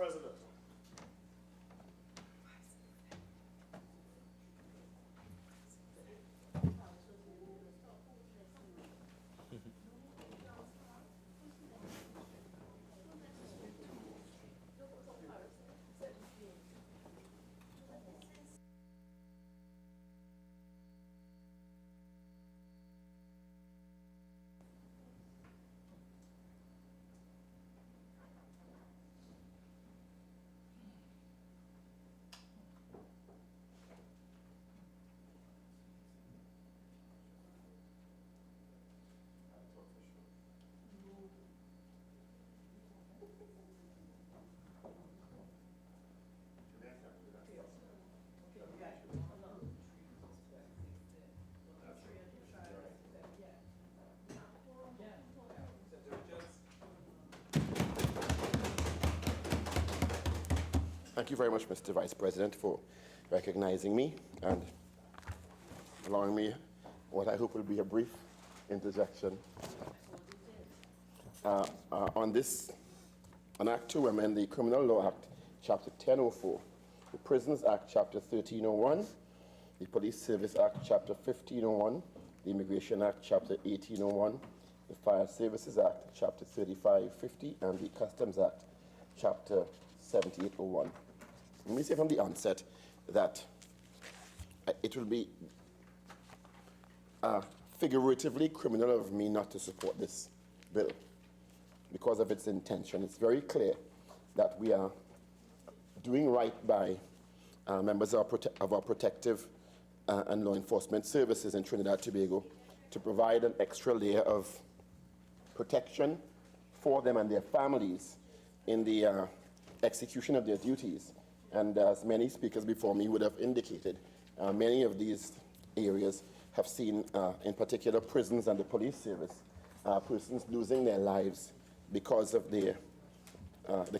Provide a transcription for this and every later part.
President. Thank you very much, Mr. Vice President, for recognizing me and allowing me what I hope will be a brief interjection on Act 2, amend the Criminal Law Act, Chapter 1004, the Prisons Act, Chapter 1301, the Police Service Act, Chapter 1501, the Immigration Act, Chapter 1801, the Fire Services Act, Chapter 3550, and the Customs Act, Chapter 7801. Let me say from the onset that it will be figuratively criminal of me not to support this bill because of its intention. It's very clear that we are doing right by members of our protective and law enforcement services in Trinidad and Tobago to provide an extra layer of protection for them and their families in the execution of their duties. And as many speakers before me would have indicated, many of these areas have seen, in particular prisons and the police service, persons losing their lives because of the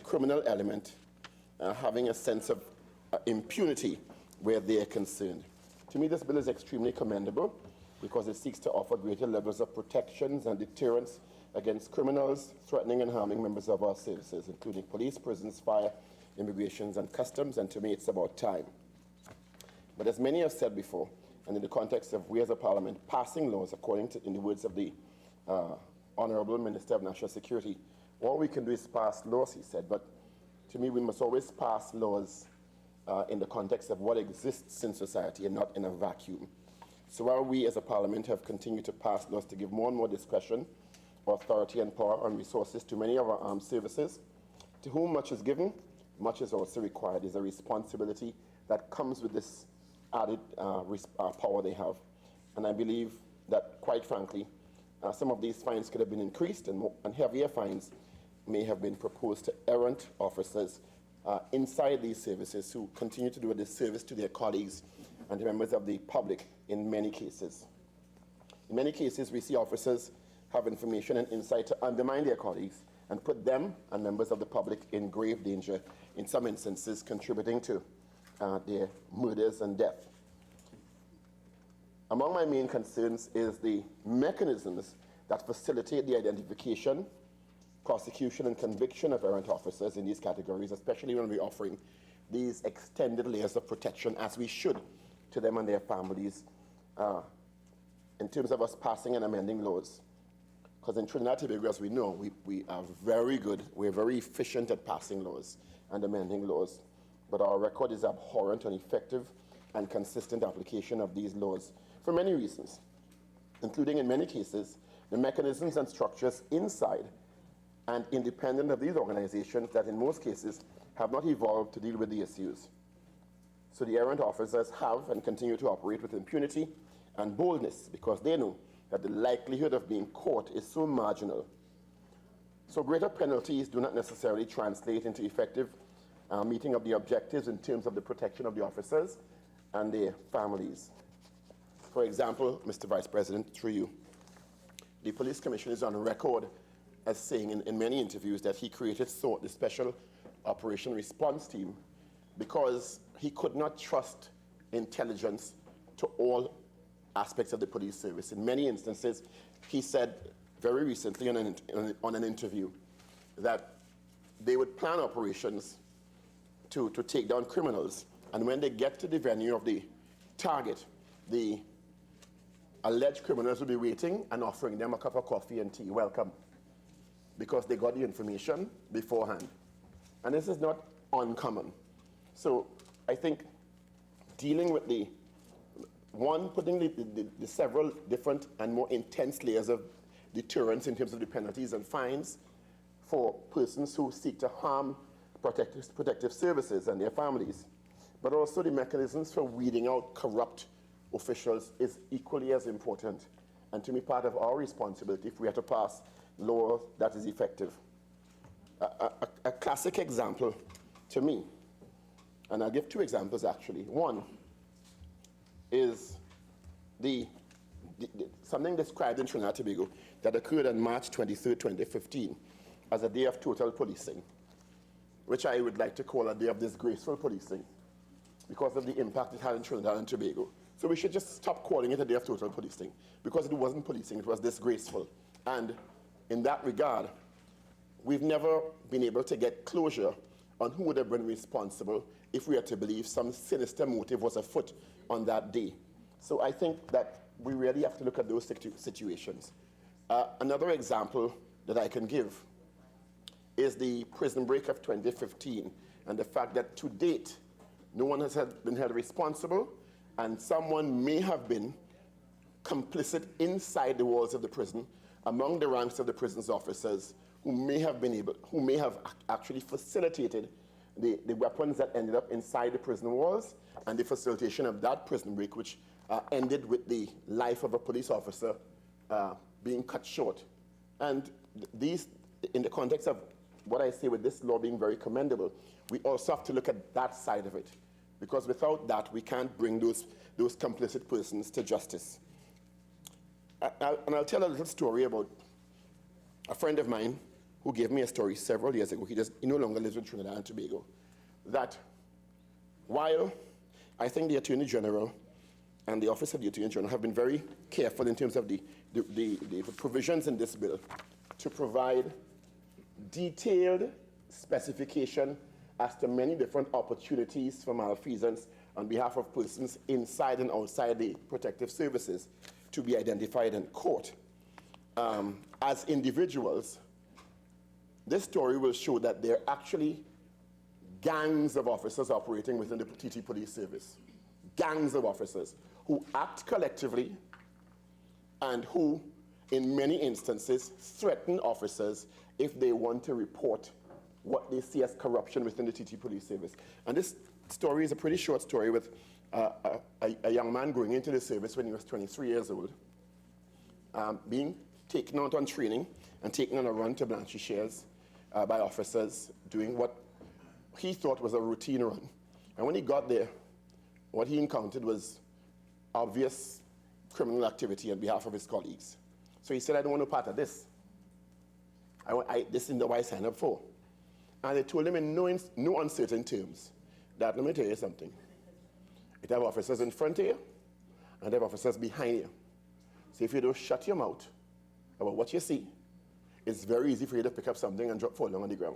criminal element having a sense of impunity where they are concerned. To me, this bill is extremely commendable because it seeks to offer greater levels of protections and deterrence against criminals threatening and harming members of our services, including police, prisons, fire, immigrations, and customs, and to me it's about time. But as many have said before, and in the context of we as a parliament passing laws according to, in the words of the Honorable Minister of National Security, all we can do is pass laws, he said, but to me we must always pass laws in the context of what exists in society and not in a vacuum. So while we as a parliament have continued to pass laws to give more and more discretion, authority and power and resources to many of our armed services, to whom much is given, much is also required. There's a responsibility that comes with this added power they have. And I believe that, quite frankly, some of these fines could have been increased and heavier fines may have been proposed to errant officers inside these services who continue to do a disservice to their colleagues and to members of the public in many cases. In many cases, we see officers have information and insight to undermine their colleagues and put them and members of the public in grave danger, in some instances contributing to their murders and death. Among my main concerns is the mechanisms that facilitate the identification, prosecution, and conviction of errant officers in these categories, especially when we're offering these extended layers of protection, as we should, to them and their families, in terms of us passing and amending laws. Because in Trinidad and Tobago, as we know, we are very good, we're very efficient at passing laws and amending laws, but our record is abhorrent on effective and consistent application of these laws for many reasons, including in many cases, the mechanisms and structures inside and independent of these organizations that in most cases have not evolved to deal with the issues. So the errant officers have and continue to operate with impunity and boldness because they know that the likelihood of being caught is so marginal. So greater penalties do not necessarily translate into effective meeting of the objectives in terms of the protection of the officers and their families. For example, Mr. Vice President, through you, the Police Commissioner is on record as saying in many interviews that he created SORT, the Special Operation Response Team, because he could not trust intelligence to all aspects of the police service. In many instances, he said very recently on an interview that they would plan operations to take down criminals. And when they get to the venue of the target, the alleged criminals will be waiting and offering them a cup of coffee and tea. Welcome. Because they got the information beforehand. And this is not uncommon. So I think dealing with putting the several different and more intense layers of deterrence in terms of the penalties and fines for persons who seek to harm protective services and their families, but also the mechanisms for weeding out corrupt officials is equally as important, and to me part of our responsibility if we are to pass law that is effective. A classic example to me, and I'll give two examples actually. One is something described in Trinidad and Tobago that occurred on March 23, 2015 as a day of total policing, which I would like to call a day of disgraceful policing because of the impact it had in Trinidad and Tobago. So we should just stop calling it a day of total policing because it wasn't policing, it was disgraceful. And in that regard, we've never been able to get closure on who would have been responsible if we are to believe some sinister motive was afoot on that day. So I think that we really have to look at those situations. Another example that I can give is the prison break of 2015 and the fact that to date, no one has been held responsible and someone may have been complicit inside the walls of the prison among the ranks of the prison's officers who may have actually facilitated the weapons that ended up inside the prison walls and the facilitation of that prison break, which ended with the life of a police officer being cut short. And these, in the context of what I say with this law being very commendable, we also have to look at that side of it, because without that, we can't bring those complicit persons to justice. And I'll tell a little story about a friend of mine who gave me a story several years ago. He no longer lives in Trinidad and Tobago. That while I think the Attorney General and the Office of the Attorney General have been very careful in terms of the provisions in this bill to provide detailed specification as to many different opportunities for malfeasance on behalf of persons inside and outside the protective services to be identified in court. As individuals, this story will show that there are actually gangs of officers operating within the TT Police Service. Gangs of officers who act collectively and who, in many instances, threaten officers if they want to report what they see as corruption within the TT Police Service. And this story is a pretty short story with a young man going into the service when he was 23 years old, being taken out on training and taken on a run to Blanchie Shares by officers doing what he thought was a routine run. And when he got there, what he encountered was obvious criminal activity on behalf of his colleagues. So he said, I don't want no part of this. This isn't what I signed up for. And they told him in no uncertain terms that, let me tell you something. It have officers in front of you, and they have officers behind you. So if you don't shut your mouth about what you see, it's very easy for you to pick up something and fall down on the ground.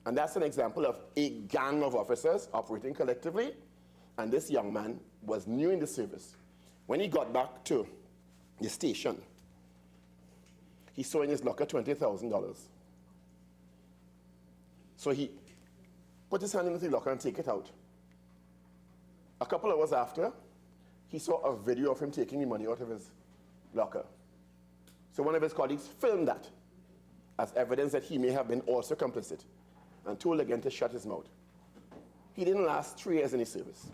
And that's an example of a gang of officers operating collectively, and this young man was new in the service. When he got back to the station, he saw in his locker $20,000. So he put his hand into the locker and take it out. A couple of hours after, he saw a video of him taking the money out of his locker. So one of his colleagues filmed that as evidence that he may have been also complicit and told again to shut his mouth. He didn't last 3 years in his service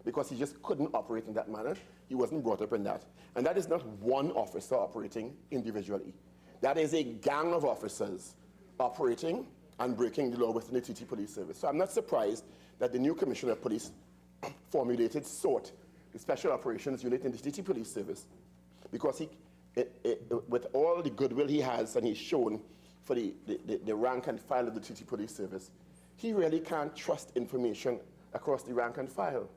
because he just couldn't operate in that manner. He wasn't brought up in that. And that is not one officer operating individually. That is a gang of officers operating and breaking the law within the TT Police Service. So I'm not surprised that the new Commissioner of Police formulated SORT, the Special Operations Unit in the TT Police Service, because with all the goodwill he has and he's shown for the rank and file of the TT Police Service, he really can't trust information across the rank and file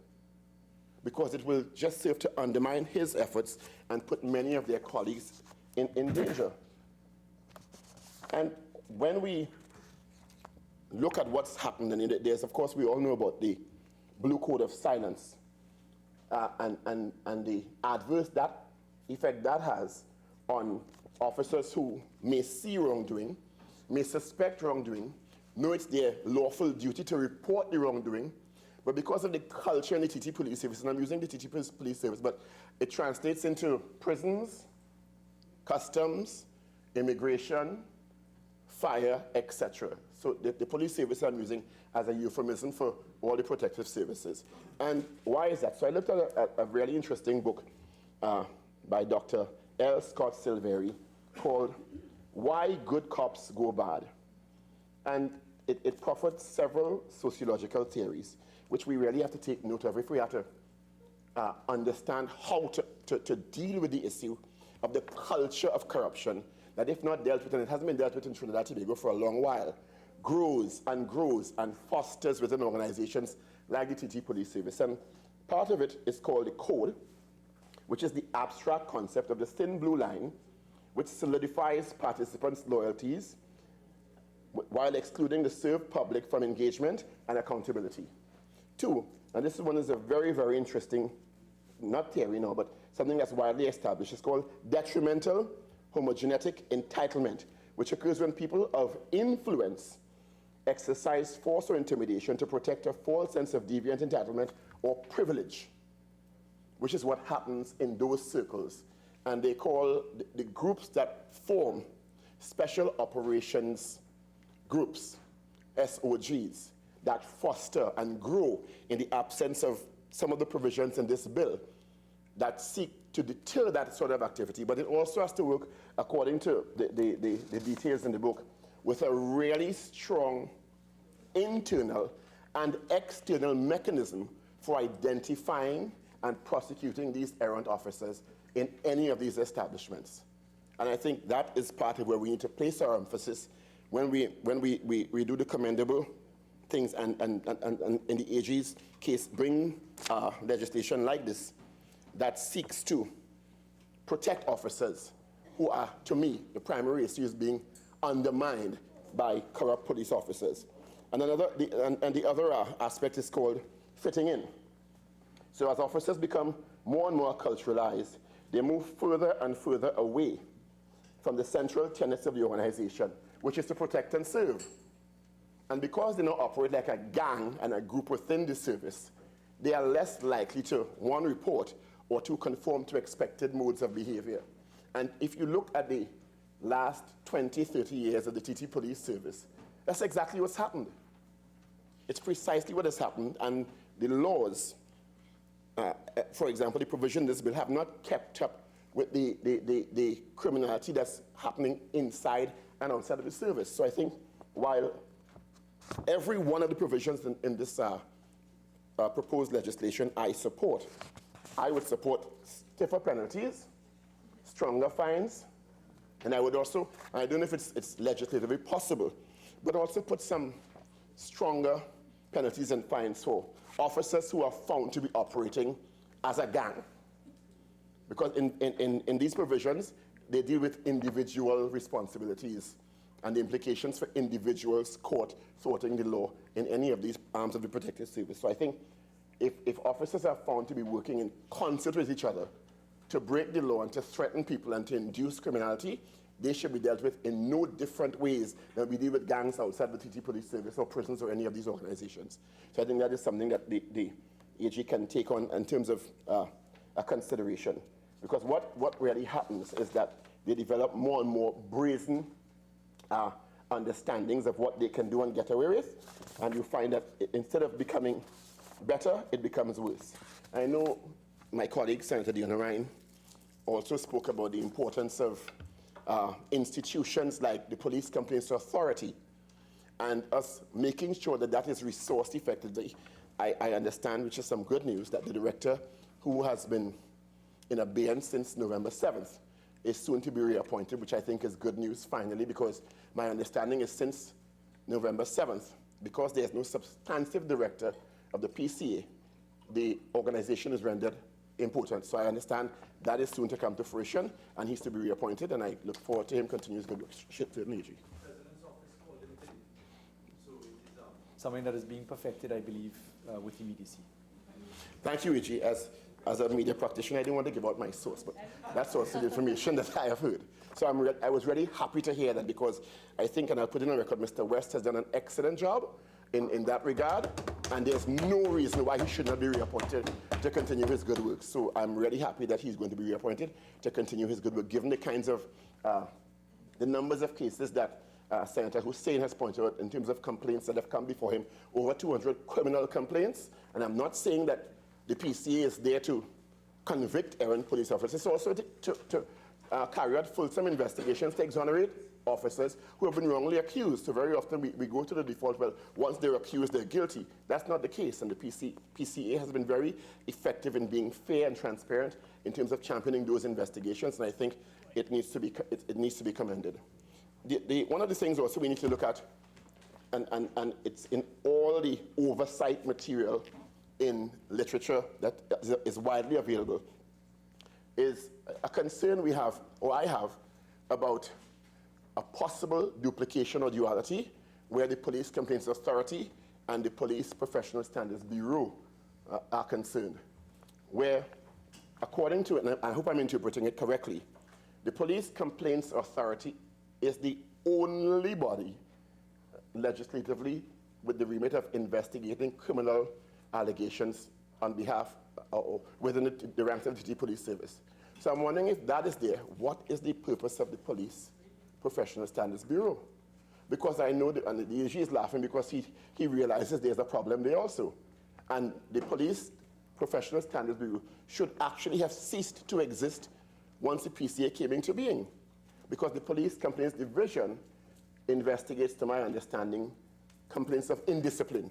because it will just serve to undermine his efforts and put many of their colleagues in danger. And when we look at what's happened, and there's, of course, we all know about the Blue Code of Silence and the adverse effect that has on officers who may see wrongdoing, may suspect wrongdoing, know it's their lawful duty to report the wrongdoing, but because of the culture in the TT Police Service, and I'm using the TT Police Service, but it translates into prisons, customs, immigration, fire, etc. So the police service I'm using as a euphemism for all the protective services. And why is that? So I looked at a really interesting book by Dr. L. Scott Silveri called Why Good Cops Go Bad. And it proffered several sociological theories, which we really have to take note of if we have to understand how to deal with the issue of the culture of corruption that, if not dealt with, and it hasn't been dealt with in Trinidad and Tobago for a long while, grows and fosters within organizations like the TT Police Service. And part of it is called the Code, which is the abstract concept of the thin blue line, which solidifies participants' loyalties while excluding the served public from engagement and accountability. Two, and this one is a very, very interesting, not theory now, but something that's widely established. It's called detrimental homogenetic entitlement, which occurs when people of influence exercise force or intimidation to protect a false sense of deviant entitlement or privilege, which is what happens in those circles. And they call the groups that form special operations groups, SOGs, that foster and grow in the absence of some of the provisions in this bill that seek to deter that sort of activity. But it also has to work, according to the details in the book, with a really strong internal and external mechanism for identifying and prosecuting these errant officers in any of these establishments. And I think that is part of where we need to place our emphasis when we do the commendable things and in the AG's case, bring legislation like this that seeks to protect officers who are, to me, the primary issue is being undermined by corrupt police officers. And the other aspect is called fitting in. So as officers become more and more culturalized, they move further and further away from the central tenets of the organization, which is to protect and serve. And because they now operate like a gang and a group within the service, they are less likely to, one, report or to conform to expected modes of behavior. And if you look at the last 20, 30 years of the TT Police Service, that's exactly what's happened. It's precisely what has happened, and the laws, for example, the provision in this bill have not kept up with the criminality that's happening inside and outside of the service. So I think while every one of the provisions in this proposed legislation I support, I would support stiffer penalties, stronger fines, and I would also, I don't know if it's legislatively possible, but also put some stronger penalties and fines for officers who are found to be operating as a gang. Because in these provisions, they deal with individual responsibilities and the implications for individuals caught thwarting the law in any of these arms of the protective service. So I think if officers are found to be working in concert with each other to break the law and to threaten people and to induce criminality, they should be dealt with in no different ways than we deal with gangs outside the TT Police Service or prisons or any of these organizations. So I think that is something that the AG can take on in terms of a consideration. Because what really happens is that they develop more and more brazen understandings of what they can do and get away with, and you find that instead of becoming better, it becomes worse. I know my colleague, Senator Donna Ryan, also spoke about the importance of institutions like the Police Complaints Authority and us making sure that that is resourced effectively. I understand, which is some good news, that the director, who has been in abeyance since November 7th, is soon to be reappointed, which I think is good news finally, because my understanding is since November 7th, because there's no substantive director of the PCA, the organization is rendered impotent. So I understand that is soon to come to fruition, and he's to be reappointed, and I look forward to him continuing his good work. Shit to the AG. President's office called him today. So something that is being perfected, I believe, with immediacy. Thank you, E.G. As a media practitioner, I didn't want to give out my source, but that's also the information that I have heard. So I was really happy to hear that, because I think, and I'll put in a record, Mr. West has done an excellent job in that regard, and there's no reason why he should not be reappointed to continue his good work. So I'm really happy that he's going to be reappointed to continue his good work, given the kinds of, the numbers of cases that Senator Hussain has pointed out in terms of complaints that have come before him, over 200 criminal complaints. And I'm not saying that the PCA is there to convict errant police officers. It's also to carry out fulsome investigations to exonerate officers who have been wrongly accused. So very often we go to the default, well, once they're accused, they're guilty. That's not the case, and the PCA has been very effective in being fair and transparent in terms of championing those investigations, and I think it needs to be commended. One of the things also we need to look at, and it's in all the oversight material in literature that is widely available, is a concern we have, or I have, about a possible duplication or duality where the Police Complaints Authority and the Police Professional Standards Bureau are concerned. Where, according to, and I hope I'm interpreting it correctly, the Police Complaints Authority is the only body legislatively with the remit of investigating criminal allegations on behalf or within the ranks of the Police Service. So I'm wondering, if that is there, what is the purpose of the Police Professional Standards Bureau? Because I know, and the AG is laughing because he realizes there's a problem there also. And the Police Professional Standards Bureau should actually have ceased to exist once the PCA came into being, because the Police Complaints Division investigates, to my understanding, complaints of indiscipline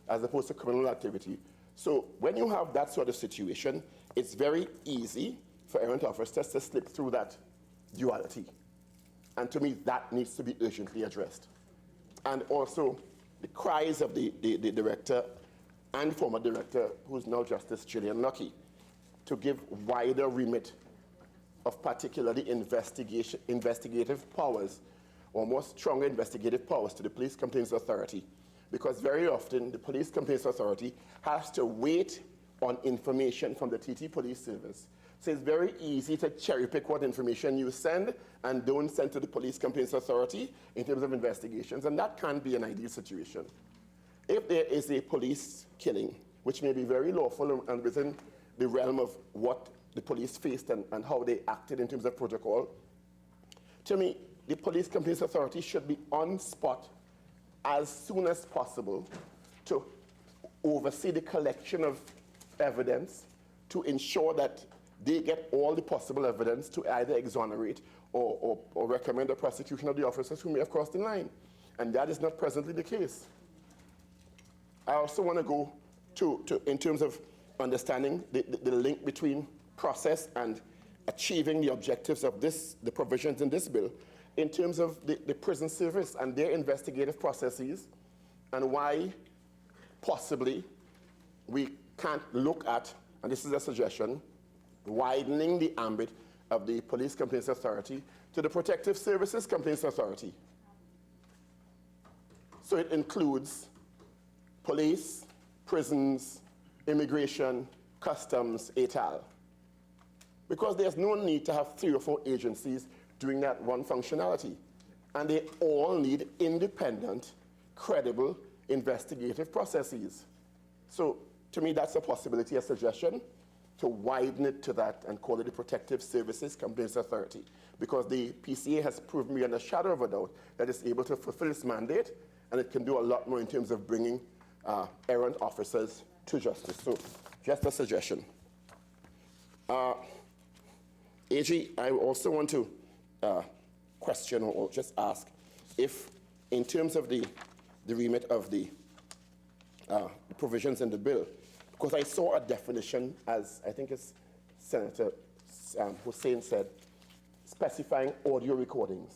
as opposed to criminal activity. So when you have that sort of situation, it's very easy for errant officers to slip through that duality. And to me, that needs to be urgently addressed. And also, the cries of the director and former director, who's now Justice Gillian Lucky, to give wider remit of particularly investigative powers, or more stronger investigative powers to the Police Complaints Authority. Because very often, the Police Complaints Authority has to wait on information from the TT Police Service. So it's very easy to cherry pick what information you send and don't send to the Police Complaints Authority in terms of investigations, and that can't be an ideal situation. If there is a police killing, which may be very lawful and within the realm of what the police faced and how they acted in terms of protocol, to me, the Police Complaints Authority should be on spot as soon as possible to oversee the collection of evidence, to ensure that they get all the possible evidence to either exonerate or recommend the prosecution of the officers who may have crossed the line. And that is not presently the case. I also want to go to in terms of understanding the link between process and achieving the objectives of the provisions in this bill, in terms of the prison service and their investigative processes, and why possibly we can't look at, and this is a suggestion, widening the ambit of the Police Complaints Authority to the Protective Services Complaints Authority. So it includes police, prisons, immigration, customs, et al. Because there's no need to have 3 or 4 agencies doing that one functionality. And they all need independent, credible, investigative processes. So to me, that's a possibility, a suggestion, to widen it to that and call it the Protective Services Complaints Authority, because the PCA has proven beyond a shadow of a doubt that it's able to fulfill its mandate, and it can do a lot more in terms of bringing errant officers to justice. So just a suggestion. AG, I also want to question or just ask if, in terms of the remit of the provisions in the bill, because I saw a definition, as I think it's Senator Hussain said, specifying audio recordings.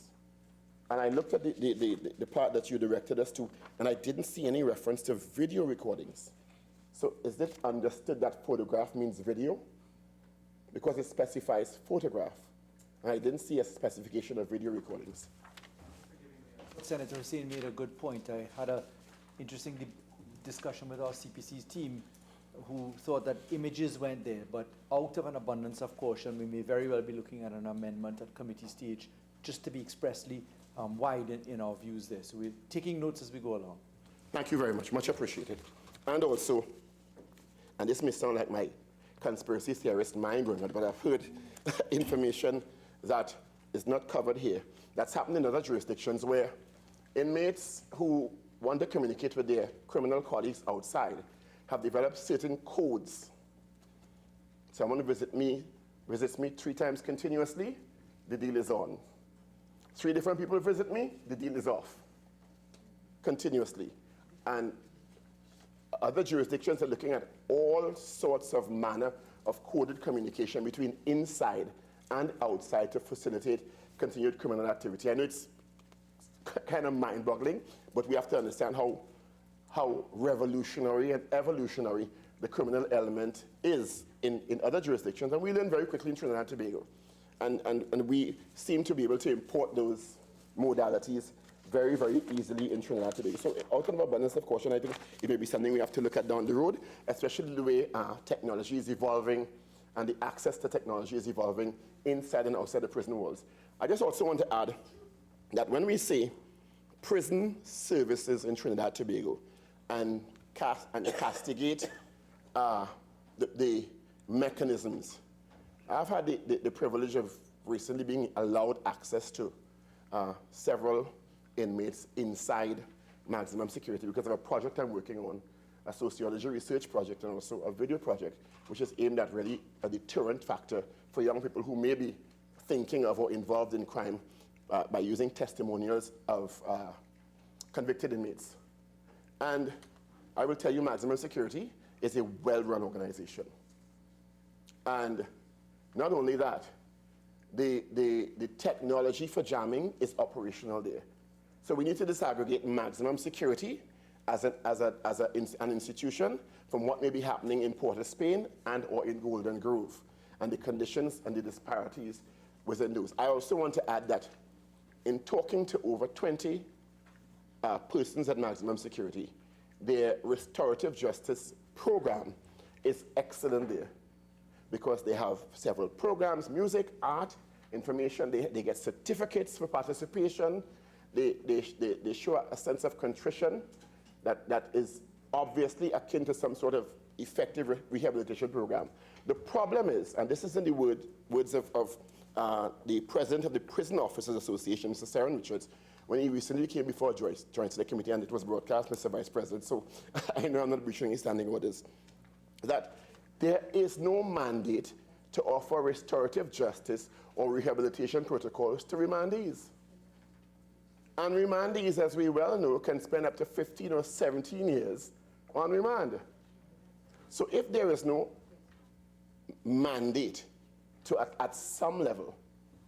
And I looked at the part that you directed us to, and I didn't see any reference to video recordings. So is it understood that photograph means video? Because it specifies photograph. And I didn't see a specification of video recordings. Senator Hussain made a good point. I had an interesting discussion with our CPC's team, who thought that images went there, but out of an abundance of caution, we may very well be looking at an amendment at committee stage just to be expressly wide in our views there. So we're taking notes as we go along. Thank you very much appreciated. And also, and this may sound like my conspiracy theorist mind going on, but I've heard information that is not covered here. That's happened in other jurisdictions where inmates who want to communicate with their criminal colleagues outside have developed certain codes. Someone visits me 3 times continuously, the deal is on. 3 different people visit me, the deal is off, continuously. And other jurisdictions are looking at all sorts of manner of coded communication between inside and outside to facilitate continued criminal activity. I know it's kind of mind-boggling, but we have to understand how revolutionary and evolutionary the criminal element is in other jurisdictions. And we learn very quickly in Trinidad and Tobago. And we seem to be able to import those modalities very, very easily in Trinidad and Tobago. So out of abundance of caution, I think it may be something we have to look at down the road, especially the way technology is evolving and the access to technology is evolving inside and outside the prison walls. I just also want to add that when we say prison services in Trinidad and Tobago and castigate the mechanisms, I've had the privilege of recently being allowed access to several inmates inside maximum security because of a project I'm working on, a sociology research project and also a video project, which is aimed at really a deterrent factor for young people who may be thinking of or involved in crime by using testimonials of convicted inmates. And I will tell you, maximum security is a well-run organization. And not only that, the technology for jamming is operational there. So we need to disaggregate maximum security as an institution from what may be happening in Port of Spain and or in Golden Grove, and the conditions and the disparities within those. I also want to add that in talking to over 20 persons at maximum security, their restorative justice program is excellent there because they have several programs, music, art, information. They get certificates for participation. They show a sense of contrition that is obviously akin to some sort of effective rehabilitation program. The problem is, and this is in the words of the president of the Prison Officers Association, Mr. Saren Richards, when he recently came before Joint Select Committee and it was broadcast, Mr. Vice President, so I know I'm not breaching his standing orders, that there is no mandate to offer restorative justice or rehabilitation protocols to remandees. And remandees, as we well know, can spend up to 15 or 17 years on remand. So if there is no mandate to, at some level,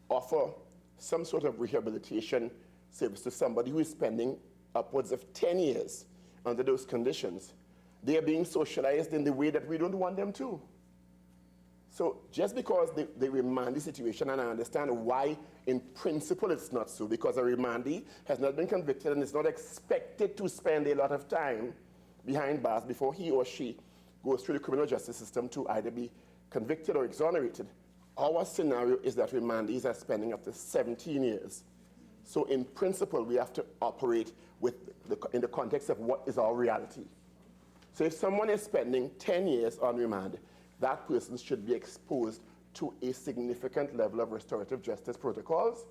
offer some sort of rehabilitation service to somebody who is spending upwards of 10 years under those conditions, they are being socialized in the way that we don't want them to. So just because the remandee situation, and I understand why in principle it's not so, because a remandee has not been convicted and is not expected to spend a lot of time behind bars before he or she goes through the criminal justice system to either be convicted or exonerated. Our scenario is that remandees are spending up to 17 years. So in principle, we have to operate in the context of what is our reality. So if someone is spending 10 years on remand, that person should be exposed to a significant level of restorative justice protocols,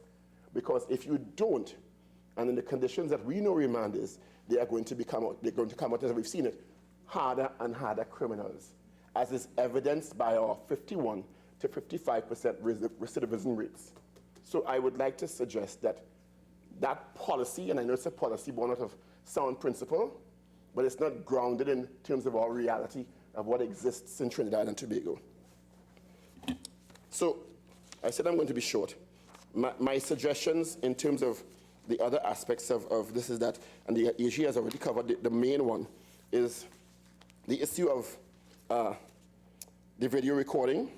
because if you don't, and in the conditions that we know remand is, they're going to come out, as we've seen it, harder and harder criminals, as is evidenced by our 51 to 55% recidivism rates. So I would like to suggest that that policy, and I know it's a policy born out of sound principle, but it's not grounded in terms of our reality of what exists in Trinidad and Tobago. So I said I'm going to be short. My suggestions in terms of the other aspects of this is that, and the AG has already covered the main one, is the issue of the video recording.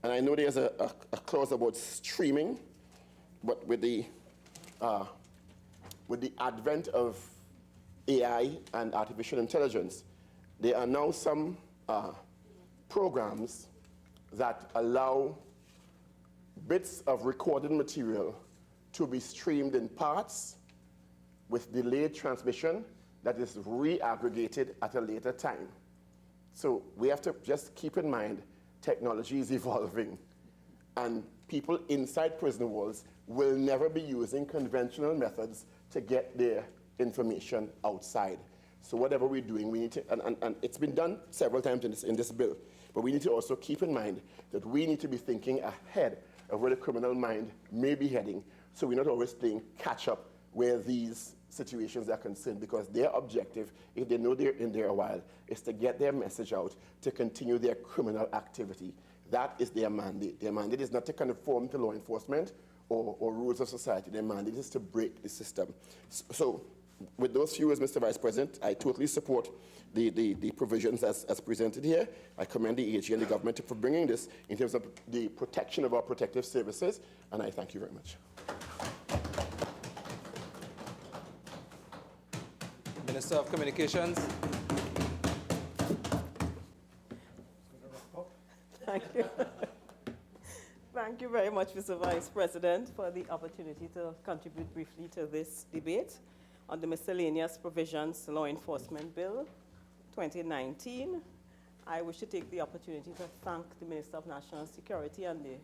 And I know there's a clause about streaming, but with the advent of AI and artificial intelligence, there are now some programs that allow bits of recorded material to be streamed in parts with delayed transmission that is re-aggregated at a later time. So we have to just keep in mind technology is evolving, and people inside prison walls will never be using conventional methods to get their information outside. So whatever we're doing, we need to, and it's been done several times in this bill, but we need to also keep in mind that we need to be thinking ahead of where the criminal mind may be heading, so we're not always playing catch up where these situations are concerned, because their objective, if they know they're in there a while, is to get their message out, to continue their criminal activity. That is their mandate. Their mandate is not to conform to law enforcement or rules of society. Their mandate is to break the system. So with those few words, Mr. Vice President, I totally support the provisions as presented here. I commend the AG and the government for bringing this in terms of the protection of our protective services, and I thank you very much. Minister of Communications. Thank you. Thank you very much, Mr. Vice President, for the opportunity to contribute briefly to this debate on the Miscellaneous Provisions Law Enforcement Bill 2019. I wish to take the opportunity to thank the Minister of National Security and the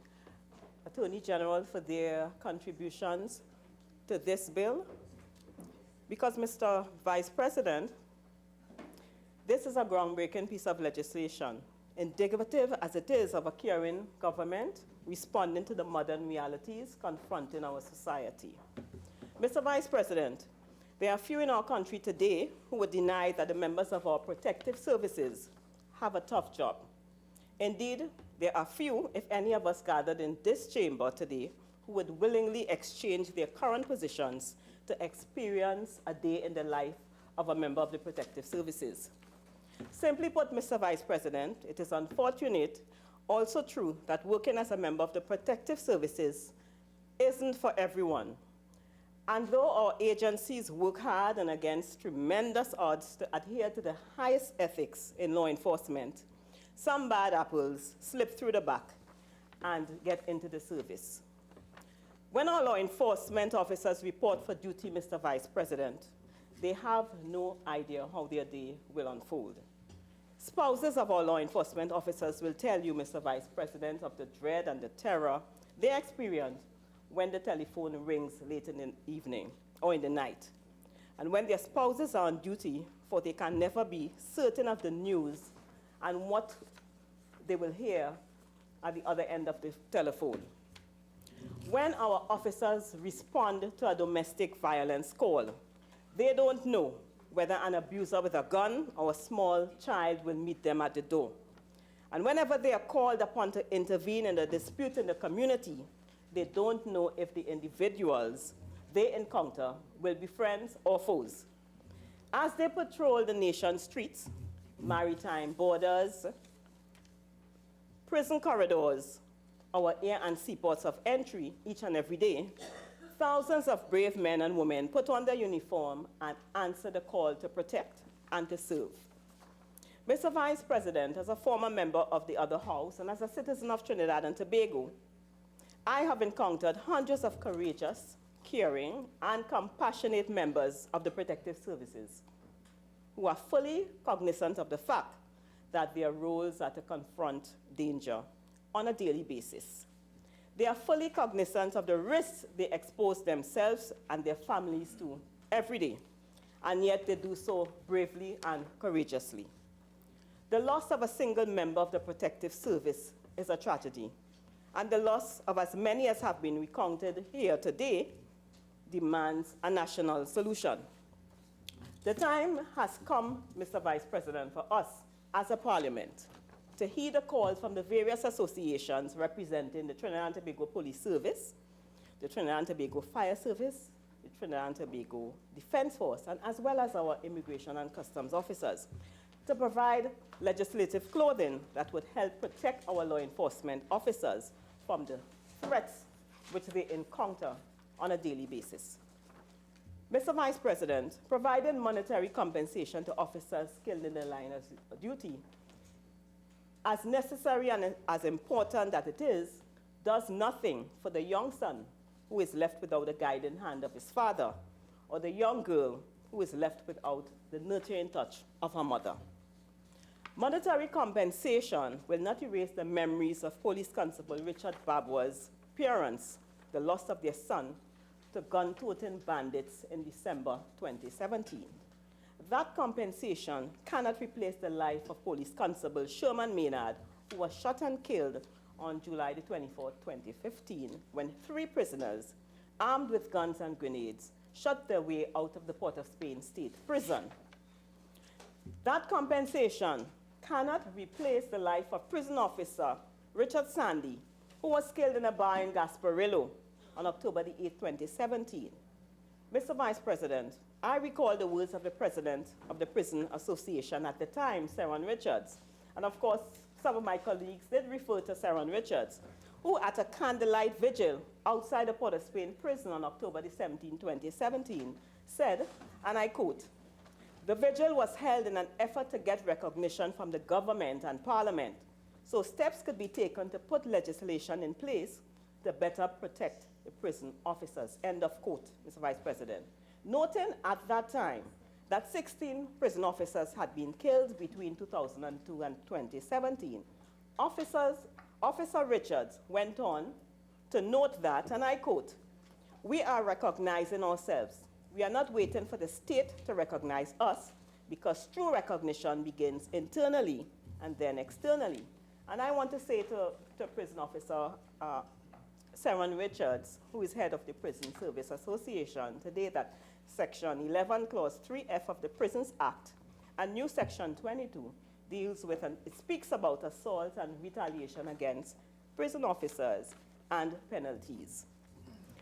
Attorney General for their contributions to this bill. Because, Mr. Vice President, this is a groundbreaking piece of legislation, indicative as it is of a caring government responding to the modern realities confronting our society. Mr. Vice President, there are few in our country today who would deny that the members of our protective services have a tough job. Indeed, there are few, if any of us gathered in this chamber today, who would willingly exchange their current positions to experience a day in the life of a member of the protective services. Simply put, Mr. Vice President, it is unfortunate, also true, that working as a member of the protective services isn't for everyone. And though our agencies work hard and against tremendous odds to adhere to the highest ethics in law enforcement, some bad apples slip through the back and get into the service. When our law enforcement officers report for duty, Mr. Vice President, they have no idea how their day will unfold. Spouses of our law enforcement officers will tell you, Mr. Vice President, of the dread and the terror they experience when the telephone rings late in the evening or in the night, and when their spouses are on duty, for they can never be certain of the news and what they will hear at the other end of the telephone. When our officers respond to a domestic violence call, they don't know whether an abuser with a gun or a small child will meet them at the door. And whenever they are called upon to intervene in a dispute in the community, they don't know if the individuals they encounter will be friends or foes. As they patrol the nation's streets, maritime borders, prison corridors, our air and seaports of entry each and every day, thousands of brave men and women put on their uniform and answer the call to protect and to serve. Mr. Vice President, as a former member of the other house and as a citizen of Trinidad and Tobago, I have encountered hundreds of courageous, caring, and compassionate members of the protective services who are fully cognizant of the fact that their roles are to confront danger on a daily basis. They are fully cognizant of the risks they expose themselves and their families to every day, and yet they do so bravely and courageously. The loss of a single member of the protective service is a tragedy, and the loss of as many as have been recounted here today demands a national solution. The time has come, Mr. Vice President, for us as a parliament to heed the calls from the various associations representing the Trinidad and Tobago Police Service, the Trinidad and Tobago Fire Service, the Trinidad and Tobago Defense Force, and as well as our immigration and customs officers, to provide legislative clothing that would help protect our law enforcement officers from the threats which they encounter on a daily basis. Mr. Vice President, providing monetary compensation to officers killed in the line of duty, as necessary and as important that it is, does nothing for the young son who is left without the guiding hand of his father, or the young girl who is left without the nurturing touch of her mother. Monetary compensation will not erase the memories of Police Constable Richard Babwa's parents, the loss of their son to gun-toting bandits in December 2017. That compensation cannot replace the life of Police Constable Sherman Maynard, who was shot and killed on July the 24th, 2015, when 3 prisoners, armed with guns and grenades, shot their way out of the Port of Spain State Prison. That compensation cannot replace the life of prison officer Richard Sandy, who was killed in a bar in Gasparillo on October the 8th, 2017. Mr. Vice President, I recall the words of the president of the Prison Association at the time, Saron Richards. And of course, some of my colleagues did refer to Saron Richards, who at a candlelight vigil outside the Port of Spain prison on October the 17th, 2017, said, and I quote, "The vigil was held in an effort to get recognition from the government and parliament, so steps could be taken to put legislation in place to better protect the prison officers," end of quote, Mr. Vice President. Noting at that time that 16 prison officers had been killed between 2002 and 2017, Officer Richards went on to note that, and I quote, "We are recognizing ourselves. We are not waiting for the state to recognize us, because true recognition begins internally and then externally." And I want to say to Prison Officer Saron Richards, who is head of the Prison Service Association, today that Section 11, Clause 3F of the Prisons Act, and new Section 22 deals with, and it speaks about assault and retaliation against prison officers and penalties.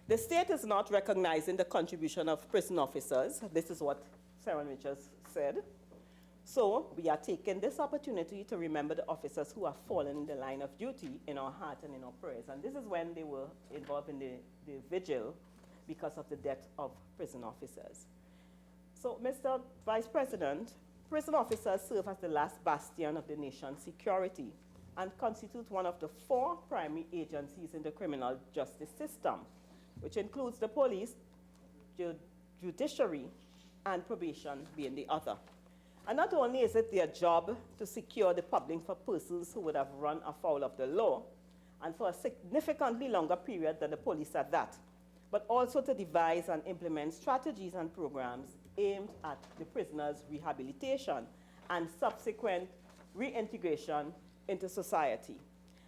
The state is not recognizing the contribution of prison officers. This is what Saron Richards said. So we are taking this opportunity to remember the officers who have fallen in the line of duty in our heart and in our prayers. And this is when they were involved in the vigil because of the death of prison officers. So, Mr. Vice President, prison officers serve as the last bastion of the nation's security and constitute one of the 4 primary agencies in the criminal justice system, which includes the police, judiciary, and probation being the other. And not only is it their job to secure the public for persons who would have run afoul of the law, and for a significantly longer period than the police at that, but also to devise and implement strategies and programs aimed at the prisoners' rehabilitation and subsequent reintegration into society.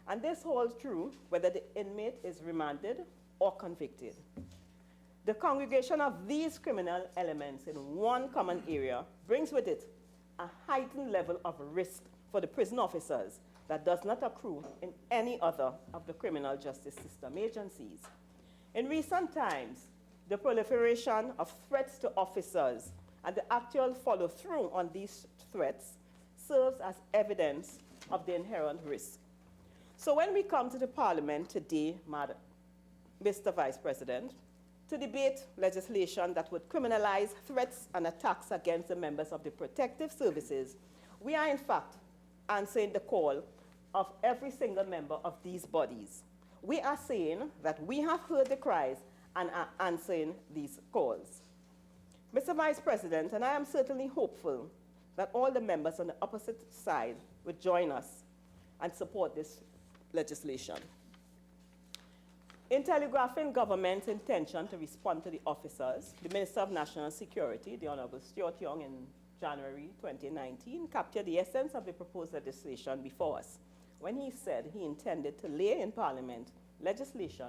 And this holds true whether the inmate is remanded or convicted. The congregation of these criminal elements in one common area brings with it a heightened level of risk for the prison officers that does not accrue in any other of the criminal justice system agencies. In recent times, the proliferation of threats to officers and the actual follow-through on these threats serves as evidence of the inherent risk. So when we come to the Parliament today, Mr. Vice President, to debate legislation that would criminalize threats and attacks against the members of the protective services, we are in fact answering the call of every single member of these bodies. We are saying that we have heard the cries and are answering these calls. Mr. Vice President, and I am certainly hopeful that all the members on the opposite side would join us and support this legislation. In telegraphing government's intention to respond to the officers, the Minister of National Security, the Honorable Stuart Young, in January 2019, captured the essence of the proposed legislation before us when he said he intended to lay in Parliament legislation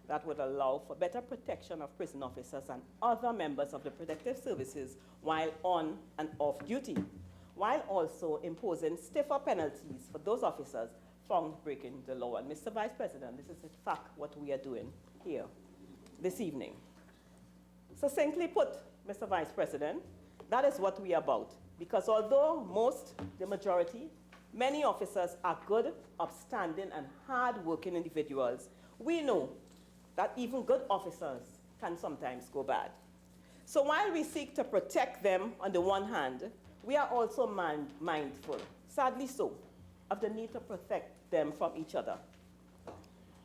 that would allow for better protection of prison officers and other members of the protective services while on and off duty, while also imposing stiffer penalties for those officers found breaking the law. And Mr. Vice President, this is in fact what we are doing here this evening. Succinctly put, Mr. Vice President, that is what we are about. Because although the majority, many officers are good, upstanding, and hard-working individuals, we know that even good officers can sometimes go bad. So while we seek to protect them on the one hand, we are also mindful, sadly so, of the need to protect them from each other.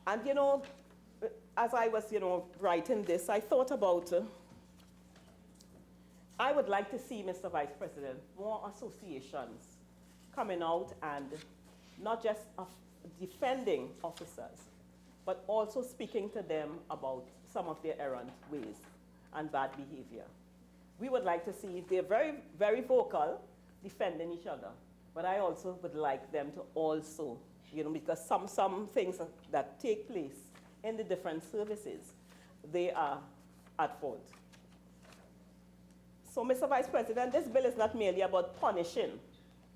And as I was writing this, I thought about, I would like to see, Mr. Vice President, more associations coming out and not just defending officers, but also speaking to them about some of their errant ways and bad behavior. We would like to see, they're very, very vocal, defending each other, but I also would like them to also, because some things that take place in the different services, they are at fault. So, Mr. Vice President, this bill is not merely about punishing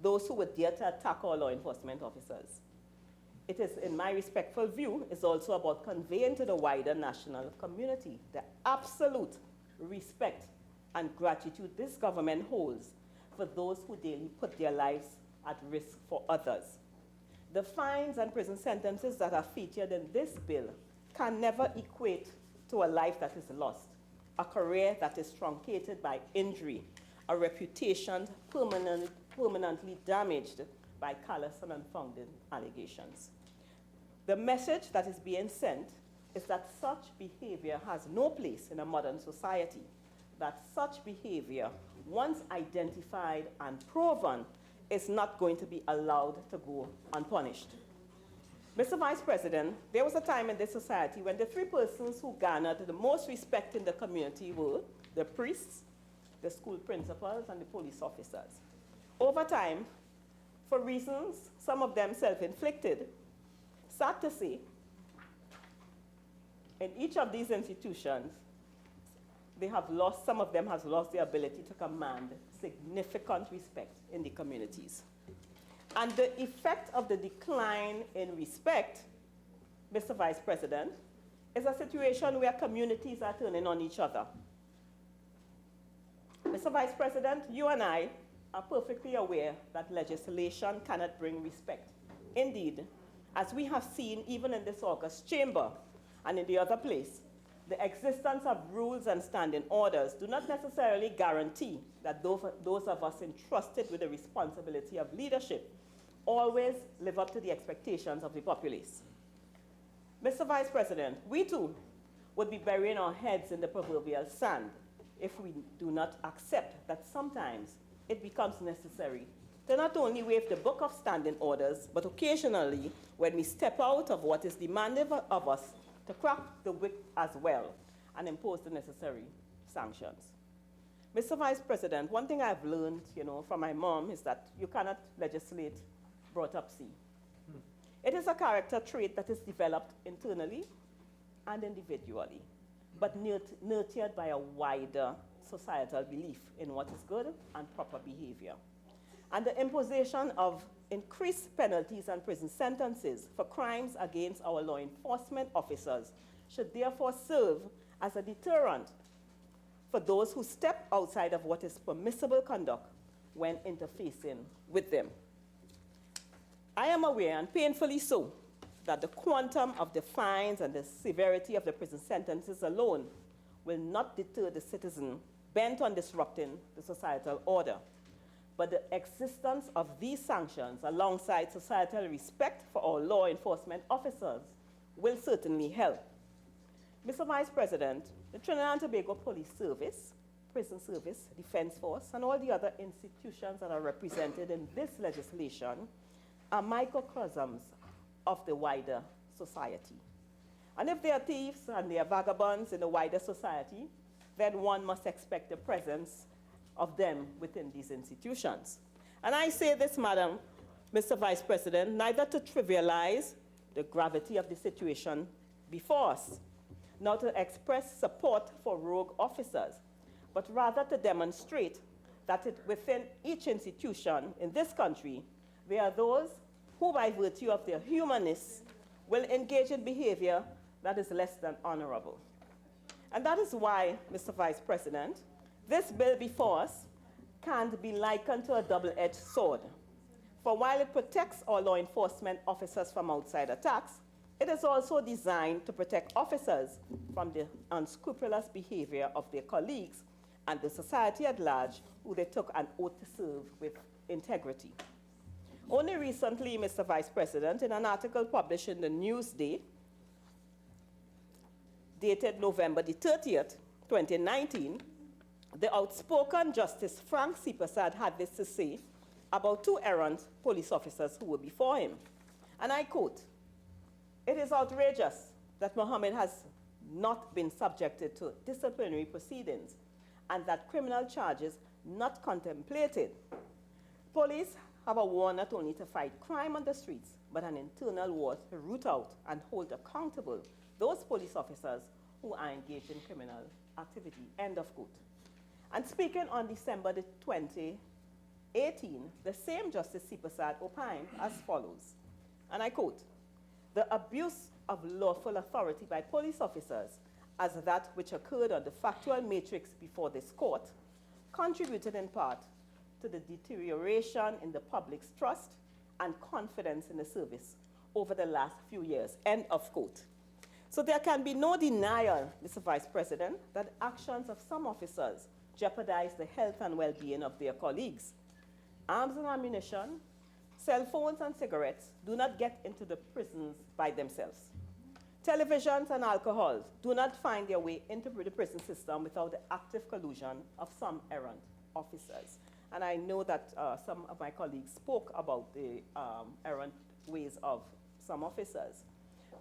those who would dare to attack our law enforcement officers. It is, in my respectful view, is also about conveying to the wider national community the absolute respect and gratitude this government holds for those who daily put their lives at risk for others. The fines and prison sentences that are featured in this bill can never equate to a life that is lost, a career that is truncated by injury, a reputation permanently damaged by callous and unfounded allegations. The message that is being sent is that such behavior has no place in a modern society, that such behavior, once identified and proven, is not going to be allowed to go unpunished. Mr. Vice President, there was a time in this society when the three persons who garnered the most respect in the community were the priests, the school principals, and the police officers. Over time, for reasons, some of them self-inflicted, sad to say, in each of these institutions, some of them have lost the ability to command significant respect in the communities. And the effect of the decline in respect, Mr. Vice President, is a situation where communities are turning on each other. Mr. Vice President, you and I are perfectly aware that legislation cannot bring respect. Indeed, as we have seen even in this August chamber and in the other place, the existence of rules and standing orders do not necessarily guarantee that those of us entrusted with the responsibility of leadership always live up to the expectations of the populace. Mr. Vice President, we too would be burying our heads in the proverbial sand if we do not accept that sometimes it becomes necessary to not only waive the book of standing orders, but occasionally, when we step out of what is demanded of us, to crack the whip as well and impose the necessary sanctions. Mr. Vice President, one thing I've learned, from my mom is that you cannot legislate brought up see. It is a character trait that is developed internally and individually, but nurtured by a wider societal belief in what is good and proper behavior. And the imposition of increased penalties and prison sentences for crimes against our law enforcement officers should therefore serve as a deterrent for those who step outside of what is permissible conduct when interfacing with them. I am aware, and painfully so, that the quantum of the fines and the severity of the prison sentences alone will not deter the citizen bent on disrupting the societal order. But the existence of these sanctions alongside societal respect for our law enforcement officers will certainly help. Mr. Vice President, the Trinidad and Tobago Police Service, Prison Service, Defense Force, and all the other institutions that are represented in this legislation are microcosms of the wider society. And if they are thieves and they are vagabonds in the wider society, then one must expect the presence of them within these institutions. And I say this, Madam, Mr. Vice President, neither to trivialize the gravity of the situation before us, nor to express support for rogue officers, but rather to demonstrate that within each institution in this country, there are those who, by virtue of their humanness, will engage in behavior that is less than honorable. And that is why, Mr. Vice President, this bill before us can't be likened to a double-edged sword. For while it protects our law enforcement officers from outside attacks, it is also designed to protect officers from the unscrupulous behavior of their colleagues and the society at large, who they took an oath to serve with integrity. Only recently, Mr. Vice President, in an article published in the Newsday, dated November the 30th, 2019, the outspoken Justice Frank C. Prasad had this to say about two errant police officers who were before him. And I quote, "It is outrageous that Mohammed has not been subjected to disciplinary proceedings and that criminal charges not contemplated. Police have a war not only to fight crime on the streets, but an internal war to root out and hold accountable those police officers who are engaged in criminal activity," end of quote. And speaking on December the 2018, the same Justice C. Prasad opined as follows, and I quote, "The abuse of lawful authority by police officers, as that which occurred on the factual matrix before this court, contributed in part to the deterioration in the public's trust and confidence in the service over the last few years," end of quote. So there can be no denial, Mr. Vice President, that actions of some officers jeopardize the health and well-being of their colleagues. Arms and ammunition, cell phones and cigarettes do not get into the prisons by themselves. Televisions and alcohol do not find their way into the prison system without the active collusion of some errant officers. And I know that some of my colleagues spoke about the errant ways of some officers.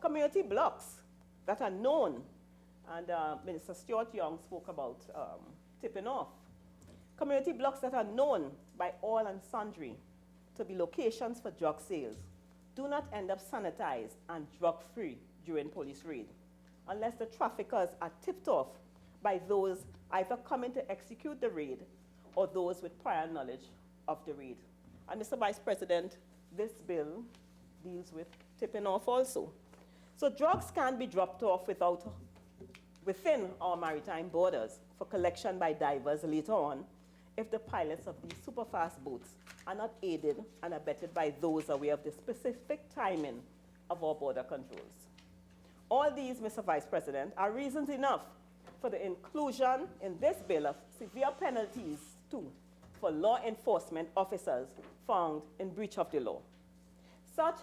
Community blocks that are known, and Minister Stuart Young spoke about tipping off. Community blocks that are known by all and sundry to be locations for drug sales do not end up sanitized and drug-free during police raid, unless the traffickers are tipped off by those either coming to execute the raid or those with prior knowledge of the raid. And Mr. Vice President, this bill deals with tipping off also. So drugs can be dropped off within our maritime borders for collection by divers later on if the pilots of these superfast boats are not aided and abetted by those aware of the specific timing of our border controls. All these, Mr. Vice President, are reasons enough for the inclusion in this bill of severe penalties, too, for law enforcement officers found in breach of the law. Such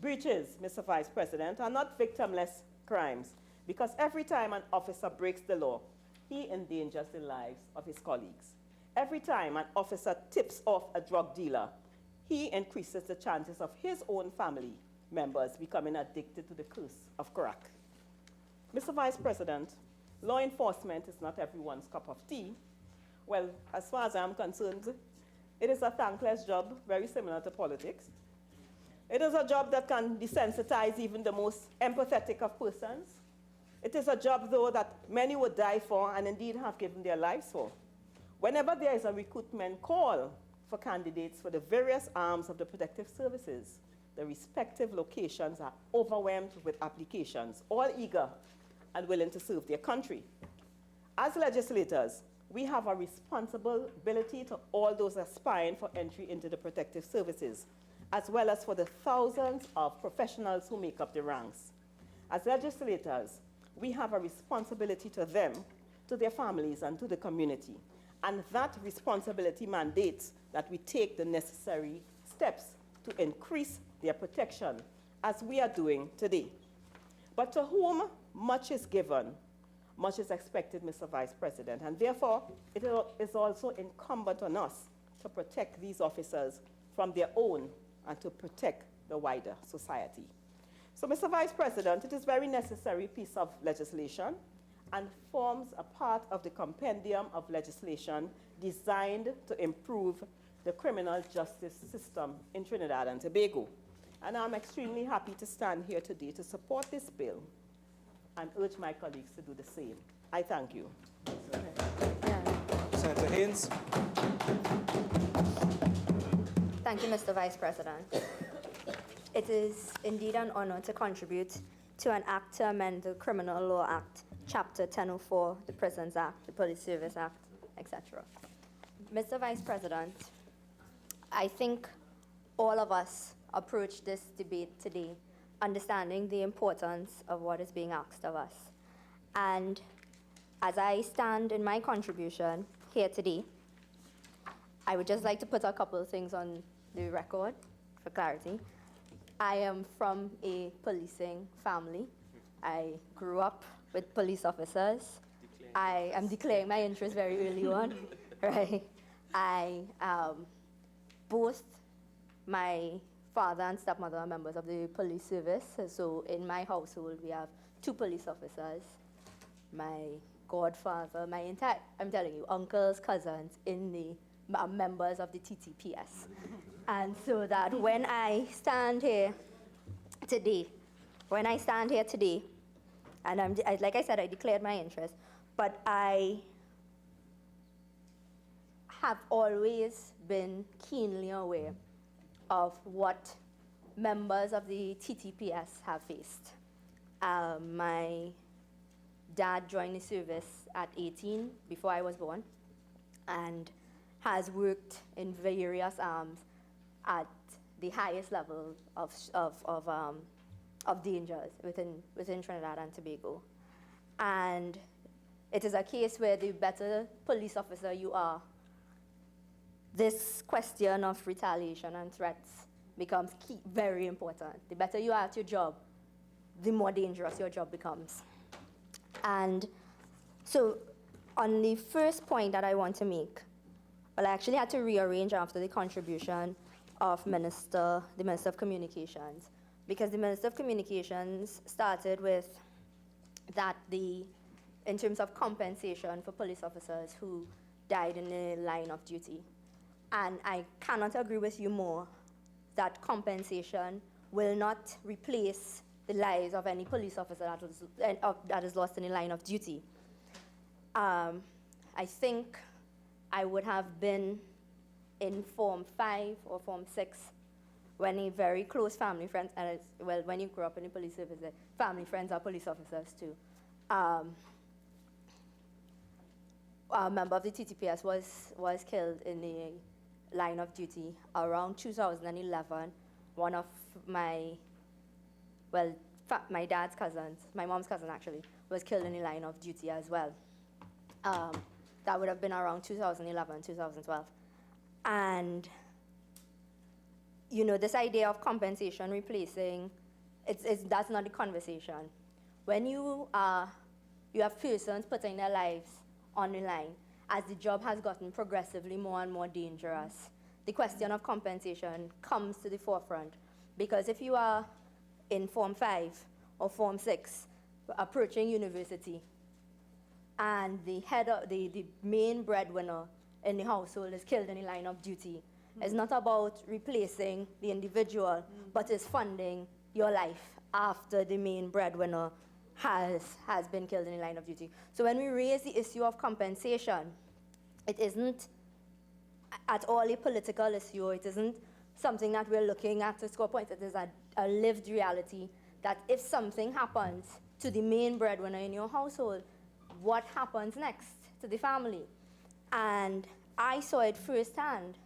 breaches, Mr. Vice President, are not victimless crimes, because every time an officer breaks the law, he endangers the lives of his colleagues. Every time an officer tips off a drug dealer, he increases the chances of his own family members becoming addicted to the curse of crack. Mr. Vice President, law enforcement is not everyone's cup of tea. Well, as far as I'm concerned, it is a thankless job, very similar to politics. It is a job that can desensitize even the most empathetic of persons. It is a job, though, that many would die for and indeed have given their lives for. Whenever there is a recruitment call for candidates for the various arms of the protective services, the respective locations are overwhelmed with applications, all eager and willing to serve their country. As legislators, we have a responsibility to all those aspiring for entry into the protective services, as well as for the thousands of professionals who make up the ranks. As legislators, we have a responsibility to them, to their families, and to the community. And that responsibility mandates that we take the necessary steps to increase their protection, as we are doing today. But to whom much is given, much is expected, Mr. Vice President, and therefore it is also incumbent on us to protect these officers from their own and to protect the wider society. So, Mr. Vice President, it is a very necessary piece of legislation and forms a part of the compendium of legislation designed to improve the criminal justice system in Trinidad and Tobago. And I'm extremely happy to stand here today to support this bill and urge my colleagues to do the same. I thank you. Senator Haynes. Thank you, Mr. Vice President. It is indeed an honor to contribute to an act to amend the Criminal Law Act, Chapter 1004, the Prisons Act, the Police Service Act, etc. Mr. Vice President, I think all of us approach this debate today understanding the importance of what is being asked of us. And as I stand in my contribution here today, I would just like to put a couple of things on the record for clarity. I am from a policing family. I grew up with police officers. I am declaring my interest very early on, right? Both my father and stepmother are members of the police service. So in my household, we have 2 police officers. My godfather, I'm telling you, uncles, cousins are members of the TTPS. And so that when I stand here today, and like I said, I declared my interest, but I have always been keenly aware of what members of the TTPS have faced. My dad joined the service at 18, before I was born, and has worked in various arms at the highest level of dangers within Trinidad and Tobago. And it is a case where the better police officer you are, this question of retaliation and threats becomes key, very important. The better you are at your job, the more dangerous your job becomes. And so on the first point that I want to make, well, I actually had to rearrange after the contribution of the Minister of Communications, because the Minister of Communications started with that in terms of compensation for police officers who died in the line of duty. And I cannot agree with you more that compensation will not replace the lives of any police officer that is lost in the line of duty. I think I would have been in Form 5 or Form 6 when a very close family friend, when you grew up in the police service, family friends are police officers too. A member of the TTPS was killed in the line of duty around 2011. One of my dad's cousins, my mom's cousin actually, was killed in the line of duty as well. That would have been around 2011, 2012. And, this idea of compensation replacing, that's not the conversation. When you have persons putting their lives on the line, as the job has gotten progressively more and more dangerous, the question of compensation comes to the forefront. Because if you are in Form 5 or Form 6, approaching university, and the main breadwinner in the household is killed in the line of duty, it's not about replacing the individual, but it's funding your life after the main breadwinner has been killed in the line of duty. So when we raise the issue of compensation, it isn't at all a political issue. It isn't something that we're looking at to score points. It is a lived reality that if something happens to the main breadwinner in your household, what happens next to the family? And I saw it firsthand,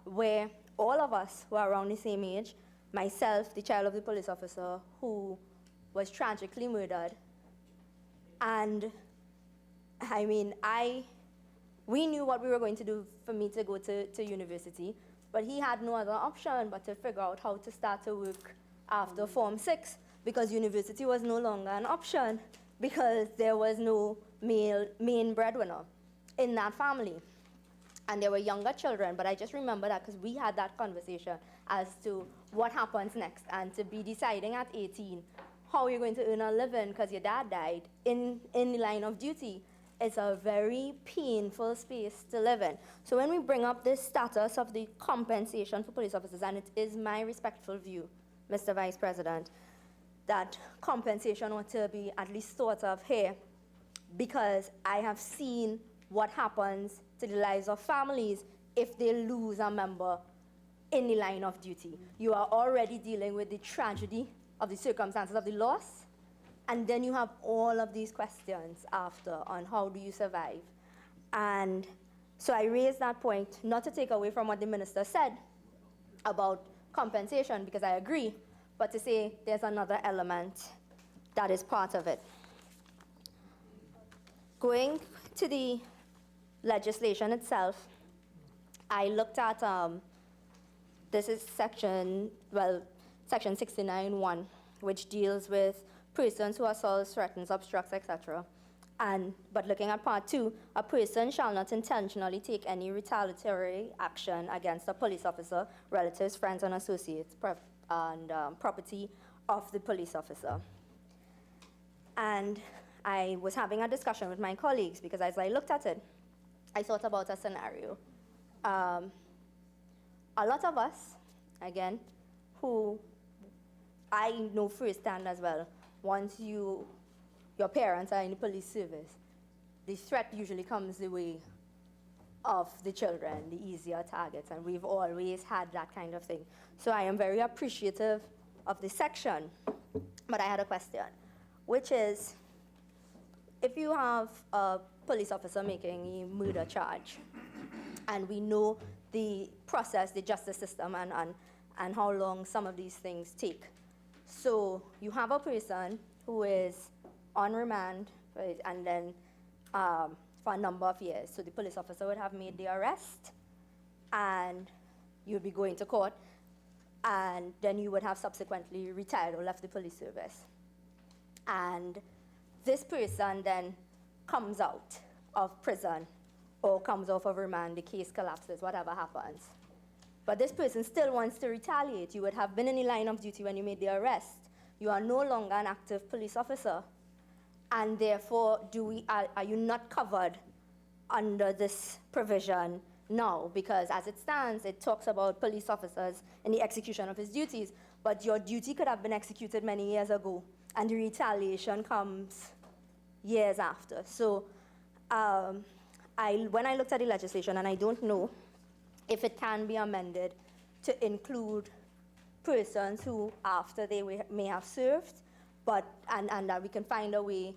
where all of us who are around the same age, myself, the child of the police officer who was tragically murdered, and we knew what we were going to do for me to go to university, but he had no other option but to figure out how to start to work after Form 6, because university was no longer an option, because there was no main breadwinner in that family. And there were younger children, but I just remember that because we had that conversation as to what happens next, and to be deciding at 18 how you're going to earn a living because your dad died in the line of duty. It's a very painful space to live in. So when we bring up this status of the compensation for police officers, and it is my respectful view, Mr. Vice President, that compensation ought to be at least thought of here, because I have seen what happens to the lives of families if they lose a member in the line of duty. You are already dealing with the tragedy of the circumstances of the loss, and then you have all of these questions after on how do you survive. And so I raised that point, not to take away from what the minister said about compensation, because I agree, but to say there's another element that is part of it. going to the legislation itself, I looked at, this is section 69(1), which deals with persons who assault, threatens, obstructs, etc. But looking at part 2, a person shall not intentionally take any retaliatory action against a police officer, relatives, friends, and associates, and property of the police officer. And I was having a discussion with my colleagues because as I looked at it, I thought about a scenario. A lot of us, again, who I know firsthand as well, once your parents are in the police service, the threat usually comes the way of the children, the easier targets, and we've always had that kind of thing. So I am very appreciative of this section, but I had a question, which is, if you have a police officer making a murder charge, and we know the process, the justice system, and how long some of these things take. So you have a person who is on remand, right, and then for a number of years. So the police officer would have made the arrest, and you'd be going to court, and then you would have subsequently retired or left the police service. And this person then comes out of prison or comes off of remand, the case collapses, whatever happens. But this person still wants to retaliate. You would have been in the line of duty when you made the arrest. You are no longer an active police officer. And therefore, are you not covered under this provision now? Because as it stands, it talks about police officers in the execution of his duties, but your duty could have been executed many years ago, and the retaliation comes years after. So when I looked at the legislation, and I don't know if it can be amended to include persons who, after they may have served, and that we can find a way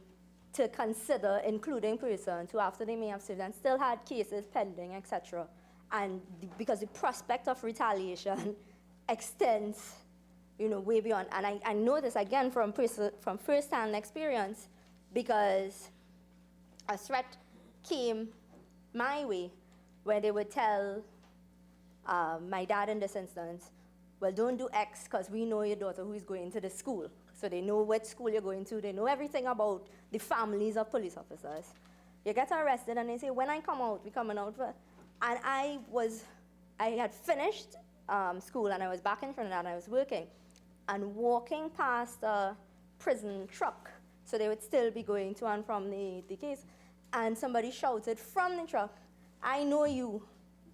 to consider including persons who, after they may have served and still had cases pending, etc. And because the prospect of retaliation extends, way beyond. And I know this again from first-hand experience, because a threat came my way where they would tell my dad in this instance, well, don't do X because we know your daughter who is going to the school. So they know which school you're going to. They know everything about the families of police officers. You get arrested and they say, when I come out, we're coming out. And I had finished school and I was back in Trinidad and I was working. And walking past a prison truck, so they would still be going to and from the case, and somebody shouted from the truck, I know you,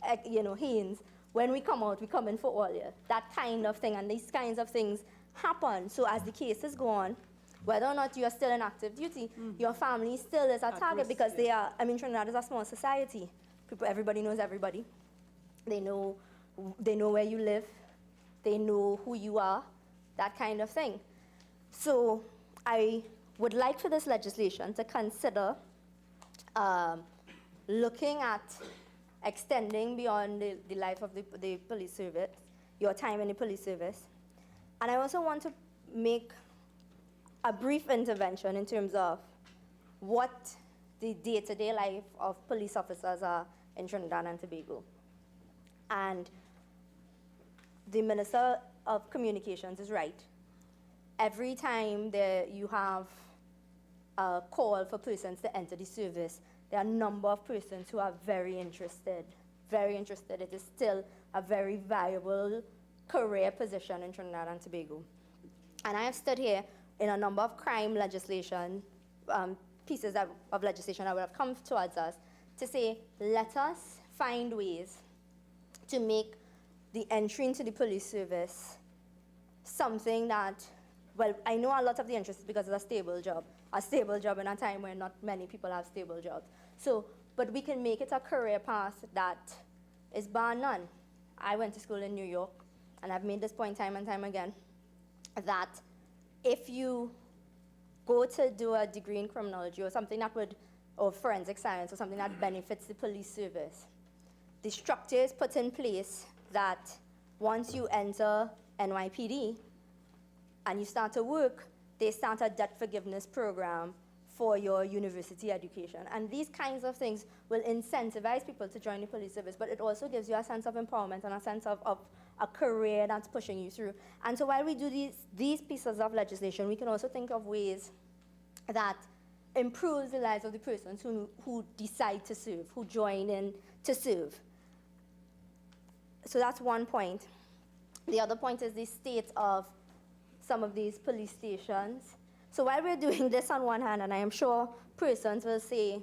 Haynes, when we come out, we come in for all you. That kind of thing, and these kinds of things happen. So as the cases go on, whether or not you are still in active duty, your family still is a target because they are, Trinidad is a small society. Everybody knows everybody. They know where you live. They know who you are, that kind of thing. So I would like for this legislation to consider looking at extending beyond the life of the police service, your time in the police service. And I also want to make a brief intervention in terms of what the day-to-day life of police officers are in Trinidad and Tobago. And the Minister of Communications is right. Every time you have a call for persons to enter the service, there are a number of persons who are very interested. Very interested. It is still a very viable career position in Trinidad and Tobago. And I have stood here in a number of crime legislation, pieces of legislation that would have come towards us to say, let us find ways to make the entry into the police service something that, well, I know a lot of the interest is because it's a stable job in a time where not many people have stable jobs. So, but we can make it a career path that is bar none. I went to school in New York, and I've made this point time and time again, that if you go to do a degree in criminology or something that would, or forensic science or something that benefits the police service, the structure is put in place that once you enter NYPD and you start to work, they start a debt forgiveness program for your university education. And these kinds of things will incentivize people to join the police service, but it also gives you a sense of empowerment and a sense of a career that's pushing you through. And so while we do these pieces of legislation, we can also think of ways that improve the lives of the persons who decide to serve, who join in to serve. So that's one point. The other point is the state of some of these police stations. So while we're doing this on one hand, and I am sure persons will say,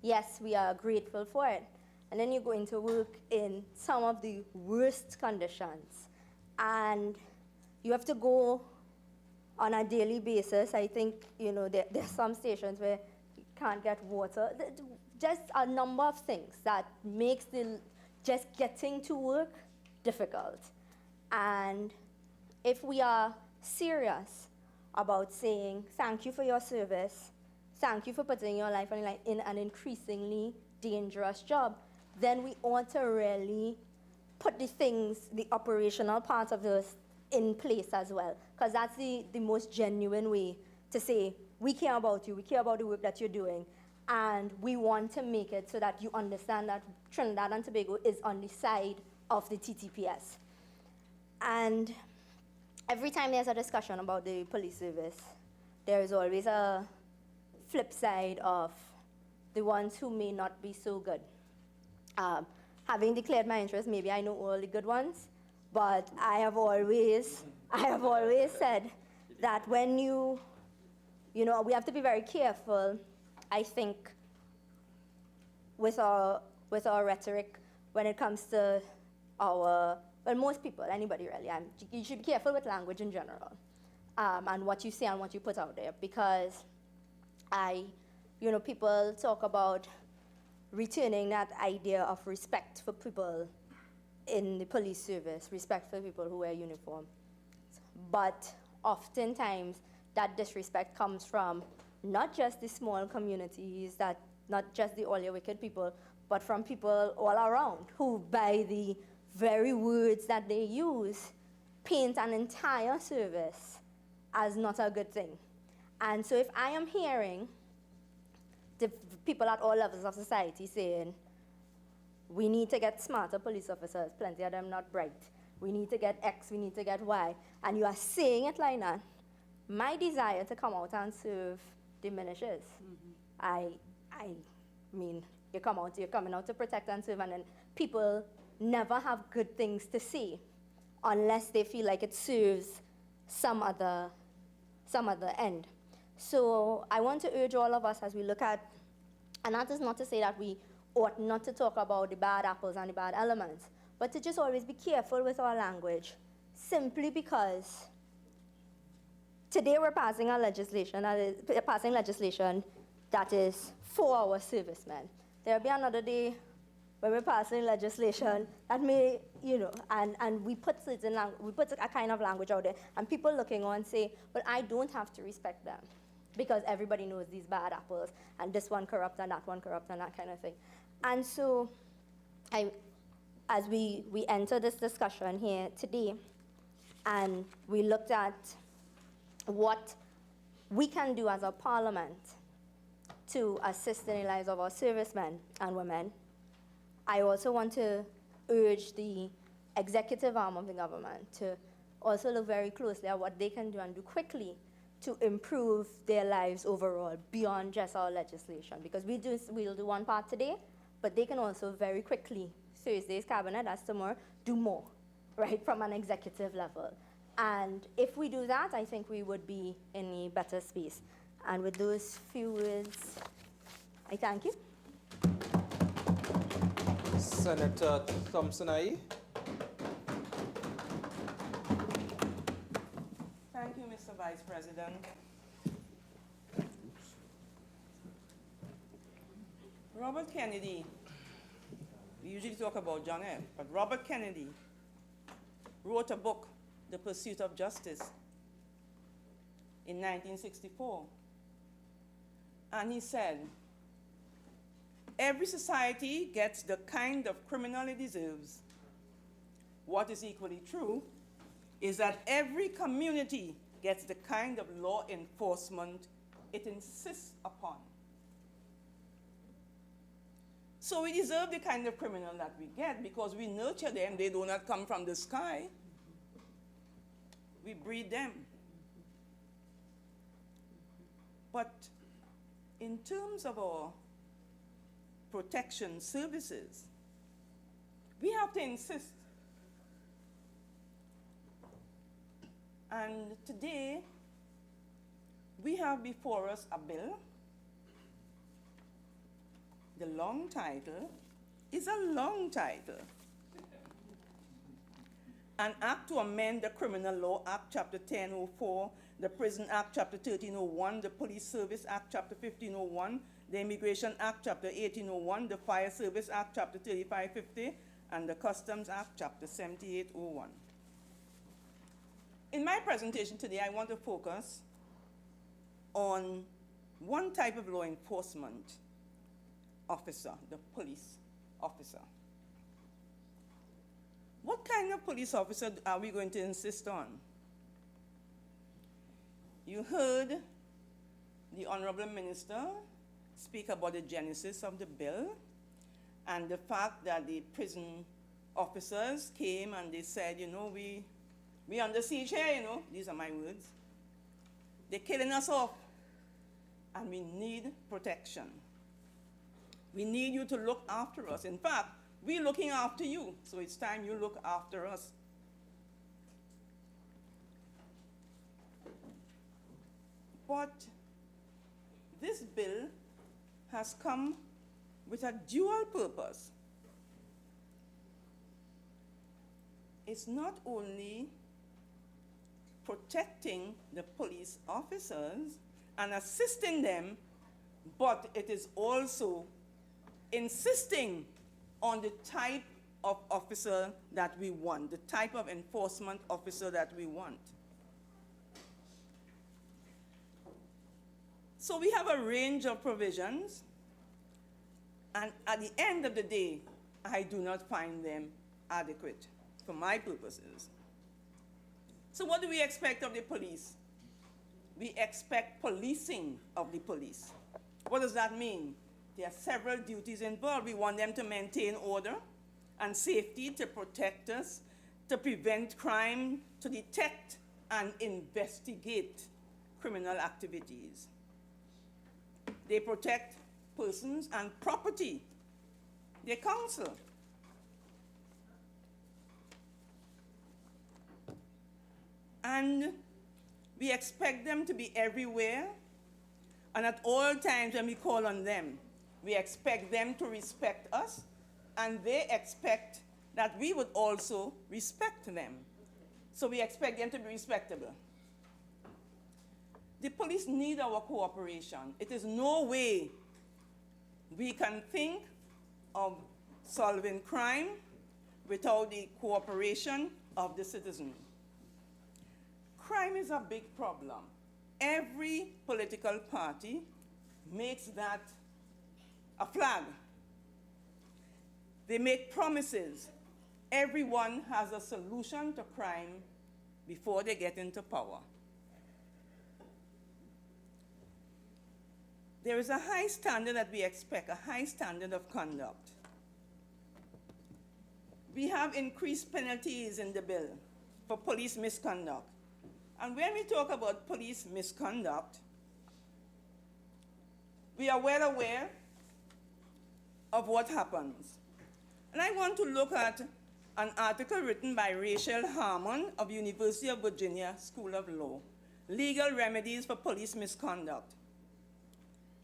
yes, we are grateful for it, and then you're going to work in some of the worst conditions, and you have to go on a daily basis. I think, there's some stations where you can't get water. Just a number of things that makes just getting to work difficult. And if we are serious about saying thank you for your service, thank you for putting your life in an increasingly dangerous job, then we ought to really put the operational part of this in place as well, because that's the most genuine way to say, we care about you, we care about the work that you're doing, and we want to make it so that you understand that Trinidad and Tobago is on the side of the TTPS. And every time there's a discussion about the police service, there is always a flip side of the ones who may not be so good. Having declared my interest, maybe I know all the good ones, but I have always said that when we have to be very careful, I think, with our rhetoric when it comes to most people, anybody really, and you should be careful with language in general, and what you say and what you put out there, because people talk about returning that idea of respect for people in the police service, respect for people who wear uniform. But oftentimes that disrespect comes from not just the small communities, not just the all your wicked people, but from people all around who, by the very words that they use, paint an entire service as not a good thing. And so if I am hearing the people at all levels of society saying, we need to get smarter police officers, plenty of them not bright, we need to get X, we need to get Y, and you are saying it like that, my desire to come out and serve diminishes. I mean, you're coming out to protect and serve, and then people never have good things to say unless they feel like it serves some other end. So I want to urge all of us as we look at, and that is not to say that we ought not to talk about the bad apples and the bad elements, but to just always be careful with our language, simply because today we're passing legislation that is for our servicemen. There'll be another day when we're passing legislation that may, and we put a kind of language out there, and people looking on say, well, I don't have to respect them because everybody knows these bad apples, and this one corrupt and that one corrupt and that kind of thing. And so, as we enter this discussion here today, and we looked at what we can do as a parliament to assist in the lives of our servicemen and women, I also want to urge the executive arm of the government to also look very closely at what they can do and do quickly to improve their lives overall beyond just our legislation. Because we'll do one part today, but they can also very quickly, Thursday's cabinet, that's tomorrow, do more, right, from an executive level. And if we do that, I think we would be in a better space. And with those few words, I thank you. Senator Thompson-Ahye. Thank you, Mr. Vice President. Robert Kennedy, we usually talk about John F., but Robert Kennedy wrote a book, The Pursuit of Justice, in 1964. And he said, every society gets the kind of criminal it deserves. What is equally true is that every community gets the kind of law enforcement it insists upon. So we deserve the kind of criminal that we get because we nurture them. They do not come from the sky. We breed them. But in terms of our protection services, we have to insist. And today, we have before us a bill. The long title is a long title. An act to amend the Criminal Law Act, Chapter 1004, the Prison Act, Chapter 1301, the Police Service Act, Chapter 1501, the Immigration Act, Chapter 1801, the Fire Service Act, Chapter 3550, and the Customs Act, Chapter 7801. In my presentation today, I want to focus on one type of law enforcement officer, the police officer. What kind of police officer are we going to insist on? You heard the Honorable Minister speak about the genesis of the bill and the fact that the prison officers came and they said, you know, we under siege here, you know, these are my words. They're killing us off and we need protection. We need you to look after us. In fact, we're looking after you, so it's time you look after us. But this bill has come with a dual purpose. It's not only protecting the police officers and assisting them, but it is also insisting on the type of officer that we want, the type of enforcement officer that we want. So we have a range of provisions, and at the end of the day, I do not find them adequate for my purposes. So what do we expect of the police? We expect policing of the police. What does that mean? There are several duties involved. We want them to maintain order and safety, to protect us, to prevent crime, to detect and investigate criminal activities. They protect persons and property. They counsel. And we expect them to be everywhere and at all times when we call on them. We expect them to respect us, and they expect that we would also respect them. So we expect them to be respectable. The police need our cooperation. It is no way we can think of solving crime without the cooperation of the citizen. Crime is a big problem. Every political party makes that a flag. They make promises. Everyone has a solution to crime before they get into power. There is a high standard that we expect, a high standard of conduct. We have increased penalties in the bill for police misconduct. And when we talk about police misconduct, we are well aware of what happens. And I want to look at an article written by Rachel Harmon of University of Virginia School of Law, Legal Remedies for Police Misconduct.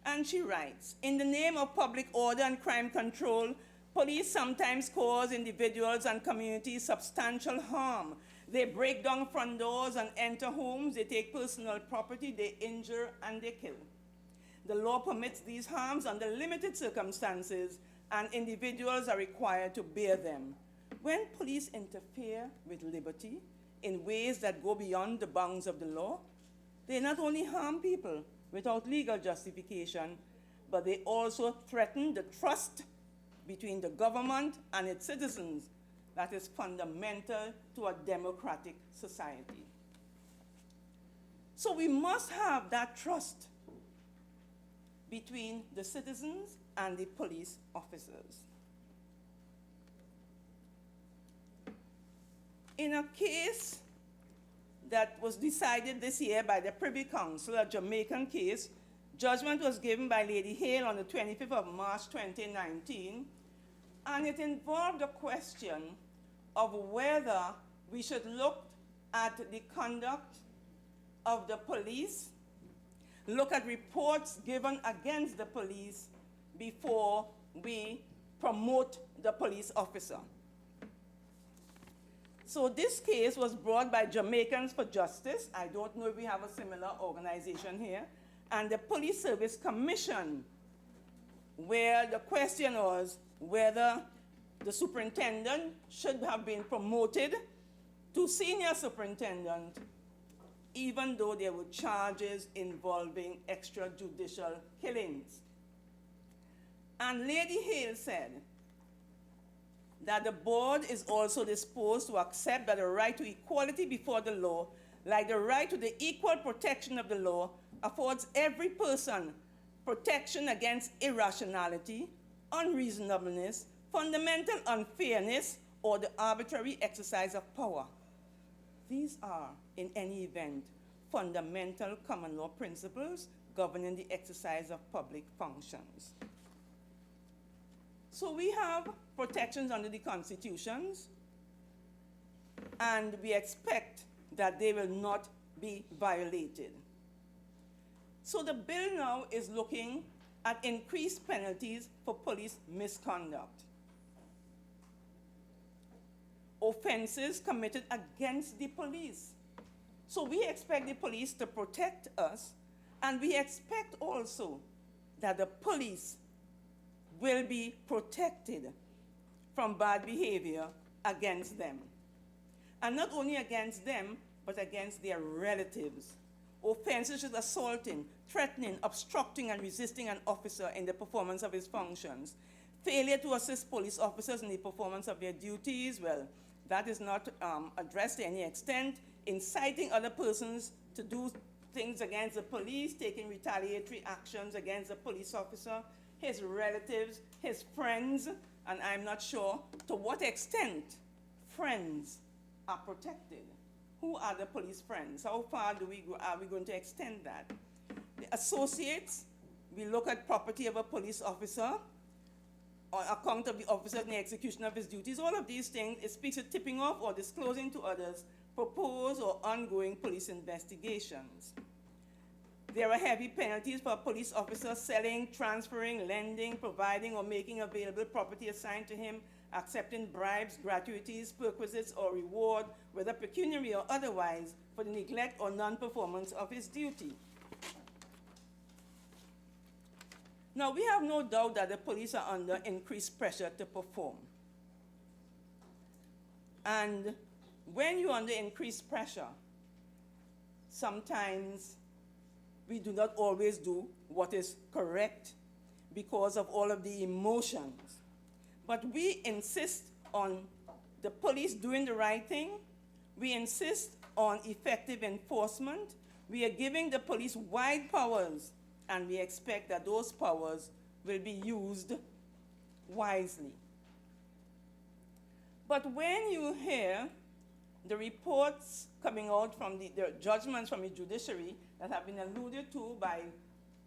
And she writes, in the name of public order and crime control, police sometimes cause individuals and communities substantial harm. They break down front doors and enter homes, they take personal property, they injure and they kill. The law permits these harms under limited circumstances, and individuals are required to bear them. When police interfere with liberty in ways that go beyond the bounds of the law, they not only harm people without legal justification, but they also threaten the trust between the government and its citizens that is fundamental to a democratic society. So we must have that trust between the citizens and the police officers. In a case that was decided this year by the Privy Council, a Jamaican case, judgment was given by Lady Hale on the 25th of March 2019, and it involved a question of whether we should look at the conduct of the police, look at reports given against the police before we promote the police officer. So this case was brought by Jamaicans for Justice. I don't know if we have a similar organization here. And the Police Service Commission, where the question was whether the superintendent should have been promoted to senior superintendent, even though there were charges involving extrajudicial killings. And Lady Hale said that the board is also disposed to accept that the right to equality before the law, like the right to the equal protection of the law, affords every person protection against irrationality, unreasonableness, fundamental unfairness, or the arbitrary exercise of power. These are, in any event, fundamental common law principles governing the exercise of public functions. So we have protections under the constitutions, and we expect that they will not be violated. So the bill now is looking at increased penalties for police misconduct. Offenses committed against the police. So we expect the police to protect us, and we expect also that the police will be protected from bad behavior against them. And not only against them, but against their relatives. Offenses such as assaulting, threatening, obstructing, and resisting an officer in the performance of his functions. Failure to assist police officers in the performance of their duties, well, that is not addressed to any extent. Inciting other persons to do things against the police, taking retaliatory actions against a police officer, his relatives, his friends, and I'm not sure to what extent friends are protected. Who are the police friends? How far are we going to extend that? The associates, we look at property of a police officer, on account of the officer in the execution of his duties. All of these things, it speaks of tipping off or disclosing to others proposed or ongoing police investigations. There are heavy penalties for a police officer selling, transferring, lending, providing, or making available property assigned to him, accepting bribes, gratuities, perquisites, or reward, whether pecuniary or otherwise, for the neglect or non-performance of his duty. Now, we have no doubt that the police are under increased pressure to perform. And when you're under increased pressure, sometimes we do not always do what is correct because of all of the emotions. But we insist on the police doing the right thing. We insist on effective enforcement. We are giving the police wide powers, and we expect that those powers will be used wisely. But when you hear the reports coming out from the judgments from the judiciary that have been alluded to by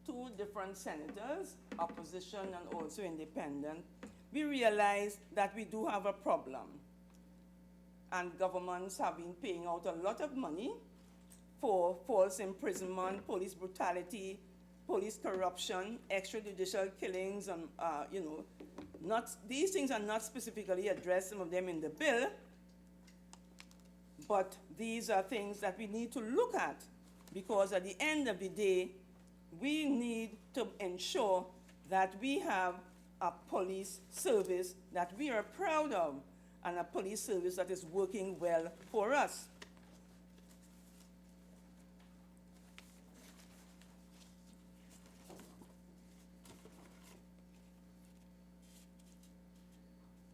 two different senators, opposition and also independent, we realize that we do have a problem. And governments have been paying out a lot of money for false imprisonment, police brutality, police corruption, extrajudicial killings, and these things are not specifically addressed, some of them in the bill, but these are things that we need to look at, because at the end of the day, we need to ensure that we have a police service that we are proud of, and a police service that is working well for us.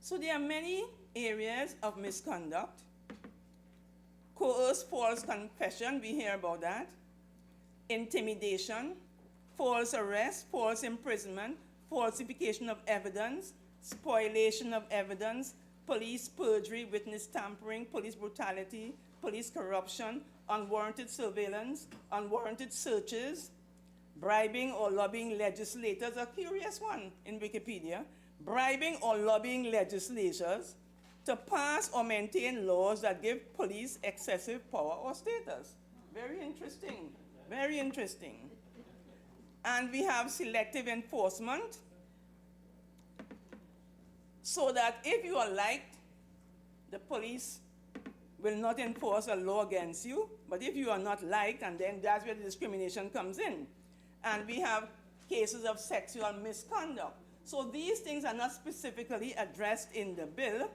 So there are many areas of misconduct. Coerced false confession, we hear about that. Intimidation, false arrest, false imprisonment, falsification of evidence, spoliation of evidence, police perjury, witness tampering, police brutality, police corruption, unwarranted surveillance, unwarranted searches, bribing or lobbying legislators, a curious one in Wikipedia, bribing or lobbying legislators to pass or maintain laws that give police excessive power or status. Very interesting, very interesting. And we have selective enforcement, so that if you are liked, the police will not enforce a law against you, but if you are not liked, and then that's where the discrimination comes in. And we have cases of sexual misconduct. So these things are not specifically addressed in the bill.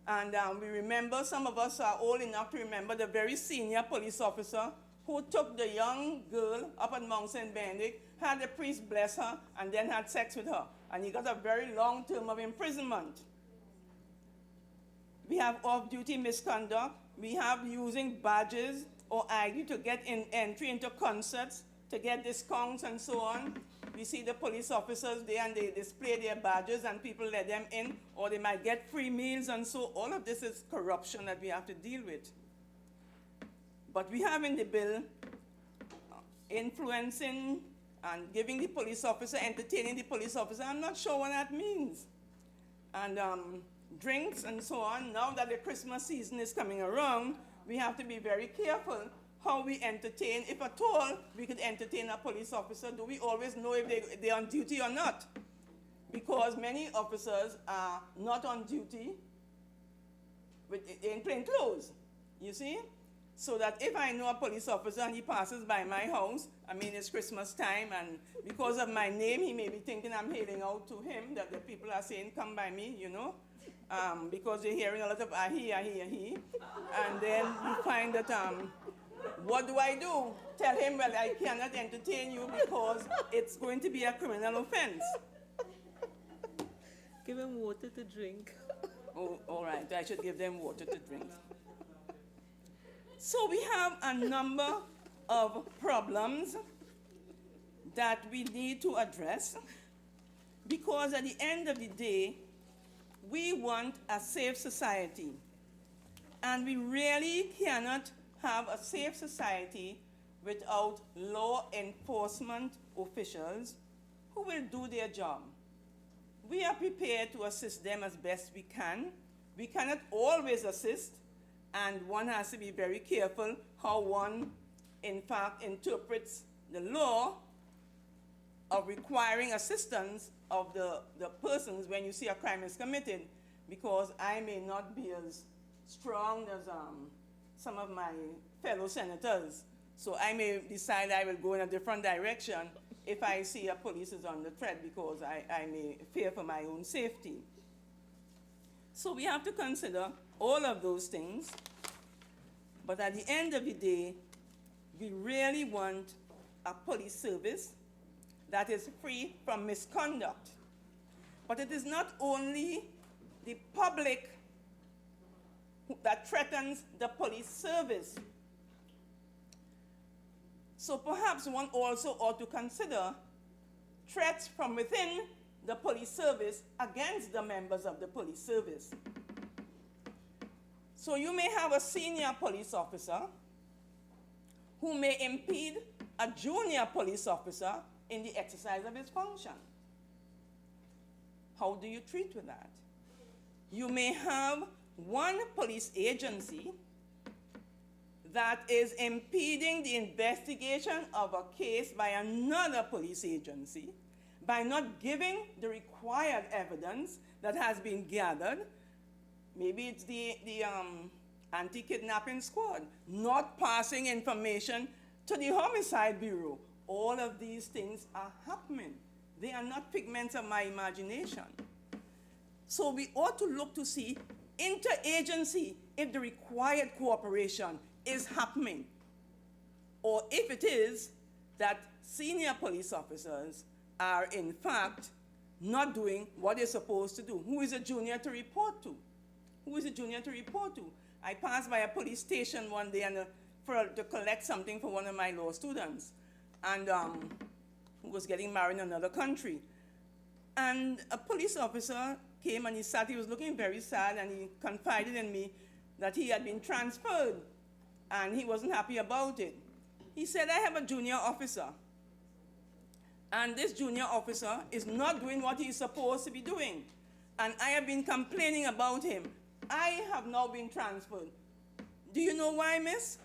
And we remember, some of us are old enough to remember the very senior police officer who took the young girl up at Mount St. Benedict, had the priest bless her, and then had sex with her. And he got a very long term of imprisonment. We have off-duty misconduct. We have using badges or ID to get entry into concerts, to get discounts and so on. We see the police officers there and they display their badges and people let them in, or they might get free meals, and so all of this is corruption that we have to deal with. But we have in the bill influencing and giving the police officer, entertaining the police officer. I'm not sure what that means. And drinks and so on. Now that the Christmas season is coming around, we have to be very careful how we entertain, if at all we could entertain a police officer. Do we always know if they're on duty or not? Because many officers are not on duty in plain clothes, you see? So that if I know a police officer and he passes by my house, I mean it's Christmas time, and because of my name, he may be thinking I'm hailing out to him, that the people are saying, come by me, you know? Because they're hearing a lot of ahi, ahi, ahi. And then you find that, what do I do? Tell him, well, I cannot entertain you because it's going to be a criminal offense. Give him water to drink. Oh, all right, I should give them water to drink. So we have a number of problems that we need to address, because at the end of the day, we want a safe society. And we really cannot have a safe society without law enforcement officials who will do their job. We are prepared to assist them as best we can. We cannot always assist, and one has to be very careful how one, in fact, interprets the law of requiring assistance of the persons when you see a crime is committed, because I may not be as strong as some of my fellow senators. So I may decide I will go in a different direction if I see a police is on the threat, because I may fear for my own safety. So we have to consider all of those things. But at the end of the day, we really want a police service that is free from misconduct. But it is not only the public that threatens the police service. So perhaps one also ought to consider threats from within the police service against the members of the police service. So you may have a senior police officer who may impede a junior police officer in the exercise of his function. How do you treat with that? You may have one police agency that is impeding the investigation of a case by another police agency by not giving the required evidence that has been gathered. Maybe it's the anti-kidnapping squad not passing information to the homicide bureau. All of these things are happening. They are not figments of my imagination. So we ought to look to see interagency if the required cooperation is happening, or if it is that senior police officers are in fact not doing what they're supposed to do. Who is a junior to report to? Who is a junior to report to? I passed by a police station one day to collect something for one of my law students, and who was getting married in another country. And a police officer came and he was looking very sad, and he confided in me that he had been transferred and he wasn't happy about it. He said, I have a junior officer, and this junior officer is not doing what he's supposed to be doing. And I have been complaining about him. I have now been transferred. Do you know why, miss?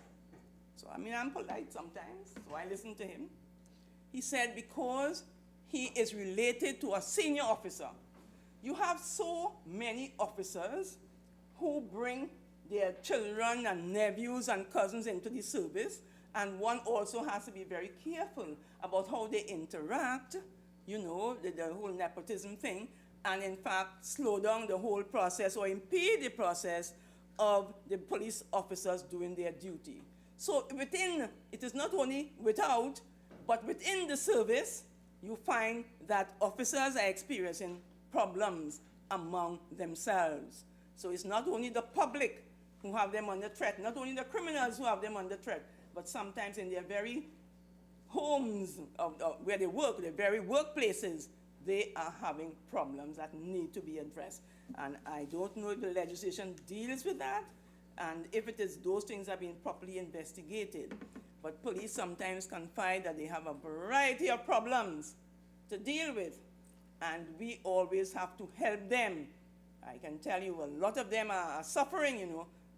So, I'm polite sometimes, so I listen to him. He said, because he is related to a senior officer. You have so many officers who bring their children and nephews and cousins into the service, and one also has to be very careful about how they interact, the whole nepotism thing, and in fact slow down the whole process or impede the process of the police officers doing their duty. So it is not only without, but within the service, you find that officers are experiencing problems among themselves. So it's not only the public who have them under threat, not only the criminals who have them under threat, but sometimes in their very homes where they work, their very workplaces, they are having problems that need to be addressed. And I don't know if the legislation deals with that, and if it is, those things are being properly investigated. But police sometimes confide that they have a variety of problems to deal with, and we always have to help them. I can tell you a lot of them are suffering,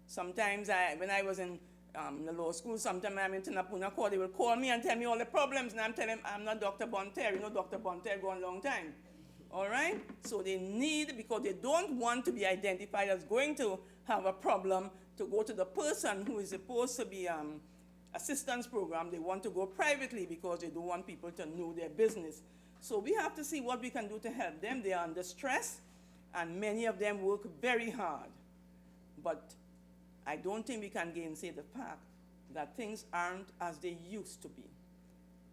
Sometimes when I was in the law school, sometimes I'm in Tanapuna Court, they will call me and tell me all the problems, and I'm telling them, I'm not Dr. Bonter. Dr. Bonter gone a long time. All right? So they need, because they don't want to be identified as going to have a problem, to go to the person who is supposed to be assistance program. They want to go privately because they don't want people to know their business. So we have to see what we can do to help them. They are under stress, and many of them work very hard. But I don't think we can gainsay the fact that things aren't as they used to be.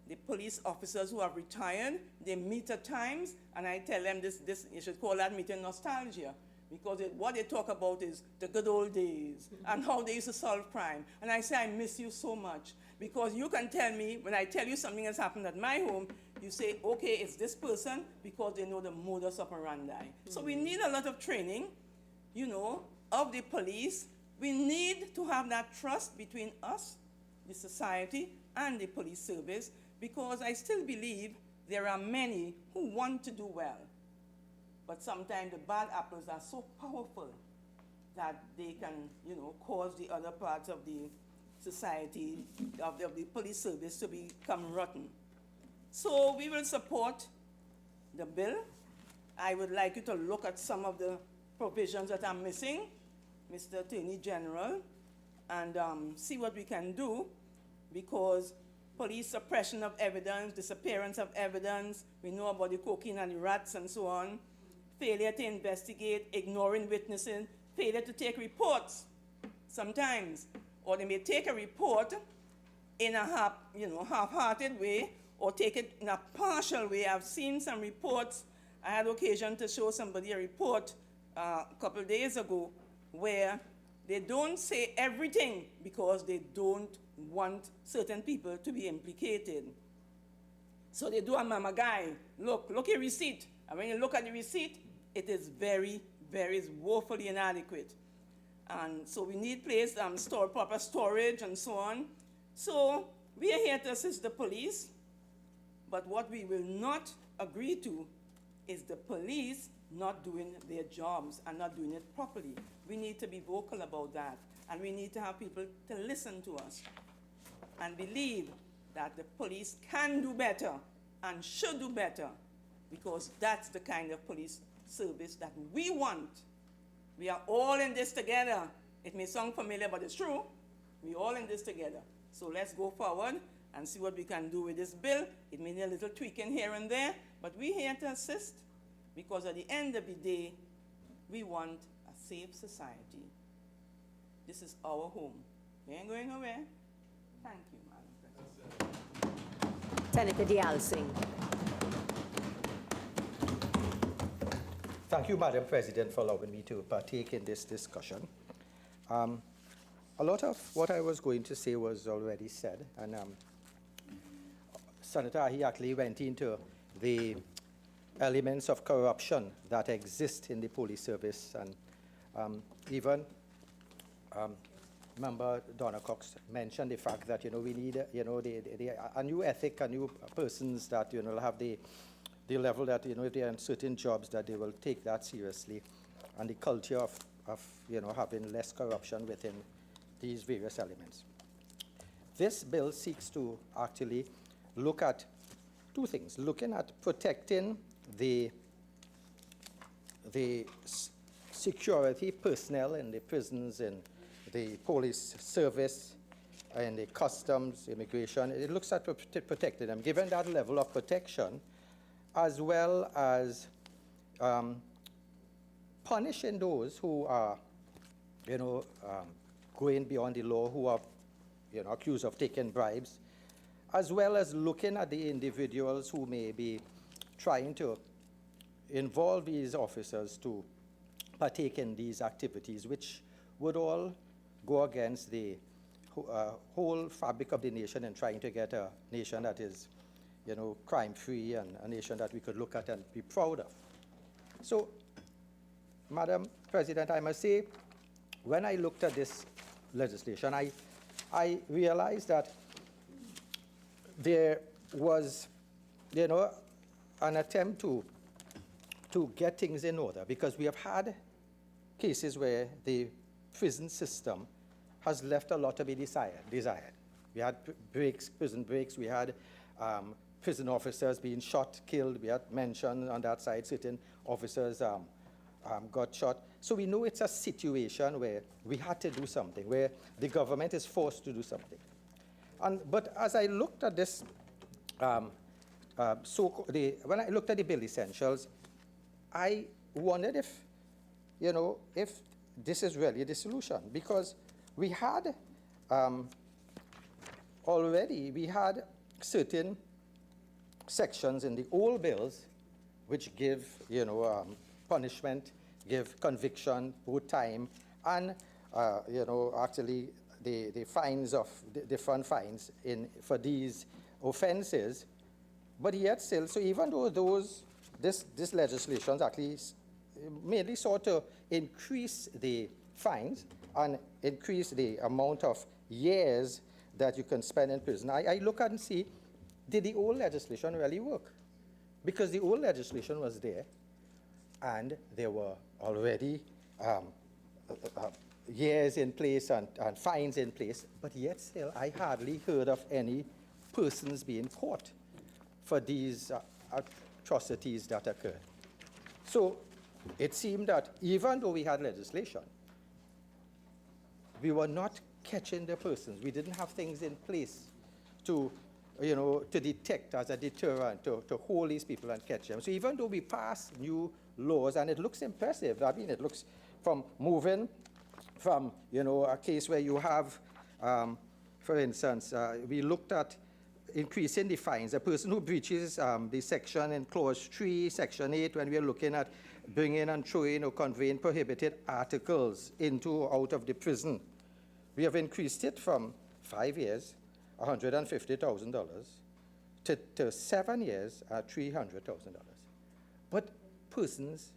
The police officers who have retired, they meet at times, and I tell them this you should call that meeting nostalgia, because what they talk about is the good old days and how they used to solve crime. And I say, I miss you so much, because you can tell me, when I tell you something has happened at my home, you say, okay, it's this person, because they know the modus operandi. Mm-hmm. So we need a lot of training, of the police. We need to have that trust between us, the society, and the police service, because I still believe there are many who want to do well. But sometimes the bad apples are so powerful that they can, cause the other parts of the society, of the police service, to become rotten. So we will support the bill. I would like you to look at some of the provisions that are missing, Mr. Attorney General, and see what we can do, because police suppression of evidence, disappearance of evidence, we know about the cocaine and the rats and so on, failure to investigate, ignoring witnesses, failure to take reports sometimes, or they may take a report in a half-hearted way, or take it in a partial way. I've seen some reports. I had occasion to show somebody a report a couple days ago where they don't say everything because they don't want certain people to be implicated. So they do a mama guy. Look your receipt. And when you look at the receipt, it is very, very woefully inadequate. And so we need proper storage and so on. So we are here to assist the police, but what we will not agree to is the police not doing their jobs and not doing it properly. We need to be vocal about that, and we need to have people to listen to us and believe that the police can do better and should do better, because that's the kind of police service that we want. We are all in this together. It may sound familiar, but it's true. We're all in this together. So let's go forward and see what we can do with this bill. It may need a little tweaking here and there, but we're here to assist, because at the end of the day, we want a safe society. This is our home. We ain't going nowhere. Thank you, Madam President. Senator Deyalsingh. Thank you, Madam President, for allowing me to partake in this discussion. A lot of what I was going to say was already said, and Senator Ahye actually went into the elements of corruption that exist in the police service, and even Member Donna Cox mentioned the fact that we need a new ethic, a new persons that have the level that if they are in certain jobs that they will take that seriously, and the culture of having less corruption within these various elements. This bill seeks to actually look at two things: looking at protecting the security personnel in the prisons, in the police service, and the customs, immigration. It looks at protecting them, given that level of protection, as well as punishing those who are, going beyond the law, who are, accused of taking bribes, as well as looking at the individuals who may be trying to involve these officers to partake in these activities, which would all go against the whole fabric of the nation and trying to get a nation that is, crime-free, and a nation that we could look at and be proud of. So, Madam President, I must say, when I looked at this legislation, I realized that there was, an attempt to get things in order, because we have had cases where the prison system has left a lot to be desired. We had prison breaks, we had prison officers being shot, killed. We had mentioned on that side certain officers got shot. So we know it's a situation where we had to do something, where the government is forced to do something. But as I looked at this, when I looked at the bill essentials, I wondered if, if this is really the solution, because we had we had certain sections in the old bills which give, punishment, give conviction, both time, and, actually the fines of different fines for these offenses. But yet still, so even though this legislation actually mainly sought to increase the fines and increase the amount of years that you can spend in prison, I look at and see, did the old legislation really work? Because the old legislation was there, and there were already years in place and fines in place, but yet still I hardly heard of any persons being caught for these atrocities that occurred. So it seemed that even though we had legislation, we were not catching the persons. We didn't have things in place to detect as a deterrent, to hold these people and catch them. So even though we pass new laws, and it looks impressive, I mean, it looks from moving from, a case where you have, for instance, we looked at increasing the fines. A person who breaches the section in Clause 3, Section 8, when we are looking at bringing and throwing or conveying prohibited articles into or out of the prison, we have increased it from 5 years, $150,000, to 7 years, $300,000. But persons,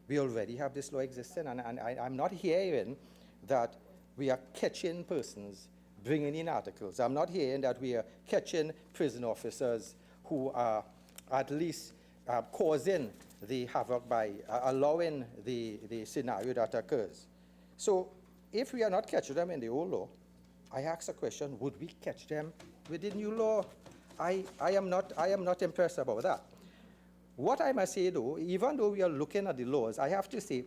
we already have this law existing, and I'm not hearing that we are catching persons bringing in articles. I'm not hearing that we are catching prison officers who are at least causing the havoc by allowing the scenario that occurs. So if we are not catching them in the old law, I ask a question, would we catch them with the new law? I am not impressed about that. What I must say, though, even though we are looking at the laws, I have to say,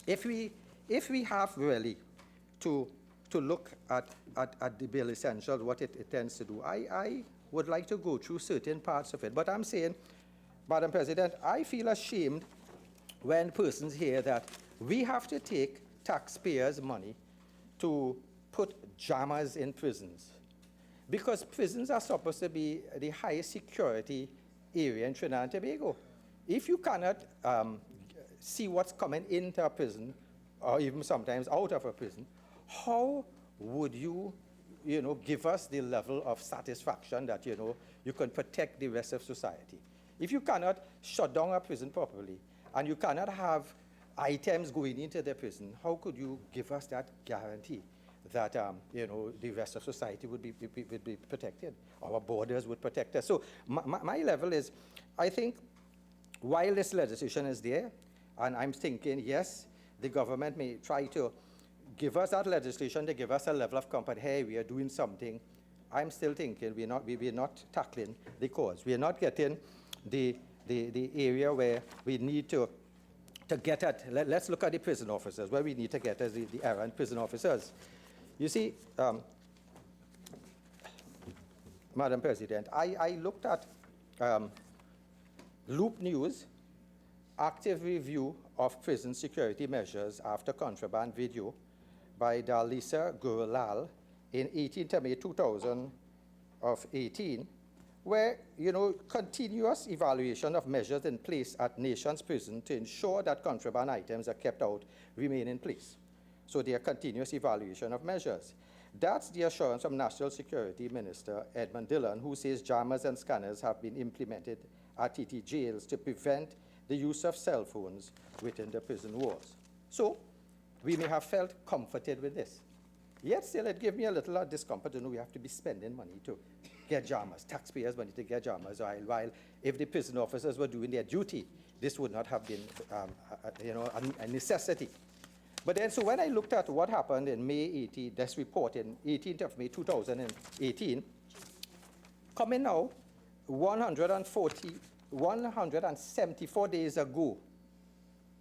if we have really to look at the bill essentials, what it tends to do, I would like to go through certain parts of it. But I'm saying, Madam President, I feel ashamed when persons hear that we have to take taxpayers' money to put jammers in prisons, because prisons are supposed to be the highest security area in Trinidad and Tobago. If you cannot see what's coming into a prison, or even sometimes out of a prison, how would you give us the level of satisfaction that, you can protect the rest of society. If you cannot shut down a prison properly, and you cannot have items going into the prison, how could you give us that guarantee that, the rest of society would be protected? Our borders would protect us. So my level is, I think, while this legislation is there, and I'm thinking, yes, the government may try to give us that legislation to give us a level of comfort, hey, we are doing something. I'm still thinking we're not tackling the cause. We are not getting the area where we need to get at. Let's look at the prison officers, where we need to get as the errant prison officers. You see, Madam President, I looked at Loop News, active review of prison security measures after contraband video by Dalisa Gurulal in 18th May 2018, where, continuous evaluation of measures in place at nation's prison to ensure that contraband items are kept out remain in place. So there are continuous evaluation of measures. That's the assurance from National Security Minister Edmund Dillon, who says jammers and scanners have been implemented at TT jails to prevent the use of cell phones within the prison walls. So we may have felt comforted with this. Yet still, it gave me a little discomfort to know we have to be spending money to get jammers, taxpayers' money to get jammers, while if the prison officers were doing their duty, this would not have been a necessity. But then, so when I looked at what happened in May 18, this report in 18th of May 2018, coming now, 174 days ago,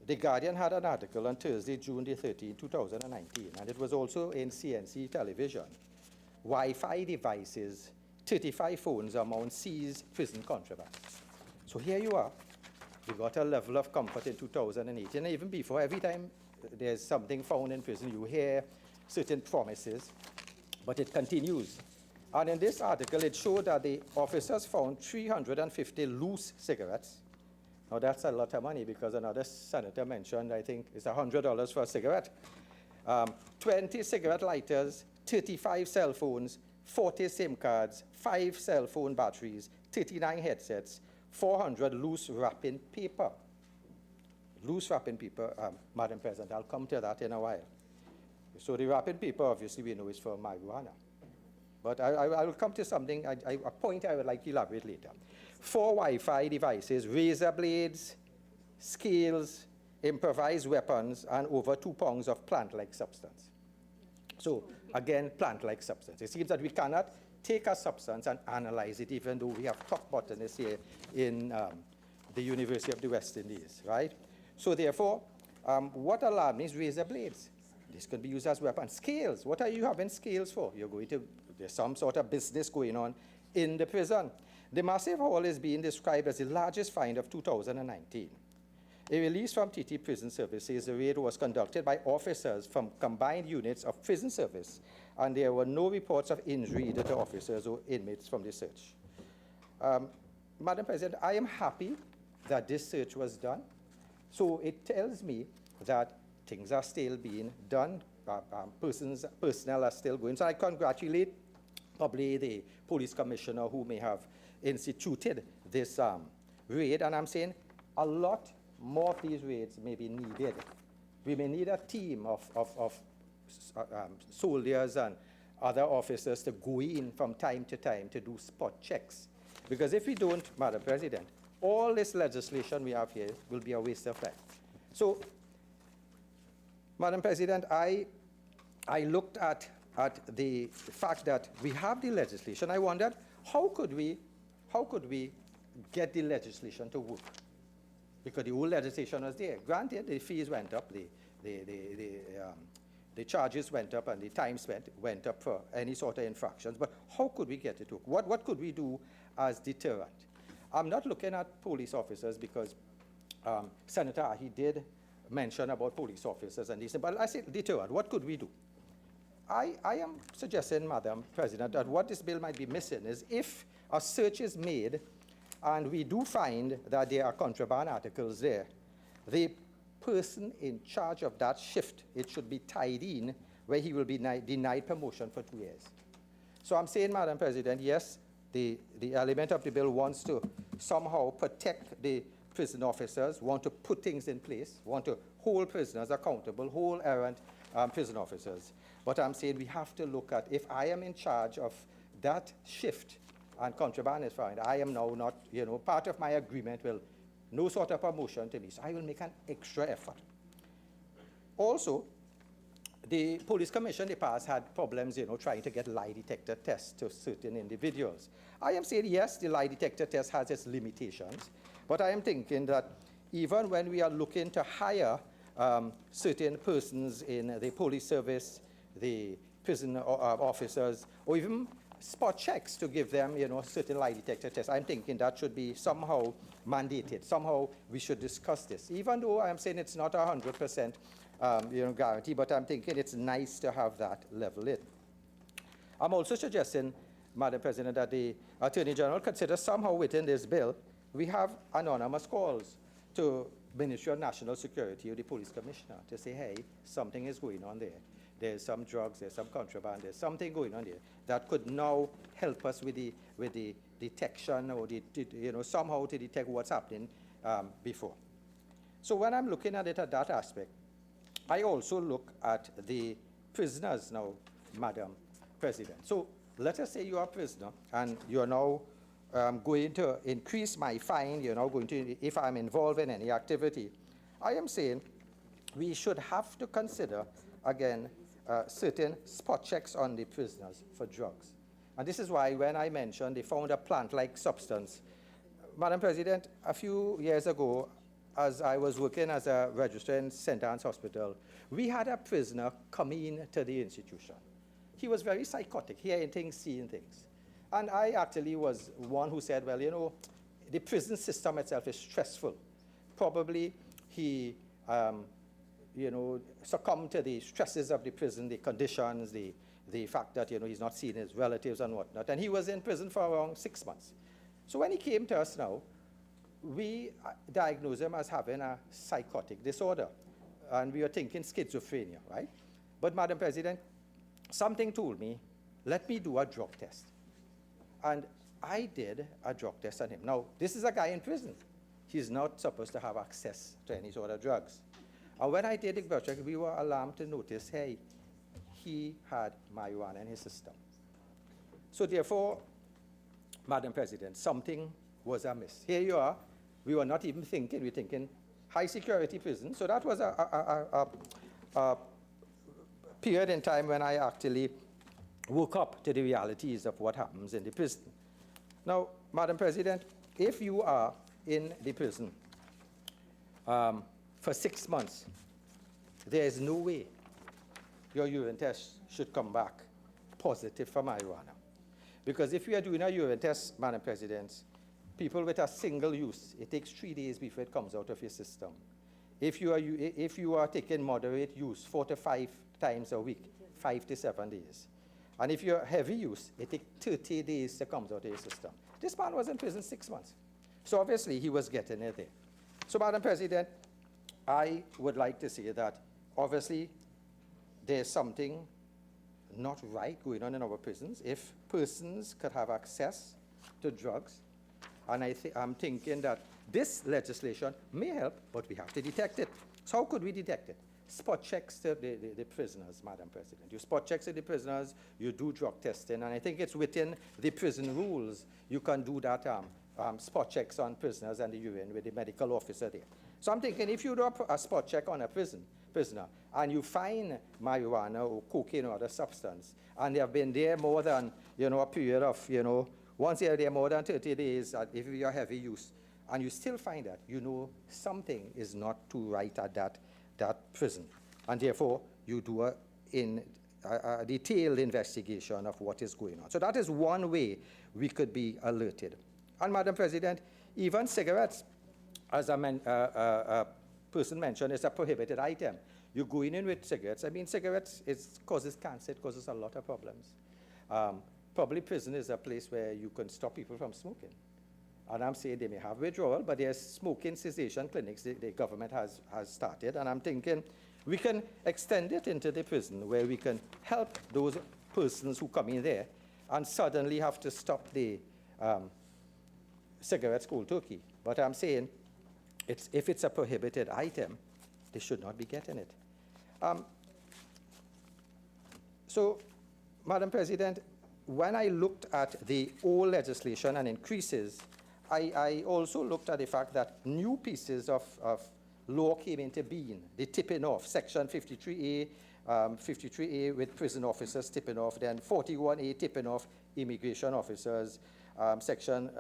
The Guardian had an article on Thursday, June the 13th, 2019, and it was also in CNC television. Wi-Fi devices, 35 phones amount seized prison contraband. So here you are. We got a level of comfort in 2018, and even before, every time there's something found in prison, you hear certain promises, but it continues. And in this article, it showed that the officers found 350 loose cigarettes. Now, that's a lot of money because another senator mentioned, I think, it's $100 for a cigarette. 20 cigarette lighters, 35 cell phones, 40 SIM cards, 5 cell phone batteries, 39 headsets, 400 loose wrapping paper. Loose wrapping paper, Madam President, I'll come to that in a while. So the wrapping paper, obviously, we know is for marijuana. But I will come to something, a point I would like to elaborate later. 4 Wi-Fi devices, razor blades, scales, improvised weapons, and over 2 pounds of plant-like substance. So, again, plant-like substance. It seems that we cannot take a substance and analyze it, even though we have top botanists here in the University of the West Indies, right? So, therefore, what alarmed me is razor blades. This can be used as weapons. Scales, what are you having scales for? You're going to, there's some sort of business going on in the prison. The massive haul is being described as the largest find of 2019. A release from TT Prison Service says the raid was conducted by officers from combined units of prison service, and there were no reports of injury either to officers or inmates from the search. Madam President, I am happy that this search was done. So it tells me that things are still being done, personnel are still going. So I congratulate probably the police commissioner who may have instituted this raid, and I'm saying a lot more of these raids may be needed. We may need a team of soldiers and other officers to go in from time to time to do spot checks. Because if we don't, Madam President, all this legislation we have here will be a waste of time. So, Madam President, I looked at the fact that we have the legislation. I wondered, how could we get the legislation to work? Because the old legislation was there. Granted, the fees went up, the charges went up, and the time spent went up for any sort of infractions. But how could we get it to work? What could we do as deterrent? I'm not looking at police officers because Senator Ahye did mention about police officers and this, but I say deterrent. What could we do? I am suggesting, Madam President, that what this bill might be missing is if a search is made and we do find that there are contraband articles there, the person in charge of that shift, it should be tied in where he will be denied promotion for 2 years. So I'm saying, Madam President, yes, the element of the bill wants to somehow protect the prison officers, want to put things in place, want to hold prisoners accountable, hold errant prison officers. But I'm saying we have to look at, if I am in charge of that shift and contraband is found, I am now not, part of my agreement will, no sort of promotion to me, so I will make an extra effort. Also, the police commission in the past had problems, trying to get lie detector tests to certain individuals. I am saying, yes, the lie detector test has its limitations, but I am thinking that even when we are looking to hire certain persons in the police service, the prison officers, or even spot checks to give them, certain lie detector tests, I'm thinking that should be somehow mandated. Somehow we should discuss this, even though I'm saying it's not 100% guarantee, but I'm thinking it's nice to have that level in. I'm also suggesting, Madam President, that the Attorney General consider somehow within this bill, we have anonymous calls to Ministry of National Security or the Police Commissioner to say, hey, something is going on there. There's some drugs, there's some contraband, there's something going on there that could now help us with the detection or somehow to detect what's happening before. So when I'm looking at it at that aspect, I also look at the prisoners now, Madam President. So let us say you are a prisoner and you're now going to increase my fine, you're now going to, if I'm involved in any activity. I am saying we should have to consider, again, certain spot checks on the prisoners for drugs. And this is why when I mentioned they found a plant-like substance, Madam President, a few years ago, as I was working as a registrar in St. Anne's Hospital, we had a prisoner coming to the institution. He was very psychotic, hearing things, seeing things. And I actually was one who said, well, the prison system itself is stressful. Probably he, succumbed to the stresses of the prison, the conditions, the fact that, he's not seeing his relatives and whatnot. And he was in prison for around 6 months. So when he came to us now, we diagnosed him as having a psychotic disorder. And we were thinking schizophrenia, right? But Madam President, something told me, let me do a drug test. And I did a drug test on him. Now, this is a guy in prison. He's not supposed to have access to any sort of drugs. And when I did the blood check, we were alarmed to notice, hey, he had marijuana in his system. So therefore, Madam President, something was amiss. Here you are. We were not even thinking. We were thinking high security prison. So that was a period in time when I actually woke up to the realities of what happens in the prison. Now, Madam President, if you are in the prison for 6 months, there is no way your urine test should come back positive for marijuana. Because if you are doing a urine test, Madam President, people with a single use, it takes 3 days before it comes out of your system. If you are taking moderate use, 4 to 5 times a week, 5 to 7 days. And if you're heavy use, it takes 30 days to come out of your system. This man was in prison 6 months. So obviously he was getting it there. So Madam President, I would like to say that obviously there's something not right going on in our prisons. If persons could have access to drugs, and I'm thinking that this legislation may help, but we have to detect it. So how could we detect it? Spot checks to the prisoners, Madam President. You spot checks to the prisoners, you do drug testing, and I think it's within the prison rules you can do that spot checks on prisoners and the urine with the medical officer there. So I'm thinking if you do a spot check on a prisoner and you find marijuana or cocaine or other substance, and they have been there more than, a period of, once they're there more than 30 days, if you're heavy use, and you still find that, something is not too right at that prison. And therefore, you do a detailed investigation of what is going on. So that is one way we could be alerted. And Madam President, even cigarettes, as a person mentioned, is a prohibited item. You're going in with cigarettes. I mean, cigarettes, it causes cancer, it causes a lot of problems. Probably prison is a place where you can stop people from smoking. And I'm saying they may have withdrawal, but there's smoking cessation clinics the government has started. And I'm thinking we can extend it into the prison where we can help those persons who come in there and suddenly have to stop the cigarettes cold turkey. But I'm saying, if it's a prohibited item, they should not be getting it. So, Madam President, when I looked at the old legislation and increases, I also looked at the fact that new pieces of law came into being. The tipping off, Section 53A, 53A with prison officers tipping off, then 41A tipping off immigration officers, Section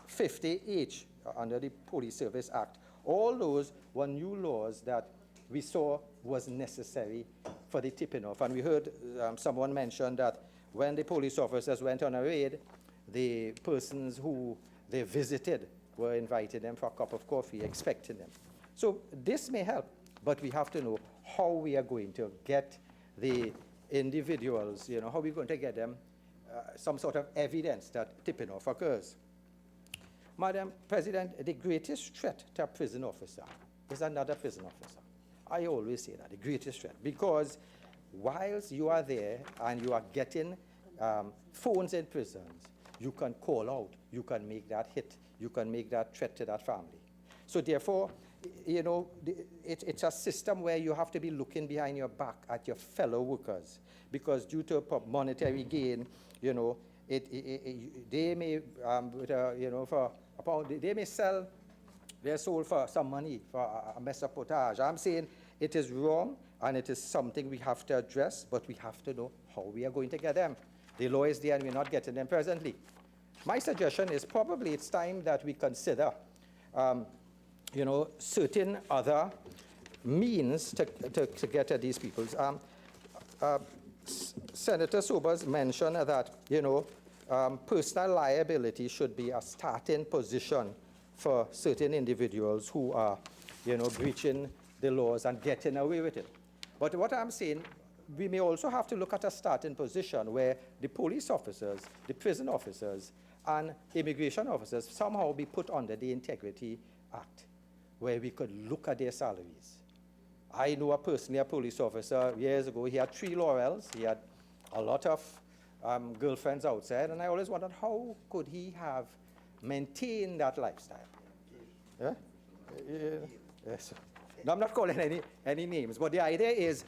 50H under the Police Service Act. All those were new laws that we saw was necessary for the tipping off. And we heard someone mention that when the police officers went on a raid, the persons who they visited were inviting them for a cup of coffee, expecting them. So this may help, but we have to know how we are going to get the individuals, how we're going to get them some sort of evidence that tipping off occurs. Madam President, the greatest threat to a prison officer is another prison officer. I always say that, the greatest threat, because whilst you are there and you are getting phones in prisons, you can call out, you can make that hit, you can make that threat to that family. So therefore, it's a system where you have to be looking behind your back at your fellow workers, because due to monetary gain, they may, for a pound, they may sell their soul for some money, for a mess of potage. I'm saying it is wrong, and it is something we have to address, but we have to know how we are going to get them. The law is there, and we're not getting them presently. My suggestion is probably it's time that we consider, certain other means to get at these people. Senator Sobers mentioned that, personal liability should be a starting position for certain individuals who are, breaching the laws and getting away with it. But what I'm saying, we may also have to look at a starting position where the police officers, the prison officers, and immigration officers somehow be put under the Integrity Act, where we could look at their salaries. I know personally a police officer years ago, he had 3 laurels, he had a lot of girlfriends outside, and I always wondered how could he have maintained that lifestyle? Yeah? Yes. No, I'm not calling any names, but the idea is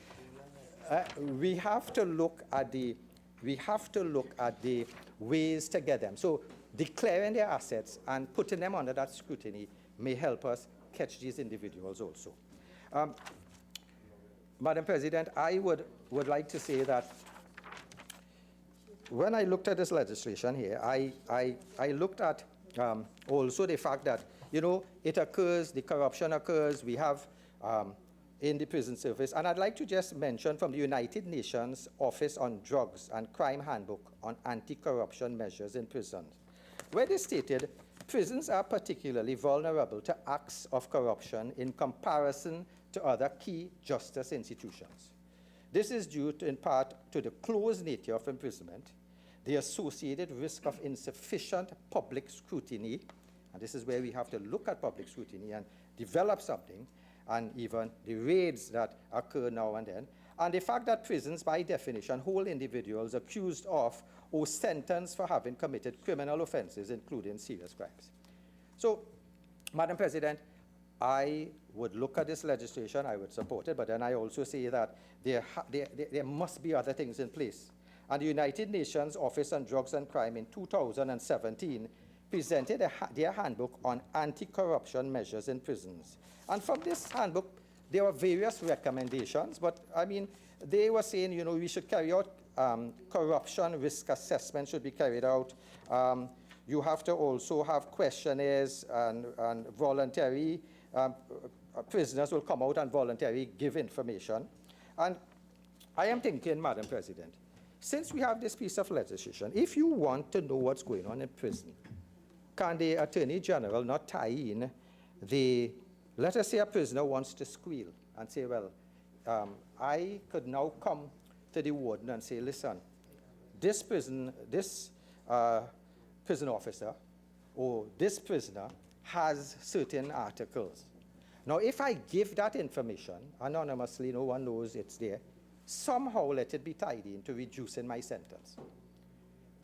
we have to look at the ways to get them. So declaring their assets and putting them under that scrutiny may help us catch these individuals also. Madam President, I would like to say that when I looked at this legislation here, I looked at also the fact that, it occurs, the corruption occurs, we have in the prison service. And I'd like to just mention from the United Nations Office on Drugs and Crime Handbook on Anti-Corruption Measures in Prisons, where they stated, prisons are particularly vulnerable to acts of corruption in comparison to other key justice institutions. This is due in part to the close nature of imprisonment, the associated risk of insufficient public scrutiny, and this is where we have to look at public scrutiny and develop something, and even the raids that occur now and then, and the fact that prisons, by definition, hold individuals accused of or sentenced for having committed criminal offenses, including serious crimes. So, Madam President, I would look at this legislation, I would support it, but then I also say that there must be other things in place. And the United Nations Office on Drugs and Crime in 2017 presented their handbook on anti-corruption measures in prisons. And from this handbook, there were various recommendations, but they were saying, we should carry out corruption risk assessment should be carried out. You have to also have questionnaires and voluntary, prisoners will come out and voluntarily give information. And I am thinking, Madam President, since we have this piece of legislation, if you want to know what's going on in prison, can the Attorney General not tie in let us say a prisoner wants to squeal and say, well, I could now come to the warden and say, listen, this prison officer or this prisoner has certain articles. Now, if I give that information anonymously, no one knows it's there, somehow let it be tied in to reducing my sentence.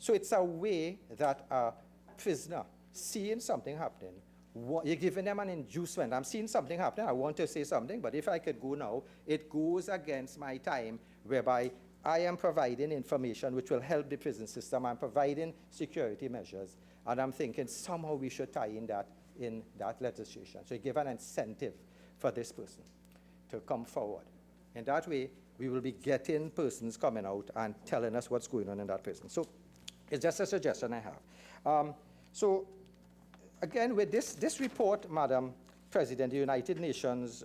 So it's a way that a prisoner seeing something happening, you're giving them an inducement. I'm seeing something happening, I want to say something, but if I could go now, it goes against my time, whereby I am providing information which will help the prison system. I'm providing security measures, and I'm thinking somehow we should tie in that legislation. So you give an incentive for this person to come forward. In that way, we will be getting persons coming out and telling us what's going on in that prison. So it's just a suggestion I have. So again, with this report, Madam President, the United Nations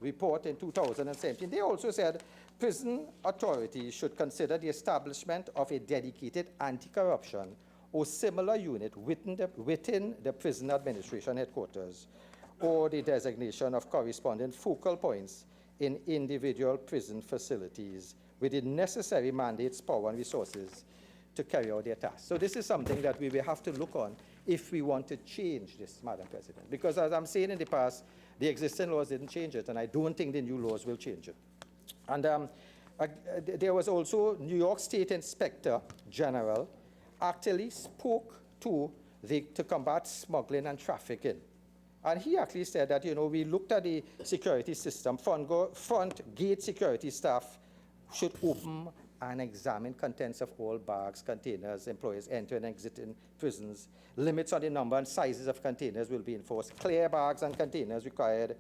report in 2017, they also said prison authorities should consider the establishment of a dedicated anti-corruption or similar unit within the prison administration headquarters, or the designation of corresponding focal points in individual prison facilities with the necessary mandates, power, and resources to carry out their tasks. So this is something that we will have to look on if we want to change this, Madam President. Because as I'm saying in the past, the existing laws didn't change it, and I don't think the new laws will change it. And there was also New York State Inspector General actually spoke to combat smuggling and trafficking. And he actually said that, we looked at the security system, front gate security staff should open and examine contents of all bags, containers, employees entering and exiting prisons. Limits on the number and sizes of containers will be enforced. Clear bags and containers required.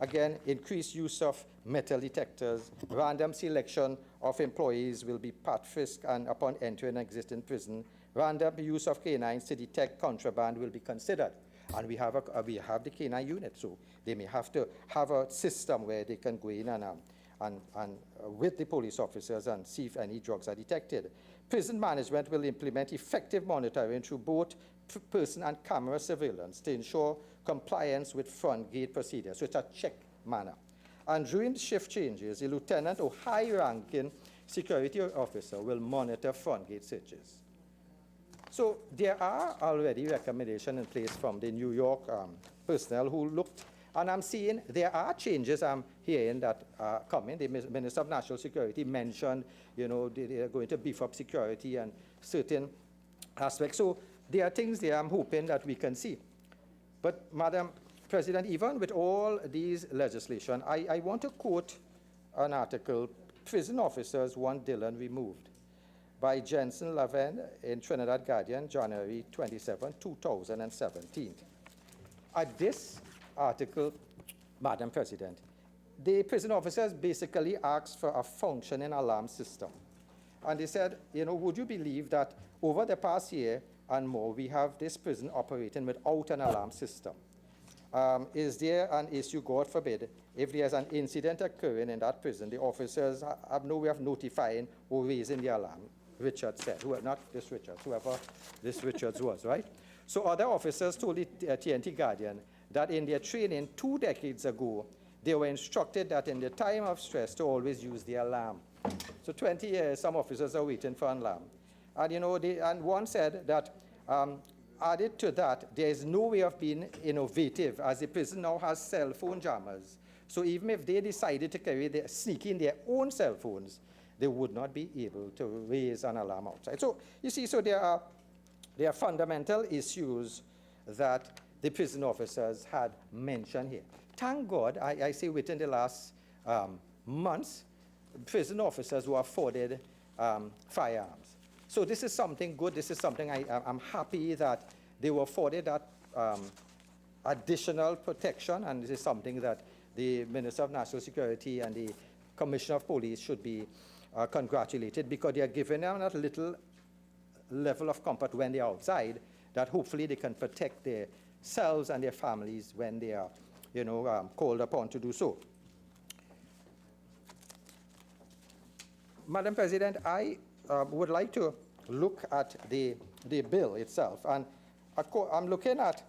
Again, increased use of metal detectors. Random selection of employees will be pat-frisked and upon entering and exiting prison. Random use of canines to detect contraband will be considered. And we have the canine unit, so they may have to have a system where they can go in and with the police officers and see if any drugs are detected. Prison management will implement effective monitoring through both person and camera surveillance to ensure compliance with front gate procedures. So it's a check manner. And during shift changes, a lieutenant or high-ranking security officer will monitor front gate searches. So there are already recommendations in place from the New York personnel who looked, and I'm seeing there are changes I'm hearing that are coming. The Minister of National Security mentioned, they are going to beef up security and certain aspects. So there are things there I'm hoping that we can see. But Madam President, even with all these legislation, I want to quote an article, Prison Officers Want Dillon Removed, by Jensen Lavin in Trinidad Guardian, January 27, 2017. At this article, Madam President, the prison officers basically asked for a functioning alarm system. And they said, would you believe that over the past year and more, we have this prison operating without an alarm system? Is there an issue, God forbid, if there's an incident occurring in that prison, the officers have no way of notifying or raising the alarm? Richard said, not this Richards, whoever this Richards was, right? So other officers told the TNT Guardian that in their training 2 decades ago, they were instructed that in the time of stress to always use the alarm. So 20 years, some officers are waiting for an alarm. And, and one said that added to that, there is no way of being innovative, as the prison now has cell phone jammers. So even if they decided to sneak in their own cell phones, they would not be able to raise an alarm outside. So you see, so there are fundamental issues that the prison officers had mentioned here. Thank God, I say within the last months, prison officers were afforded firearms. So this is something good. This is something I'm happy that they were afforded that additional protection, and this is something that the Minister of National Security and the Commissioner of Police should be congratulated, because they are giving them that little level of comfort when they're outside, that hopefully they can protect themselves and their families when they are, called upon to do so. Madam President, I would like to look at the bill itself, and I'm looking at,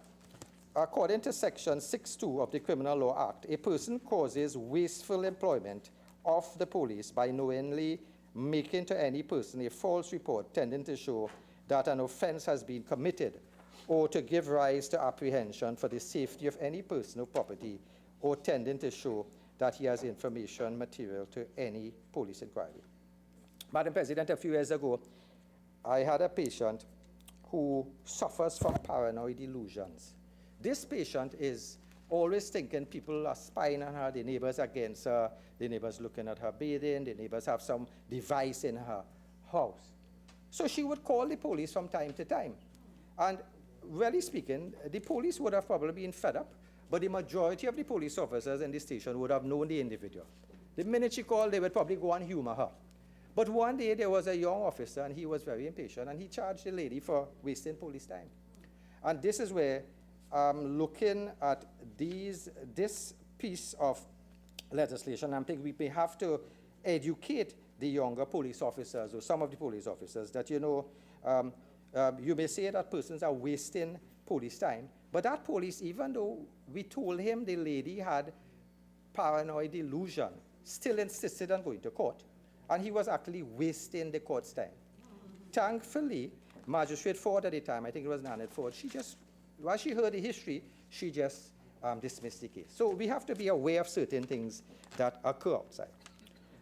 according to Section 6.2 of the Criminal Law Act, a person causes wasteful employment of the police by knowingly making to any person a false report tending to show that an offense has been committed, or to give rise to apprehension for the safety of any person or property, or tending to show that he has information material to any police inquiry. Madam President, a few years ago, I had a patient who suffers from paranoid delusions. This patient is always thinking people are spying on her, the neighbors against her, the neighbors looking at her bathing, the neighbors have some device in her house. So she would call the police from time to time. And really speaking, the police would have probably been fed up, but the majority of the police officers in the station would have known the individual. The minute she called, they would probably go and humor her. But one day there was a young officer, and he was very impatient, and he charged the lady for wasting police time. And this is where I'm looking at this piece of legislation. I'm thinking we may have to educate the younger police officers, or some of the police officers, that, you know, you may say that persons are wasting police time, but that police, even though we told him the lady had paranoid delusion, still insisted on going to court. And he was actually wasting the court's time. Thankfully, Magistrate Ford at the time, I think it was Nanette Ford, she just, while she heard the history, she just dismissed the case. So we have to be aware of certain things that occur outside.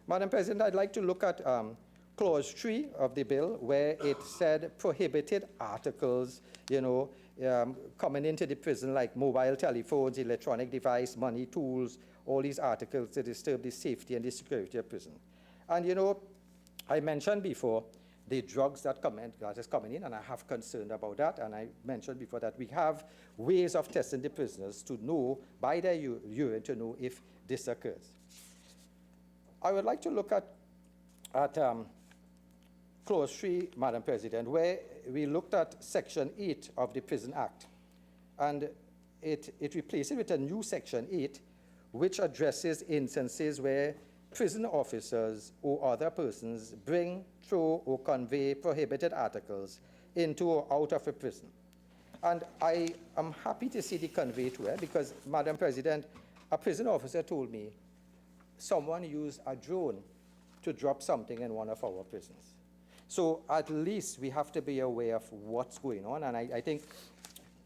Madam President, I'd like to look at Clause 3 of the bill, where it said prohibited articles, you know, coming into the prison, like mobile telephones, electronic device, money, tools, all these articles that disturb the safety and the security of prison. And, you know, I mentioned before the drugs that is coming in, and I have concern about that. And I mentioned before that we have ways of testing the prisoners to know, by their urine, to know if this occurs. I would like to look at Clause 3, Madam President, where we looked at Section 8 of the Prison Act. And it replaces it with a new Section 8, which addresses instances where prison officers or other persons bring, throw, or convey prohibited articles into or out of a prison. And I am happy to see the convey to her, because, Madam President, a prison officer told me someone used a drone to drop something in one of our prisons. So at least we have to be aware of what's going on. And I think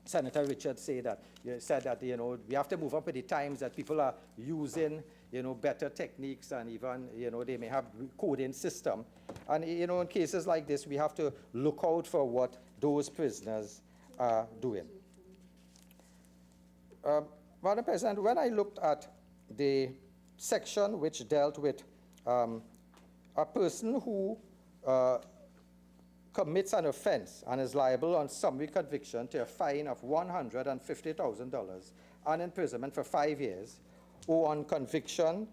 Senator Richards said that, you know, we have to move up with the times, that people are using, you know, better techniques, and even, you know, they may have coding system. And, you know, in cases like this, we have to look out for what those prisoners are doing. Madam President, when I looked at the section which dealt with a person who commits an offense and is liable on summary conviction to a fine of $150,000 and imprisonment for 5 years, or on conviction,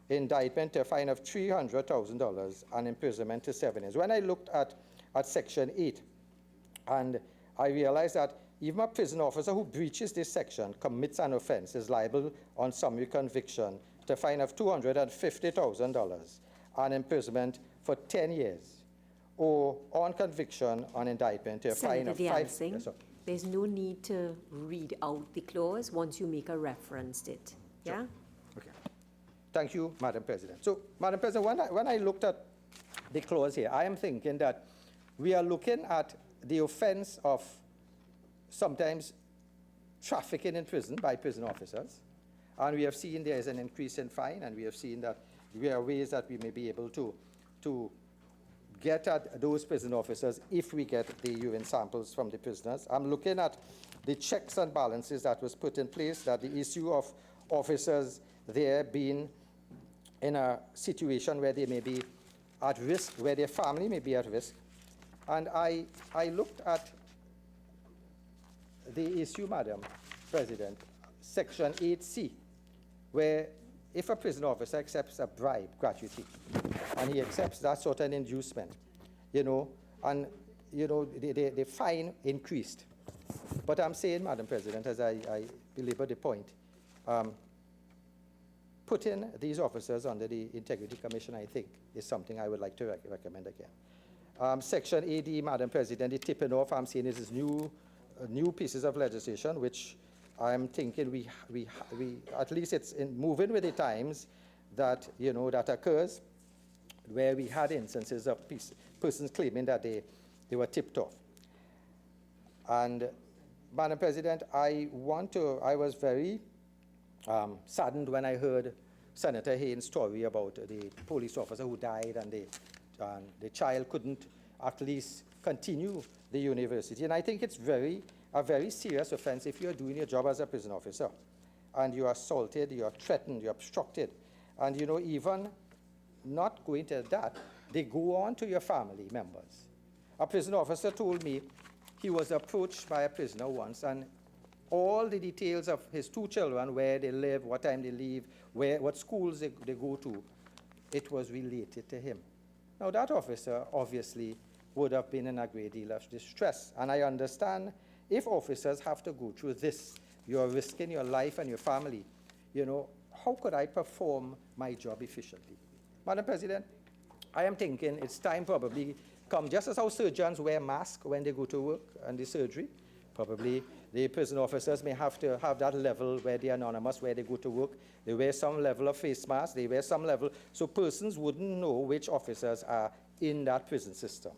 indictment to a fine of $300,000 and imprisonment to 7 years. When I looked at Section 8, and I realized that even a prison officer who breaches this section, commits an offense, is liable on summary conviction to a fine of $250,000 and imprisonment for 10 years, or on conviction, on indictment to a fine of 5 years. Yes, there's no need to read out the clause once you make a reference to it. Yeah? Sure. Okay. Thank you, Madam President. So, Madam President, when I looked at the clause here, I am thinking that we are looking at the offense of sometimes trafficking in prison by prison officers. And we have seen there is an increase in fine, and we have seen that there are ways that we may be able to get at those prison officers if we get the urine samples from the prisoners. I'm looking at the checks and balances that was put in place, that the issue of officers there being in a situation where they may be at risk, where their family may be at risk. And I looked at the issue, Madam President, Section 8C, where if a prison officer accepts a bribe, gratuity, and he accepts that sort of inducement, you know, and, you know, the fine increased. But I'm saying, Madam President, as I belabor the point, putting these officers under the Integrity Commission, I think, is something I would like to recommend again. Section AD, Madam President, the tipping off, I'm saying this is new pieces of legislation, which I'm thinking we at least it's in moving with the times, that, you know, that occurs where we had instances of persons claiming that they were tipped off. And, Madam President, I was very saddened when I heard Senator Haynes' story about the police officer who died, and the child couldn't at least continue the university. And I think it's a very serious offense if you're doing your job as a prison officer and you're assaulted, you're threatened, you're obstructed. And even not going to that, they go on to your family members. A prison officer told me he was approached by a prisoner once, and all the details of his 2 children, where they live, what time they leave, what schools they go to, it was related to him. Now, that officer obviously would have been in a great deal of distress. And I understand if officers have to go through this, you're risking your life and your family, how could I perform my job efficiently? Madam President, I am thinking it's time probably come, just as how surgeons wear masks when they go to work and the surgery, probably the prison officers may have to have that level where they're anonymous, where they go to work. They wear some level of face mask, they wear some level, so persons wouldn't know which officers are in that prison system.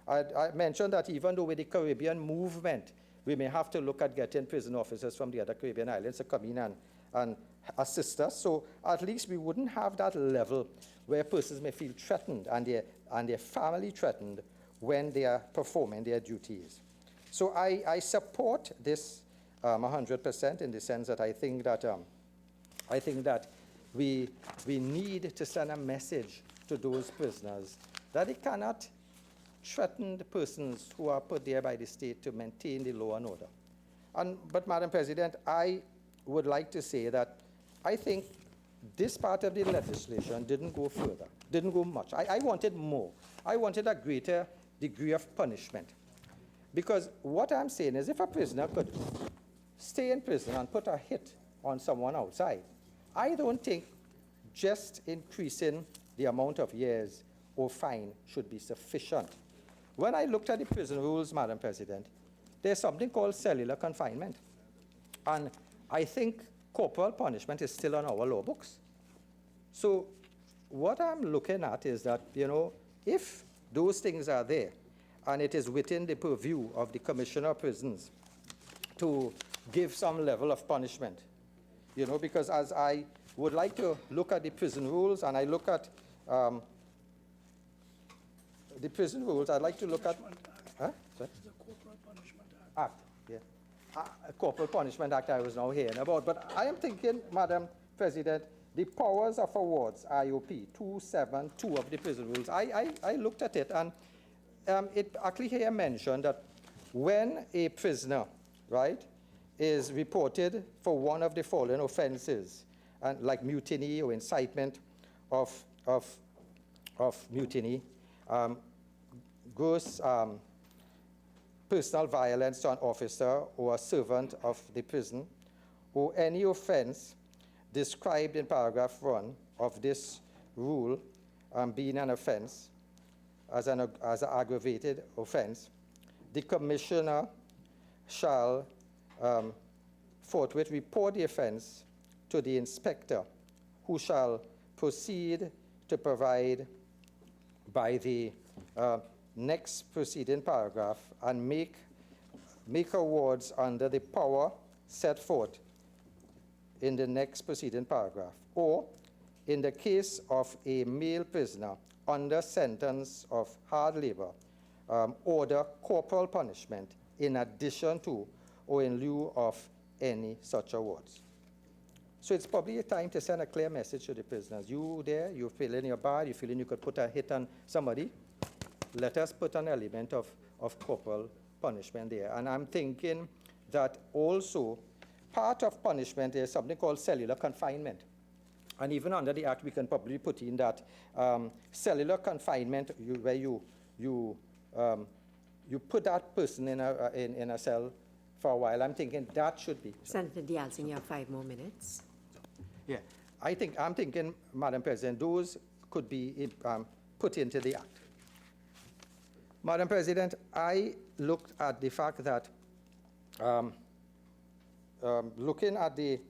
I mentioned that even though with the Caribbean movement, we may have to look at getting prison officers from the other Caribbean islands to come in and assist us. So at least we wouldn't have that level where persons may feel threatened and their family threatened when they are performing their duties. So I support this 100% in the sense that I think that we need to send a message to those prisoners that they cannot threaten the persons who are put there by the state to maintain the law and order. But Madam President, I would like to say that I think this part of the legislation didn't go further, didn't go much. I wanted more. I wanted a greater degree of punishment. Because what I'm saying is if a prisoner could stay in prison and put a hit on someone outside, I don't think just increasing the amount of years or fine should be sufficient. When I looked at the prison rules, Madam President, there's something called cellular confinement. And I think corporal punishment is still on our law books. So what I'm looking at is that, if those things are there, and it is within the purview of the Commissioner of Prisons to give some level of punishment, because as I would like to look at the prison rules, and I look at the prison rules, I'd like to look at... Huh? Sorry? The Corporal Punishment Act. Act, yeah. Corporal Punishment Act I was now hearing about. But I am thinking, Madam President, the powers of awards, IOP 272 of the prison rules, I looked at it, and it actually here mentioned that when a prisoner, right, is reported for one of the following offenses, and like mutiny or incitement of mutiny, gross personal violence to an officer or a servant of the prison, or any offense described in paragraph 1 of this rule being an offense, as an aggravated offense, the Commissioner shall forthwith report the offense to the inspector, who shall proceed to provide by the next preceding paragraph and make awards under the power set forth in the next preceding paragraph, or in the case of a male prisoner under sentence of hard labor, order corporal punishment in addition to or in lieu of any such awards. So it's probably a time to send a clear message to the prisoners. You there, you're feeling you're bad, you're feeling you could put a hit on somebody, let us put an element of corporal punishment there. And I'm thinking that also part of punishment is something called cellular confinement. And even under the Act, we can probably put in that cellular confinement, where you put that person in a cell for a while. I'm thinking that should be. Senator Deyalsingh, you have 5 more minutes. Yeah, I'm thinking, Madam President, those could be put into the Act. Madam President, I looked at the fact that looking at the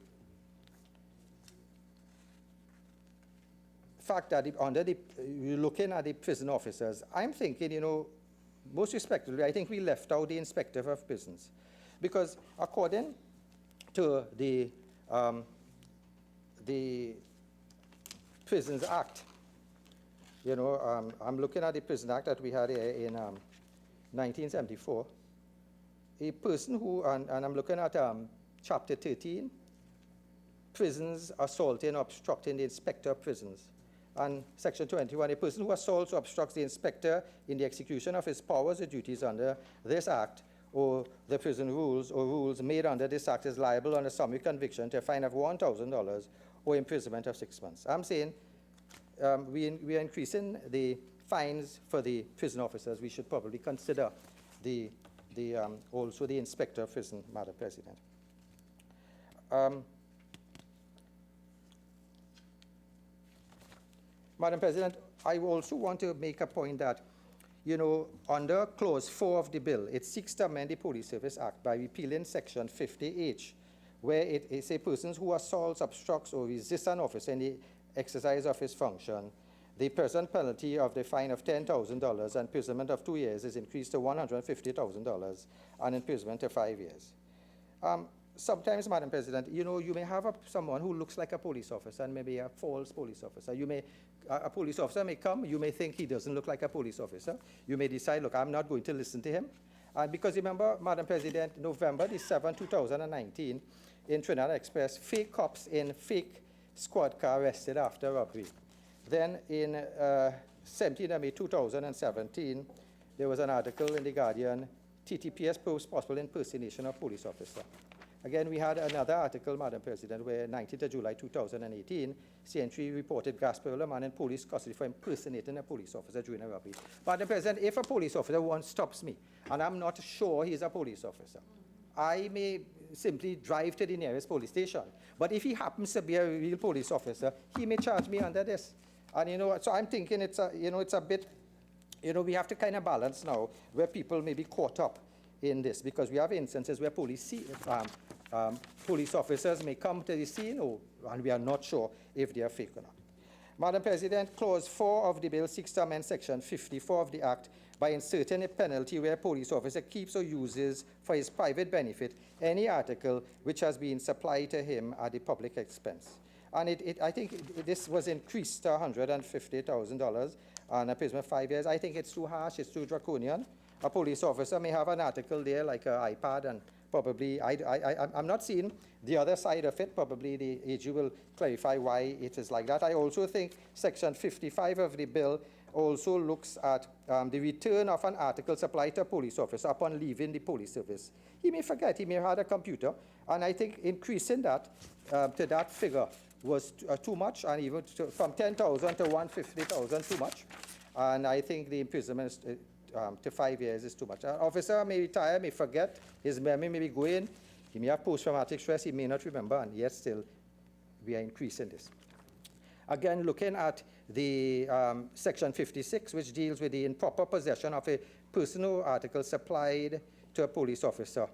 fact that you're looking at the prison officers, I'm thinking, most respectfully, I think we left out the inspector of prisons. Because according to the Prisons Act, I'm looking at the Prison Act that we had here in 1974. A person who, and I'm looking at Chapter 13, prisons assaulting or obstructing the inspector of prisons. And Section 21, a person who assaults or obstructs the inspector in the execution of his powers or duties under this Act or the prison rules or rules made under this Act is liable on a summary conviction to a fine of $1,000 or imprisonment of 6 months. I'm saying we are increasing the fines for the prison officers. We should probably consider also the inspector of prison, Madam President. Madam President, I also want to make a point that, under Clause 4 of the bill, it seeks to amend the Police Service Act by repealing Section 50H, where it says persons who assaults, obstructs, or resists an officer in the exercise of his function, the present penalty of the fine of $10,000 and imprisonment of 2 years is increased to $150,000 and imprisonment to 5 years. Sometimes, Madam President, you may have someone who looks like a police officer and maybe a false police officer. A police officer may come, you may think he doesn't look like a police officer. You may decide, look, I'm not going to listen to him. Because remember, Madam President, November the 7th, 2019, in Trinidad Express, fake cops in fake squad car arrested after robbery. Then in 17th May 2017, there was an article in The Guardian, TTPS proves possible impersonation of police officer. Again, we had another article, Madam President, where 19th of July 2018, CNT reported Gaspar man in police custody for impersonating a police officer during a robbery. Madam President, if a police officer once stops me, and I'm not sure he's a police officer, I may simply drive to the nearest police station. But if he happens to be a real police officer, he may charge me under this. And so I'm thinking it's a bit, we have to kind of balance now where people may be caught up in this, because we have instances where police officers may come to the scene, and we are not sure if they are fake or not. Madam President, Clause 4 of the bill seeks to amend Section 54 of the Act by inserting a penalty where a police officer keeps or uses for his private benefit any article which has been supplied to him at the public expense. And I think this was increased to $150,000 and imprisonment 5 years. I think it's too harsh, it's too draconian. A police officer may have an article there like an iPad, and probably, I'm not seeing the other side of it. Probably the AG will clarify why it is like that. I also think Section 55 of the bill also looks at the return of an article supplied to a police officer upon leaving the police service. He may forget, he may have had a computer, and I think increasing that to that figure was too much, and even from 10,000 to 150,000 too much. And I think the imprisonment to 5 years is too much. An officer may retire, may forget, his memory may be going, he may have post-traumatic stress, he may not remember, and yet still we are increasing this. Again, looking at the Section 56, which deals with the improper possession of a personal article supplied to a police officer.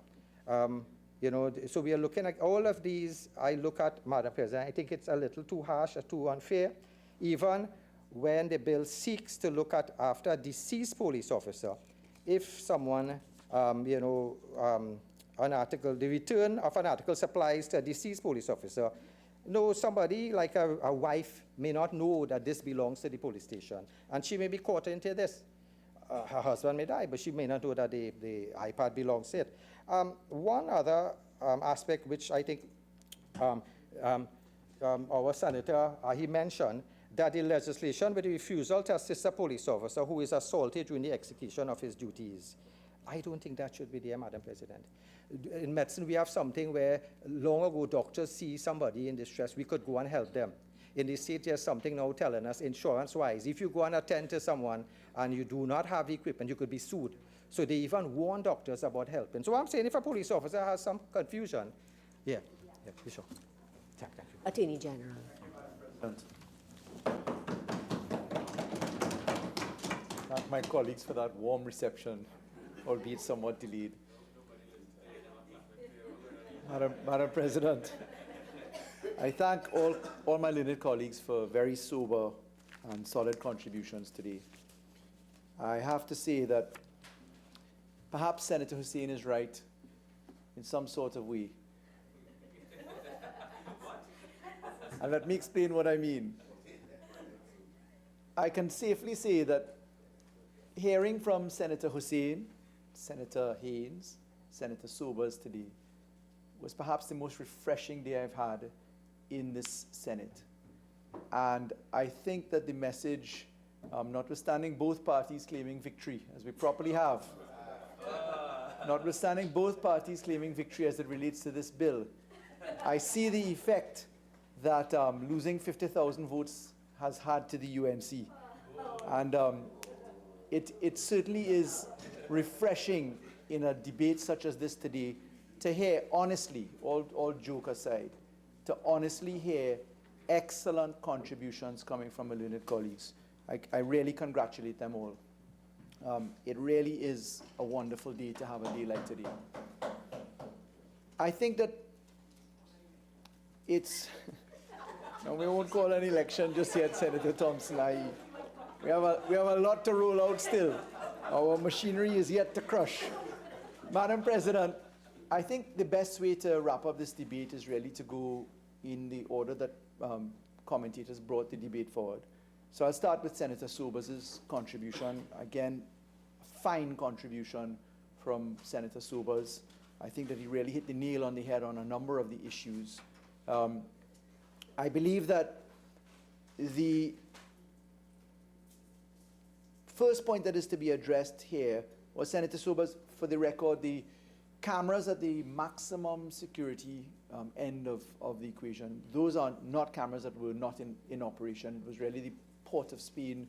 So we are looking at all of these. I look at, Madam President, I think it's a little too harsh or too unfair, even when the bill seeks to look at after a deceased police officer, if someone, an article, the return of an article supplies to a deceased police officer, somebody like a wife may not know that this belongs to the police station, and she may be caught into this. Her husband may die, but she may not know that the iPad belongs to it. One other aspect which I think our Senator, he mentioned, that the legislation with the refusal to assist a police officer who is assaulted during the execution of his duties. I don't think that should be there, Madam President. In medicine, we have something where long ago doctors see somebody in distress, we could go and help them. In the state, there's something now telling us, insurance-wise, if you go and attend to someone and you do not have equipment, you could be sued. So they even warn doctors about helping. So I'm saying if a police officer has some confusion, yeah, sure. Thank you. Attorney General. Thank my colleagues for that warm reception, albeit somewhat delayed. Madam President, I thank all my learned colleagues for very sober and solid contributions today. I have to say that perhaps Senator Hussain is right in some sort of way. And let me explain what I mean. I can safely say that hearing from Senator Hussain, Senator Haynes, Senator Sobers today was perhaps the most refreshing day I've had in this Senate. And I think that the message, notwithstanding both parties claiming victory, as we properly have, notwithstanding both parties claiming victory as it relates to this bill, I see the effect that losing 50,000 votes has had to the UNC. And it certainly is refreshing in a debate such as this today to hear honestly, all joke aside, to honestly hear excellent contributions coming from my learned colleagues. I really congratulate them all. It really is a wonderful day to have a day like today. I think that it's, no, we won't call an election just yet, Senator Thompson-Ahye. We have a lot to roll out still. Our machinery is yet to crush. Madam President, I think the best way to wrap up this debate is really to go in the order that commentators brought the debate forward. So I'll start with Senator Sobers' contribution. Again, a fine contribution from Senator Sobers. I think that he really hit the nail on the head on a number of the issues. I believe that the first point that is to be addressed here was Senator Sobers, for the record, the cameras at the maximum security end of the equation. Those are not cameras that were not in operation. It was really the Port of Spain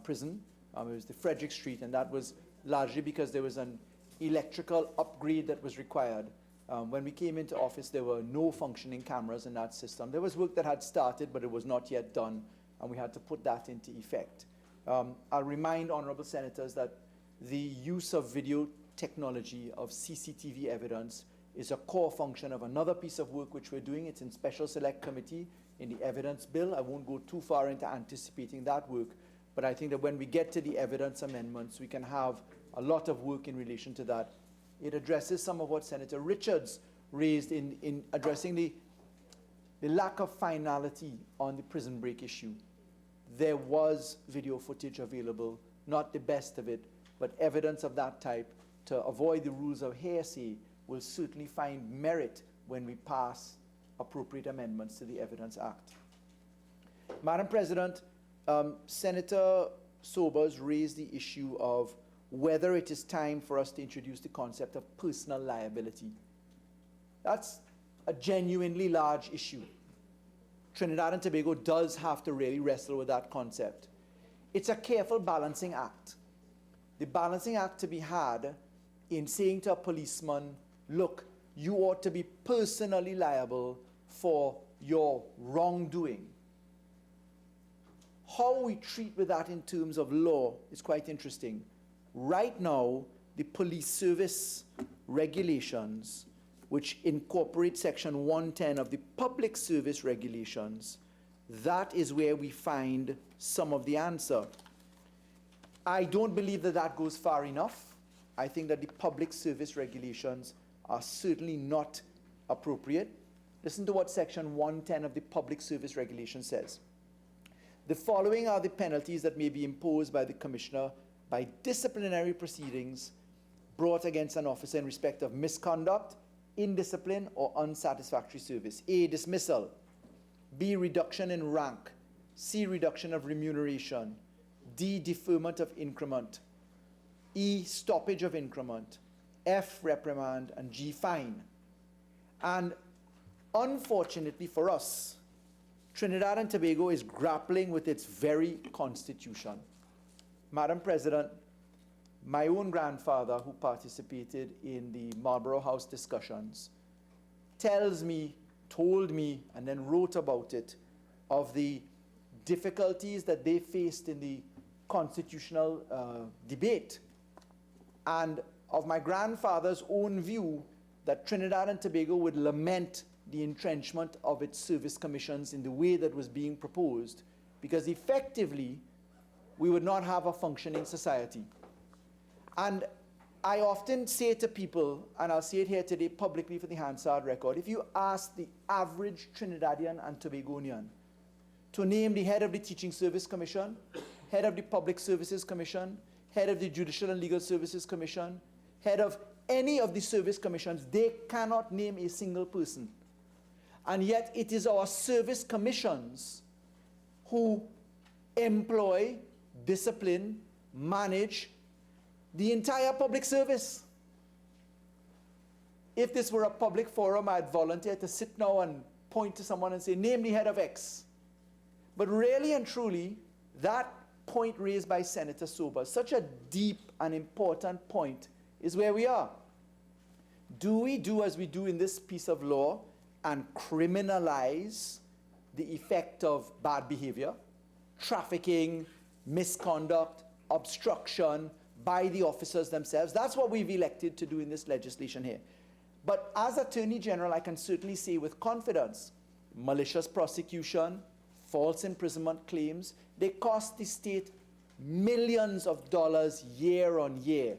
prison. It was the Frederick Street, and that was largely because there was an electrical upgrade that was required. When we came into office, there were no functioning cameras in that system. There was work that had started, but it was not yet done, and we had to put that into effect. I'll remind honorable senators that the use of video technology, of CCTV evidence, is a core function of another piece of work which we're doing. It's in Special Select Committee in the evidence bill. I won't go too far into anticipating that work, but I think that when we get to the evidence amendments, we can have a lot of work in relation to that. It addresses some of what Senator Richards raised in addressing the lack of finality on the prison break issue. There was video footage available, not the best of it, but evidence of that type to avoid the rules of hearsay will certainly find merit when we pass appropriate amendments to the Evidence Act. Madam President, Senator Sobers raised the issue of whether it is time for us to introduce the concept of personal liability. That's a genuinely large issue. Trinidad and Tobago does have to really wrestle with that concept. It's a careful balancing act. The balancing act to be had in saying to a policeman, look, you ought to be personally liable for your wrongdoing. How we treat with that in terms of law is quite interesting. Right now, the police service regulations, which incorporate Section 110 of the public service regulations, that is where we find some of the answer. I don't believe that that goes far enough. I think that the public service regulations are certainly not appropriate. Listen to what Section 110 of the public service regulation says. The following are the penalties that may be imposed by the Commissioner by disciplinary proceedings brought against an officer in respect of misconduct, indiscipline, or unsatisfactory service. A, dismissal. B, reduction in rank. C, reduction of remuneration. D, deferment of increment. E, stoppage of increment. F, reprimand, and G, fine. And unfortunately for us, Trinidad and Tobago is grappling with its very constitution. Madam President, my own grandfather, who participated in the Marlborough House discussions, told me, and then wrote about it, of the difficulties that they faced in the constitutional debate, and of my grandfather's own view that Trinidad and Tobago would lament the entrenchment of its service commissions in the way that was being proposed, because effectively we would not have a functioning society. And I often say to people, and I'll say it here today publicly for the Hansard record, if you ask the average Trinidadian and Tobagonian to name the head of the Teaching Service Commission, head of the Public Services Commission, head of the Judicial and Legal Services Commission, head of any of the service commissions, they cannot name a single person. And yet it is our service commissions who employ, discipline, manage the entire public service. If this were a public forum, I'd volunteer to sit now and point to someone and say, name the head of X. But really and truly, that point raised by Senator Sobers, such a deep and important point, is where we are. Do we do as we do in this piece of law and criminalize the effect of bad behavior, trafficking, misconduct, obstruction by the officers themselves? That's what we've elected to do in this legislation here. But as Attorney General, I can certainly say with confidence, malicious prosecution, false imprisonment claims, they cost the state millions of dollars year on year.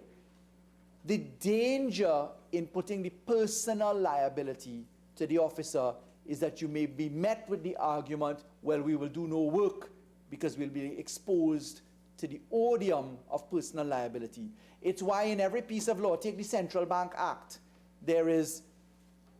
The danger in putting the personal liability to the officer is that you may be met with the argument, well, we will do no work because we'll be exposed to the odium of personal liability. It's why in every piece of law, take the Central Bank Act, there is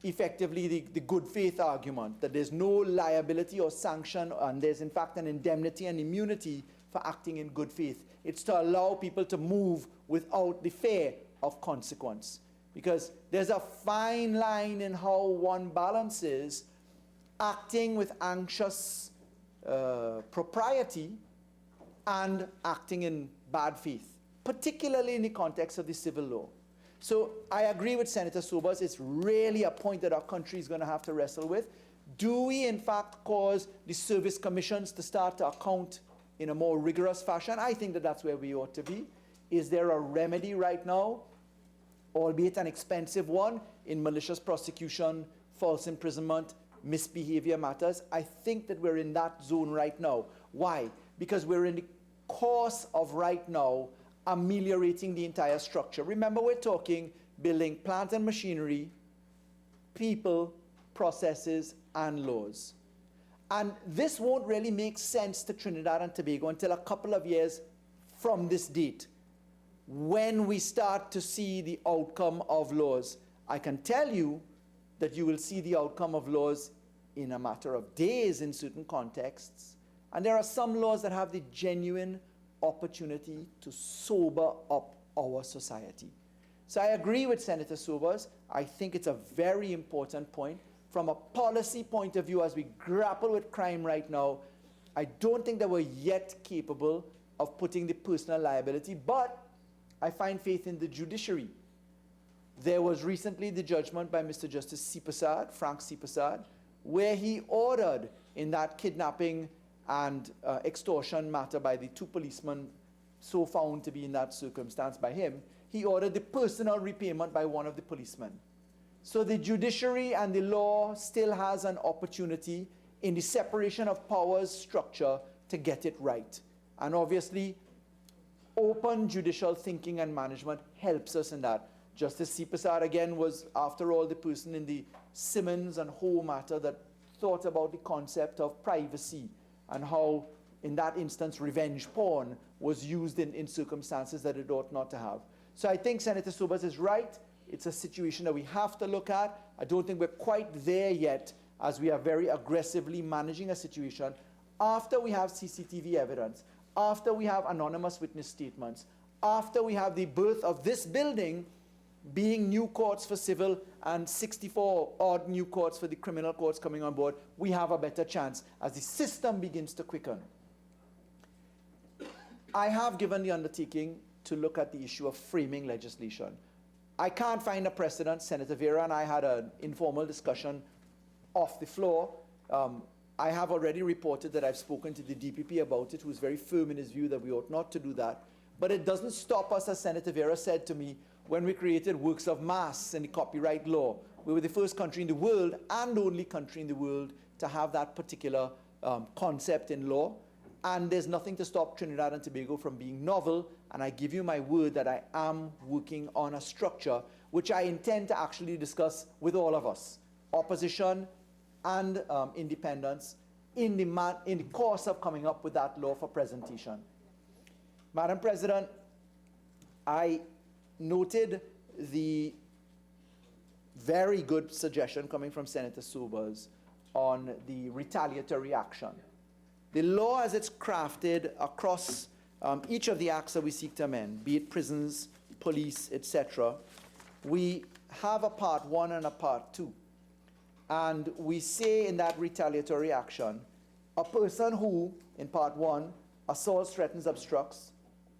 effectively the good faith argument that there's no liability or sanction, and there's in fact an indemnity and immunity for acting in good faith. It's to allow people to move without the fear of consequence. Because there's a fine line in how one balances acting with anxious propriety and acting in bad faith, particularly in the context of the civil law. So I agree with Senator Sobers. It's really a point that our country is going to have to wrestle with. Do we, in fact, cause the service commissions to start to account in a more rigorous fashion? I think that that's where we ought to be. Is there a remedy right now, albeit an expensive one, in malicious prosecution, false imprisonment, misbehavior matters? I think that we're in that zone right now. Why? Because we're in the course of right now ameliorating the entire structure. Remember, we're talking building plant and machinery, people, processes, and laws. And this won't really make sense to Trinidad and Tobago until a couple of years from this date, when we start to see the outcome of laws. I can tell you that you will see the outcome of laws in a matter of days in certain contexts. And there are some laws that have the genuine opportunity to sober up our society. So I agree with Senator Sobers. I think it's a very important point. From a policy point of view, as we grapple with crime right now, I don't think that we're yet capable of putting the personal liability, but I find faith in the judiciary. There was recently the judgment by Mr. Justice Sipasad, Frank Sipasad, where he ordered in that kidnapping and extortion matter by the two policemen so found to be in that circumstance by him, he ordered the personal repayment by one of the policemen. So the judiciary and the law still has an opportunity in the separation of powers structure to get it right. And obviously, open judicial thinking and management helps us in that. Justice Sipasad, again, was, after all, the person in the Simmons and Ho matter that thought about the concept of privacy and how, in that instance, revenge porn was used in circumstances that it ought not to have. So I think Senator Sobers is right. It's a situation that we have to look at. I don't think we're quite there yet, as we are very aggressively managing a situation. After we have CCTV evidence, after we have anonymous witness statements, after we have the birth of this building being new courts for civil and 64 odd new courts for the criminal courts coming on board, we have a better chance as the system begins to quicken. I have given the undertaking to look at the issue of framing legislation. I can't find a precedent. Senator Vera and I had an informal discussion off the floor. I have already reported that I've spoken to the DPP about it, who's very firm in his view that we ought not to do that. But it doesn't stop us, as Senator Vera said to me, when we created works of mass in the copyright law. We were the first country in the world, and only country in the world, to have that particular concept in law. And there's nothing to stop Trinidad and Tobago from being novel, and I give you my word that I am working on a structure which I intend to actually discuss with all of us, opposition and independents, in the course of coming up with that law for presentation. Madam President, I noted the very good suggestion coming from Senator Sobers on the retaliatory action. The law as it's crafted across each of the acts that we seek to amend, be it prisons, police, etc., we have a part 1 and a part 2. And we say in that retaliatory action, a person who, in part 1, assaults, threatens, obstructs,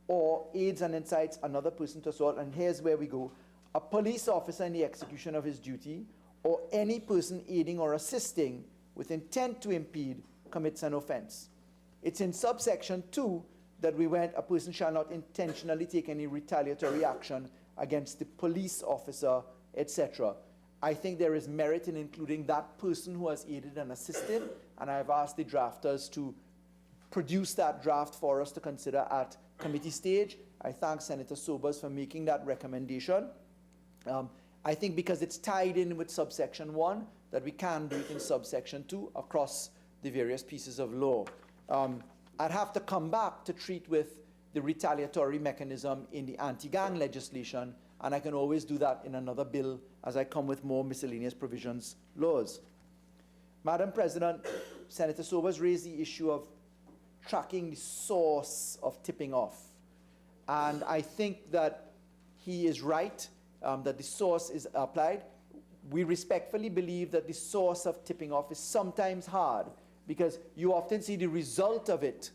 or aids and incites another person to assault, and here's where we go, a police officer in the execution of his duty, or any person aiding or assisting with intent to impede commits an offense. It's in subsection 2 that we went, a person shall not intentionally take any retaliatory action against the police officer, etc. I think there is merit in including that person who has aided and assisted, and I've asked the drafters to produce that draft for us to consider at committee stage. I thank Senator Sobers for making that recommendation. I think because it's tied in with subsection 1, that we can do it in subsection 2 across the various pieces of law. I'd have to come back to treat with the retaliatory mechanism in the anti-gang legislation, and I can always do that in another bill as I come with more miscellaneous provisions laws. Madam President, Senator Sobers raised the issue of tracking the source of tipping off. And I think that he is right, that the source is applied. We respectfully believe that the source of tipping off is sometimes hard because you often see the result of it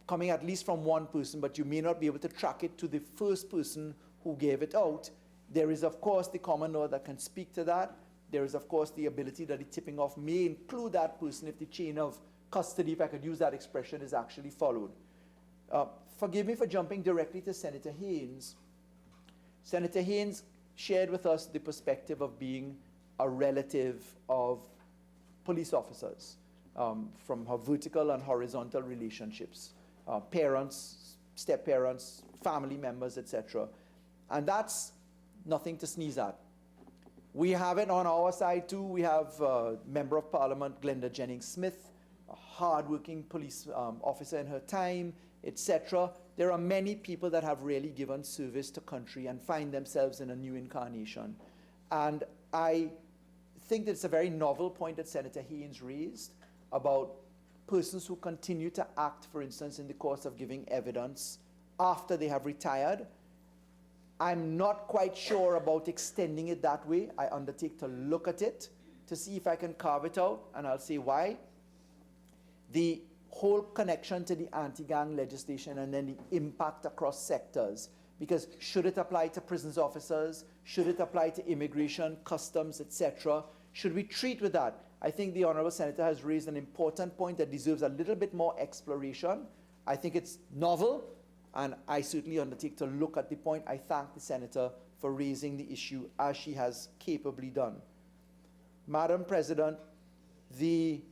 coming at least from one person, but you may not be able to track it to the first person who gave it out. There is, of course, the common law that can speak to that. There is, of course, the ability that the tipping off may include that person if the chain of custody, if I could use that expression, is actually followed. Forgive me for jumping directly to Senator Haynes. Senator Haynes shared with us the perspective of being a relative of police officers from her vertical and horizontal relationships, parents, step-parents, family members, etc. And that's nothing to sneeze at. We have it on our side too. We have Member of Parliament Glenda Jennings-Smith, a hard-working police officer in her time, etc. There are many people that have really given service to country and find themselves in a new incarnation. And I think that it's a very novel point that Senator Haynes raised about persons who continue to act, for instance, in the course of giving evidence after they have retired. I'm not quite sure about extending it that way. I undertake to look at it to see if I can carve it out, and I'll say why. The whole connection to the anti-gang legislation and then the impact across sectors, because should it apply to prisons officers, should it apply to immigration, customs, etc., should we treat with that? I think the Honourable Senator has raised an important point that deserves a little bit more exploration. I think it's novel, and I certainly undertake to look at the point. I thank the Senator for raising the issue as she has capably done. Madam President, the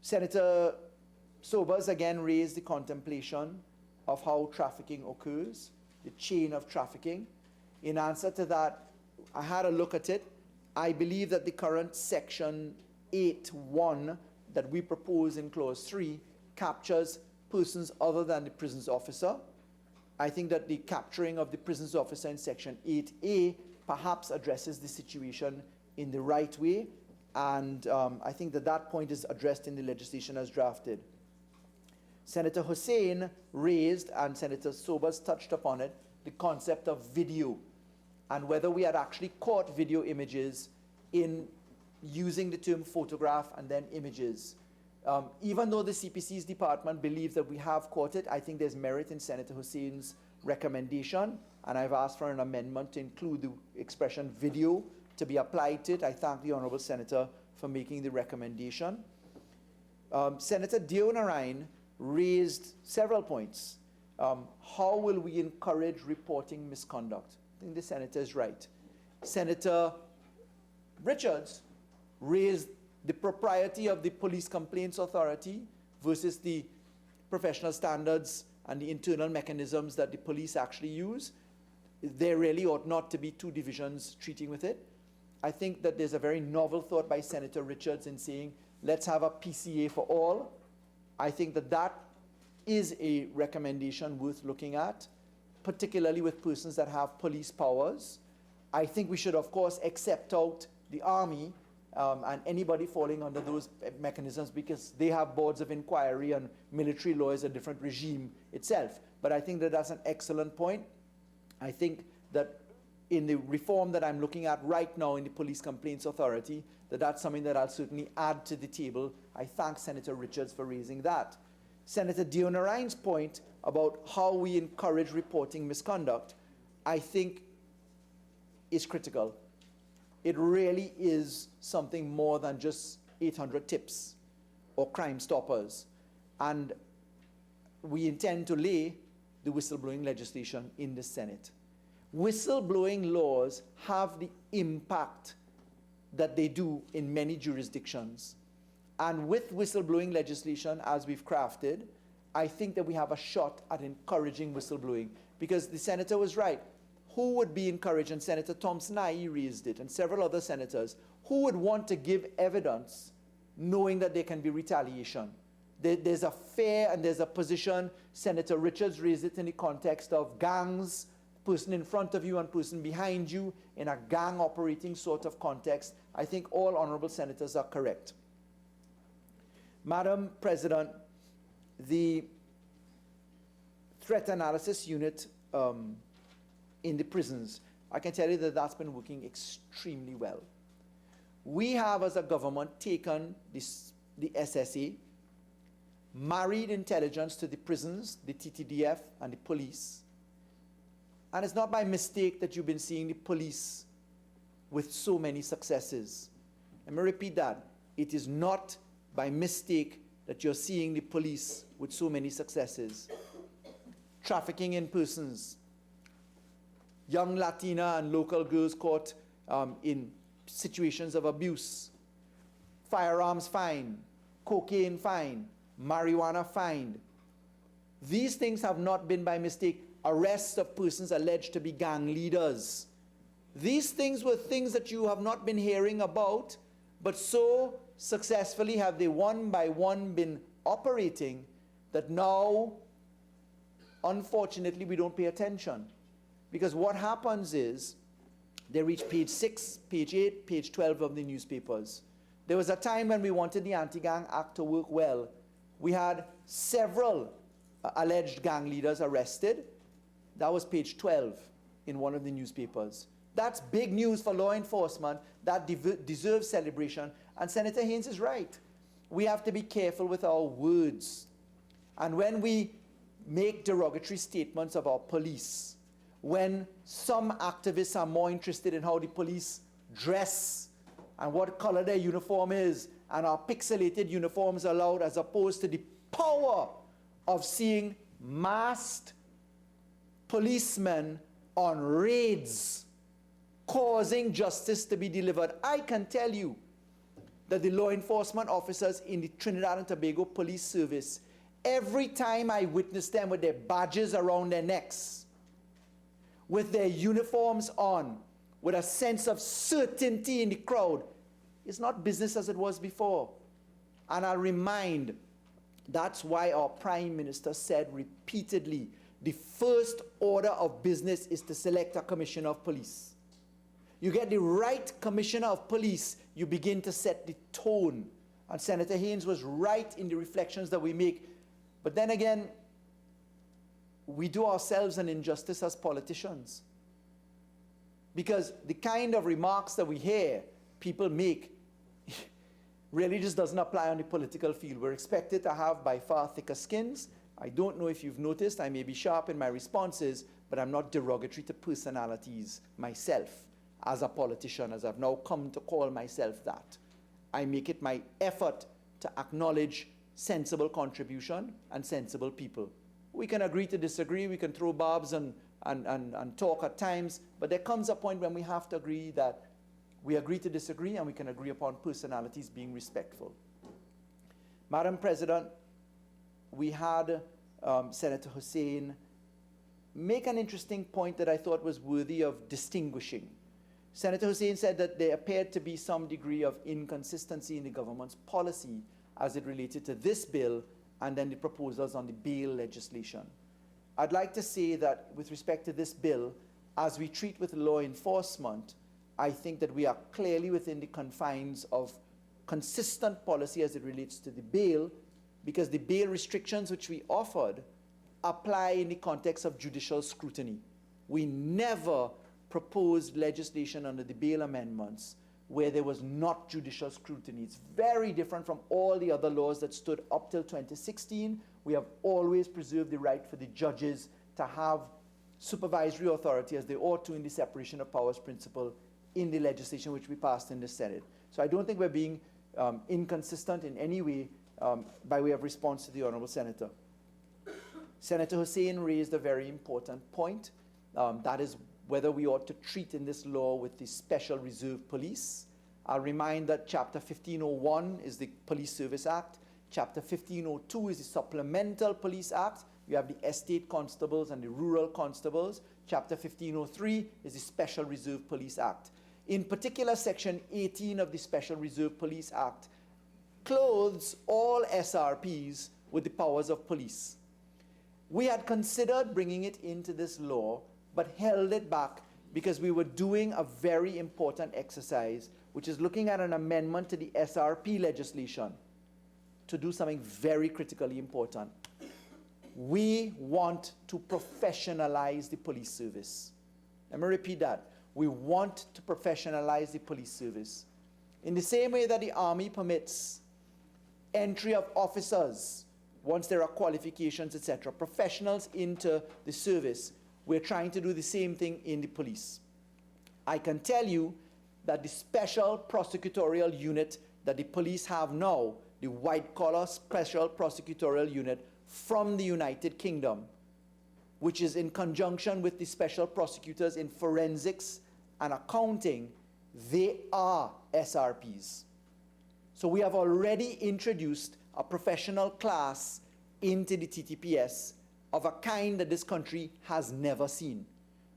Senator Sobers again raised the contemplation of how trafficking occurs, the chain of trafficking. In answer to that, I had a look at it. I believe that the current section 8.1 that we propose in clause 3 captures persons other than the prisons officer. I think that the capturing of the prisons officer in section 8A perhaps addresses the situation in the right way, and I think that that point is addressed in the legislation as drafted. Senator Hussain raised, and Senator Sobers touched upon it, the concept of video, and whether we had actually caught video images in using the term photograph and then images. Even though the CPC's department believes that we have caught it, I think there's merit in Senator Hussain's recommendation, and I've asked for an amendment to include the expression video to be applied to it. I thank the Honourable Senator for making the recommendation. Senator Deyalsingh raised several points. How will we encourage reporting misconduct? I think the Senator is right. Senator Richards raised the propriety of the Police Complaints Authority versus the professional standards and the internal mechanisms that the police actually use. There really ought not to be two divisions treating with it. I think that there's a very novel thought by Senator Richards in saying let's have a PCA for all. I think that that is a recommendation worth looking at, particularly with persons that have police powers. I think we should, of course, accept out the Army and anybody falling under those mechanisms, because they have boards of inquiry and military law is a different regime itself. But I think that that's an excellent point. I think that in the reform that I'm looking at right now in the Police Complaints Authority, that's something that I'll certainly add to the table. I thank Senator Richards for raising that. Senator Donna Ryan's point about how we encourage reporting misconduct, I think is critical. It really is something more than just 800 tips or Crime Stoppers. And we intend to lay the whistleblowing legislation in the Senate. Whistleblowing laws have the impact that they do in many jurisdictions. And with whistleblowing legislation, as we've crafted, I think that we have a shot at encouraging whistleblowing. Because the senator was right. Who would be encouraged? And Senator Thompson-Ahye raised it, and several other senators. Who would want to give evidence knowing that there can be retaliation? There's a fear and there's a position. Senator Richards raised it in the context of gangs, person in front of you and person behind you, in a gang operating sort of context. I think all honorable senators are correct. Madam President, the threat analysis unit in the prisons, I can tell you that that's been working extremely well. We have, as a government, taken the SSA, married intelligence to the prisons, the TTDF, and the police. And it's not by mistake that you've been seeing the police with so many successes. Let me repeat that. It is not by mistake that you're seeing the police with so many successes. Trafficking in persons, young Latina and local girls caught in situations of abuse, firearms fine, cocaine fine, marijuana fined. These things have not been by mistake. Arrests of persons alleged to be gang leaders. These things were things that you have not been hearing about, but so successfully have they one by one been operating that now, unfortunately, we don't pay attention. Because what happens is, they reach page 6, page 8, page 12 of the newspapers. There was a time when we wanted the Anti-Gang Act to work well. We had several alleged gang leaders arrested. That was page 12 in one of the newspapers. That's big news for law enforcement. That deserves celebration. And Senator Haynes is right. We have to be careful with our words. And when we make derogatory statements of our police, when some activists are more interested in how the police dress and what color their uniform is, and our pixelated uniforms allowed, as opposed to the power of seeing masked policemen on raids causing justice to be delivered. I can tell you that the law enforcement officers in the Trinidad and Tobago Police Service, every time I witness them with their badges around their necks, with their uniforms on, with a sense of certainty in the crowd, it's not business as it was before. And I'll remind, that's why our Prime Minister said repeatedly, the first order of business is to select a commissioner of police. You get the right commissioner of police, you begin to set the tone. And Senator Haynes was right in the reflections that we make. But then again, we do ourselves an injustice as politicians. Because the kind of remarks that we hear people make really just doesn't apply on the political field. We're expected to have by far thicker skins. I don't know if you've noticed, I may be sharp in my responses, but I'm not derogatory to personalities myself as a politician, as I've now come to call myself that. I make it my effort to acknowledge sensible contribution and sensible people. We can agree to disagree, we can throw barbs and talk at times, but there comes a point when we have to agree that we agree to disagree and we can agree upon personalities being respectful. Madam President, we had Senator Hussain make an interesting point that I thought was worthy of distinguishing. Senator Hussain said that there appeared to be some degree of inconsistency in the government's policy as it related to this bill and then the proposals on the bail legislation. I'd like to say that with respect to this bill, as we treat with law enforcement, I think that we are clearly within the confines of consistent policy as it relates to the bail, because the bail restrictions which we offered apply in the context of judicial scrutiny. We never proposed legislation under the bail amendments where there was not judicial scrutiny. It's very different from all the other laws that stood up till 2016. We have always preserved the right for the judges to have supervisory authority as they ought to in the separation of powers principle in the legislation which we passed in the Senate. So I don't think we're being inconsistent in any way by way of response to the Honorable Senator. Senator Hussain raised a very important point. That is whether we ought to treat in this law with the Special Reserve Police. I'll remind that Chapter 1501 is the Police Service Act. Chapter 1502 is the Supplemental Police Act. You have the estate constables and the rural constables. Chapter 1503 is the Special Reserve Police Act. In particular, Section 18 of the Special Reserve Police Act clothes all SRPs with the powers of police. We had considered bringing it into this law, but held it back because we were doing a very important exercise, which is looking at an amendment to the SRP legislation to do something very critically important. We want to professionalize the police service. Let me repeat that. We want to professionalize the police service. In the same way that the Army permits entry of officers once there are qualifications, etc., professionals into the service, we're trying to do the same thing in the police. I can tell you that the special prosecutorial unit that the police have now, the white-collar special prosecutorial unit from the United Kingdom, which is in conjunction with the special prosecutors in forensics and accounting, they are SRPs. So we have already introduced a professional class into the TTPS of a kind that this country has never seen.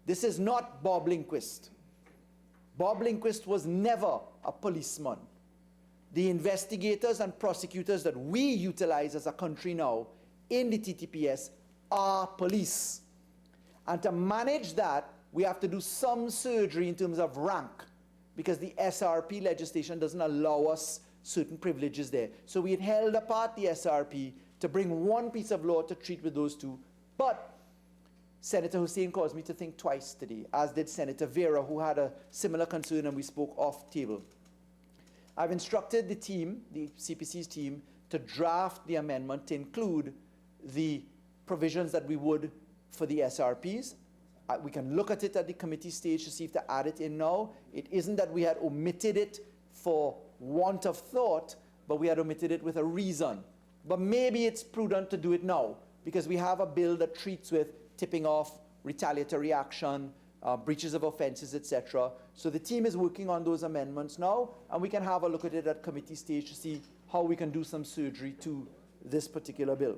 This is not Bob Lindquist. Bob Lindquist was never a policeman. The investigators and prosecutors that we utilize as a country now in the TTPS are police. And to manage that, we have to do some surgery in terms of rank, because the SRP legislation doesn't allow us certain privileges there. So we had held apart the SRP to bring one piece of law to treat with those two. But Senator Hussain caused me to think twice today, as did Senator Vera, who had a similar concern, and we spoke off table. I've instructed the team, the CPC's team, to draft the amendment to include the provisions that we would for the SRPs. We can look at it at the committee stage to see if to add it in now. It isn't that we had omitted it for want of thought, but we had omitted it with a reason. But maybe it's prudent to do it now, because we have a bill that treats with tipping off, retaliatory action, breaches of offenses, etc. So the team is working on those amendments now, and we can have a look at it at committee stage to see how we can do some surgery to this particular bill.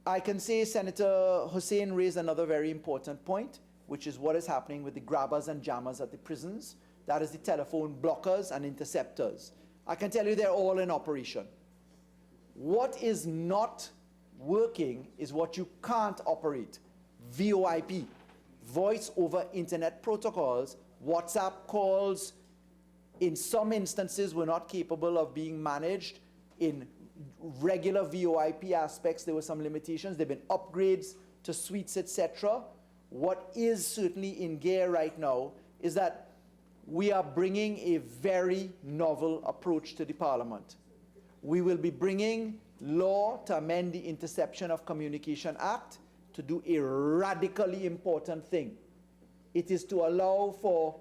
I can say Senator Hussain raised another very important point, which is what is happening with the grabbers and jammers at the prisons. That is the telephone blockers and interceptors. I can tell you they're all in operation. What is not working is what you can't operate. VoIP, voice over internet protocols, WhatsApp calls, in some instances were not capable of being managed. In regular VoIP aspects, there were some limitations. There have been upgrades to suites, etc. What is certainly in gear right now is that we are bringing a very novel approach to the Parliament. We will be bringing law to amend the Interception of Communication Act to do a radically important thing. It is to allow for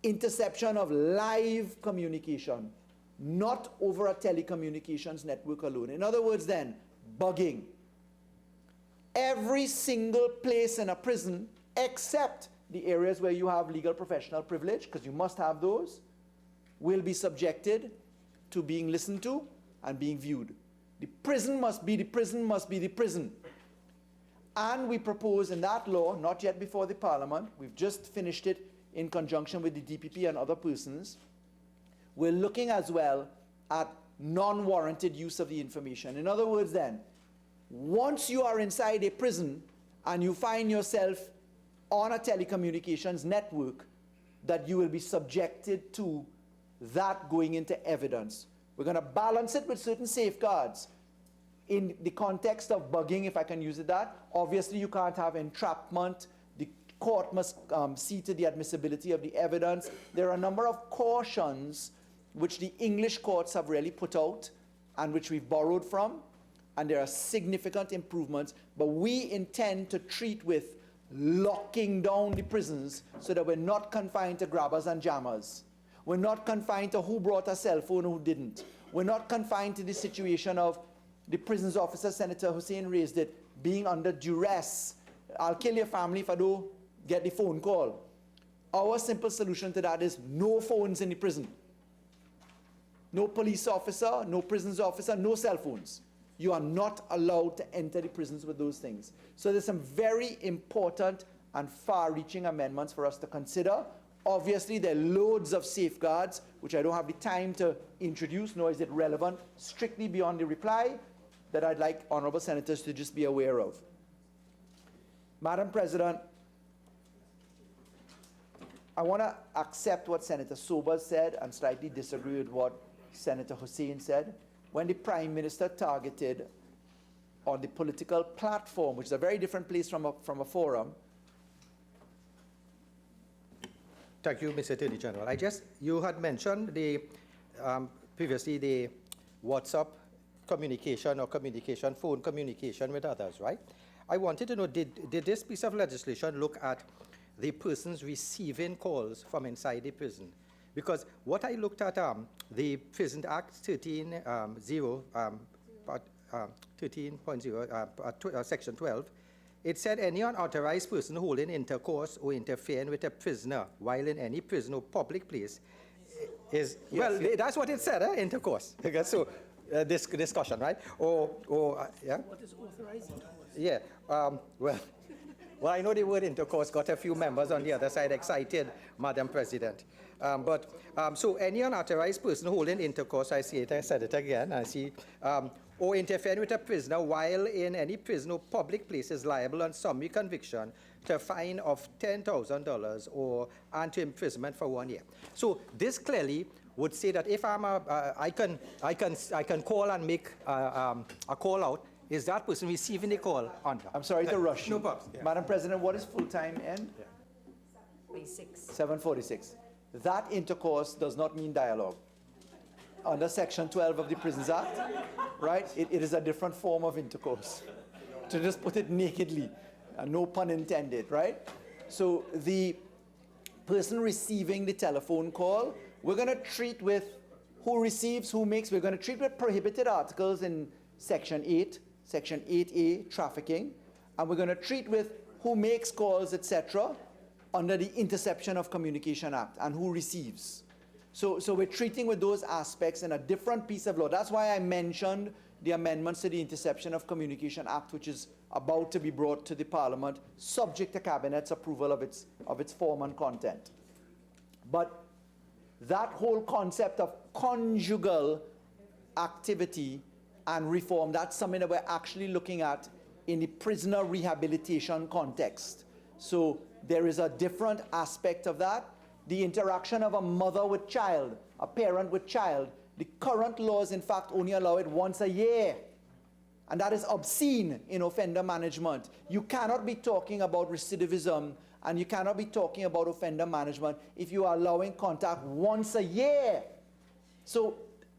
interception of live communication, not over a telecommunications network alone. In other words then, bugging. Every single place in a prison, except the areas where you have legal professional privilege, because you must have those, will be subjected to being listened to and being viewed. The prison must be the prison, must be the prison. And we propose in that law, not yet before the Parliament, we've just finished it in conjunction with the DPP and other persons, we're looking as well at non-warranted use of the information. In other words then, once you are inside a prison and you find yourself on a telecommunications network, that you will be subjected to that going into evidence. We're going to balance it with certain safeguards. In the context of bugging, if I can use it that, obviously you can't have entrapment. The court must see to the admissibility of the evidence. There are a number of cautions which the English courts have really put out and which we've borrowed from, and there are significant improvements, but we intend to treat with locking down the prisons so that we're not confined to grabbers and jammers. We're not confined to who brought a cell phone and who didn't. We're not confined to the situation of the prisons officer, Senator Hussain raised it, being under duress. I'll kill your family if I don't get the phone call. Our simple solution to that is no phones in the prison. No police officer, no prisons officer, no cell phones. You are not allowed to enter the prisons with those things. So there's some very important and far-reaching amendments for us to consider. Obviously, there are loads of safeguards, which I don't have the time to introduce, nor is it relevant, strictly beyond the reply, that I'd like honorable senators to just be aware of. Madam President, I want to accept what Senator Sobers said and slightly disagree with what Senator Hussain said. When the Prime Minister targeted on the political platform, which is a very different place from a forum. Thank you, Mr. Attorney General. You had mentioned previously the WhatsApp communication or phone communication with others, right? I wanted to know, did this piece of legislation look at the persons receiving calls from inside the prison? Because what I looked at, the Prison Act 13.0, Section 12, it said any unauthorized person holding intercourse or interfering with a prisoner while in any prison or public place is, that's what it said, intercourse. So, this discussion, right? Yeah? What is authorized intercourse? Yeah, well, I know the word intercourse got a few members on the other side excited, Madam President. So any unauthorized person holding intercourse, I said it again, I see, or interfering with a prisoner while in any prison or public place is liable on summary conviction to a fine of $10,000 and to imprisonment for 1 year. So this clearly would say that if I can call and make a call out, is that person receiving the call under? I'm sorry to rush you. No problem. Yeah. Madam President, what is full-time end? 746. That intercourse does not mean dialogue. Under Section 12 of the Prisons Act, right, it is a different form of intercourse. To just put it nakedly, no pun intended, right? So the person receiving the telephone call, we're going to treat with who receives, who makes. We're going to treat with prohibited articles in Section 8, Section 8A, trafficking, and we're going to treat with who makes calls, etc., under the Interception of Communication Act, and who receives. So we're treating with those aspects in a different piece of law. That's why I mentioned the amendments to the Interception of Communication Act, which is about to be brought to the Parliament, subject to Cabinet's approval of its form and content. But that whole concept of conjugal activity and reform, that's something that we're actually looking at in the prisoner rehabilitation context. So there is a different aspect of that. The interaction of a mother with child, a parent with child, the current laws, in fact, only allow it once a year. And that is obscene in offender management. You cannot be talking about recidivism and you cannot be talking about offender management if you are allowing contact once a year. So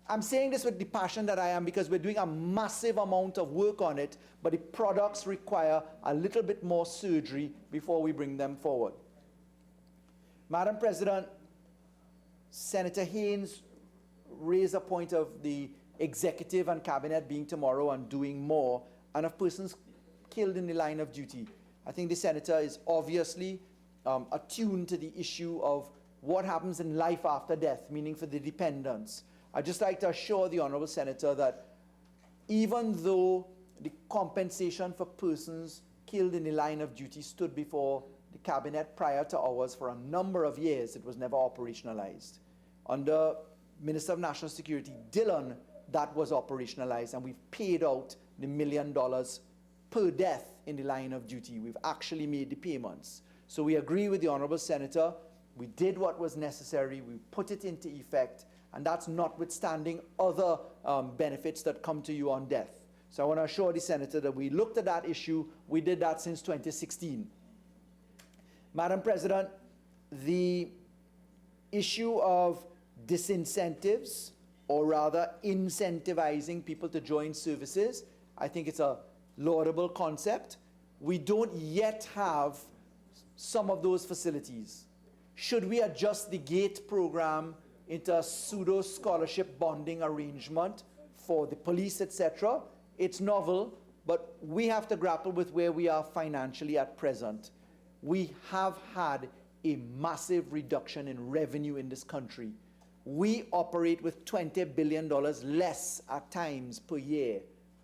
I'm saying this with the passion that I am because we're doing a massive amount of work on it, but the products require a little bit more surgery before we bring them forward. Madam President, Senator Haynes raised a point of the executive and cabinet being tomorrow and doing more, and of persons killed in the line of duty. I think the senator is obviously attuned to the issue of what happens in life after death, meaning for the dependents. I'd just like to assure the honorable senator that even though the compensation for persons killed in the line of duty stood before the cabinet prior to ours for a number of years. It was never operationalized. Under Minister of National Security Dillon, that was operationalized, and we've paid out the $1 million per death in the line of duty. We've actually made the payments. So we agree with the Honorable Senator. We did what was necessary. We put it into effect, and that's notwithstanding other benefits that come to you on death. So I want to assure the Senator that we looked at that issue. We did that since 2016. Madam President, the issue of disincentives, or rather incentivizing people to join services, I think it's a laudable concept. We don't yet have some of those facilities. Should we adjust the GATE program into a pseudo-scholarship bonding arrangement for the police, etc.? It's novel, but we have to grapple with where we are financially at present. We have had a massive reduction in revenue in this country. We operate with $20 billion less at times per year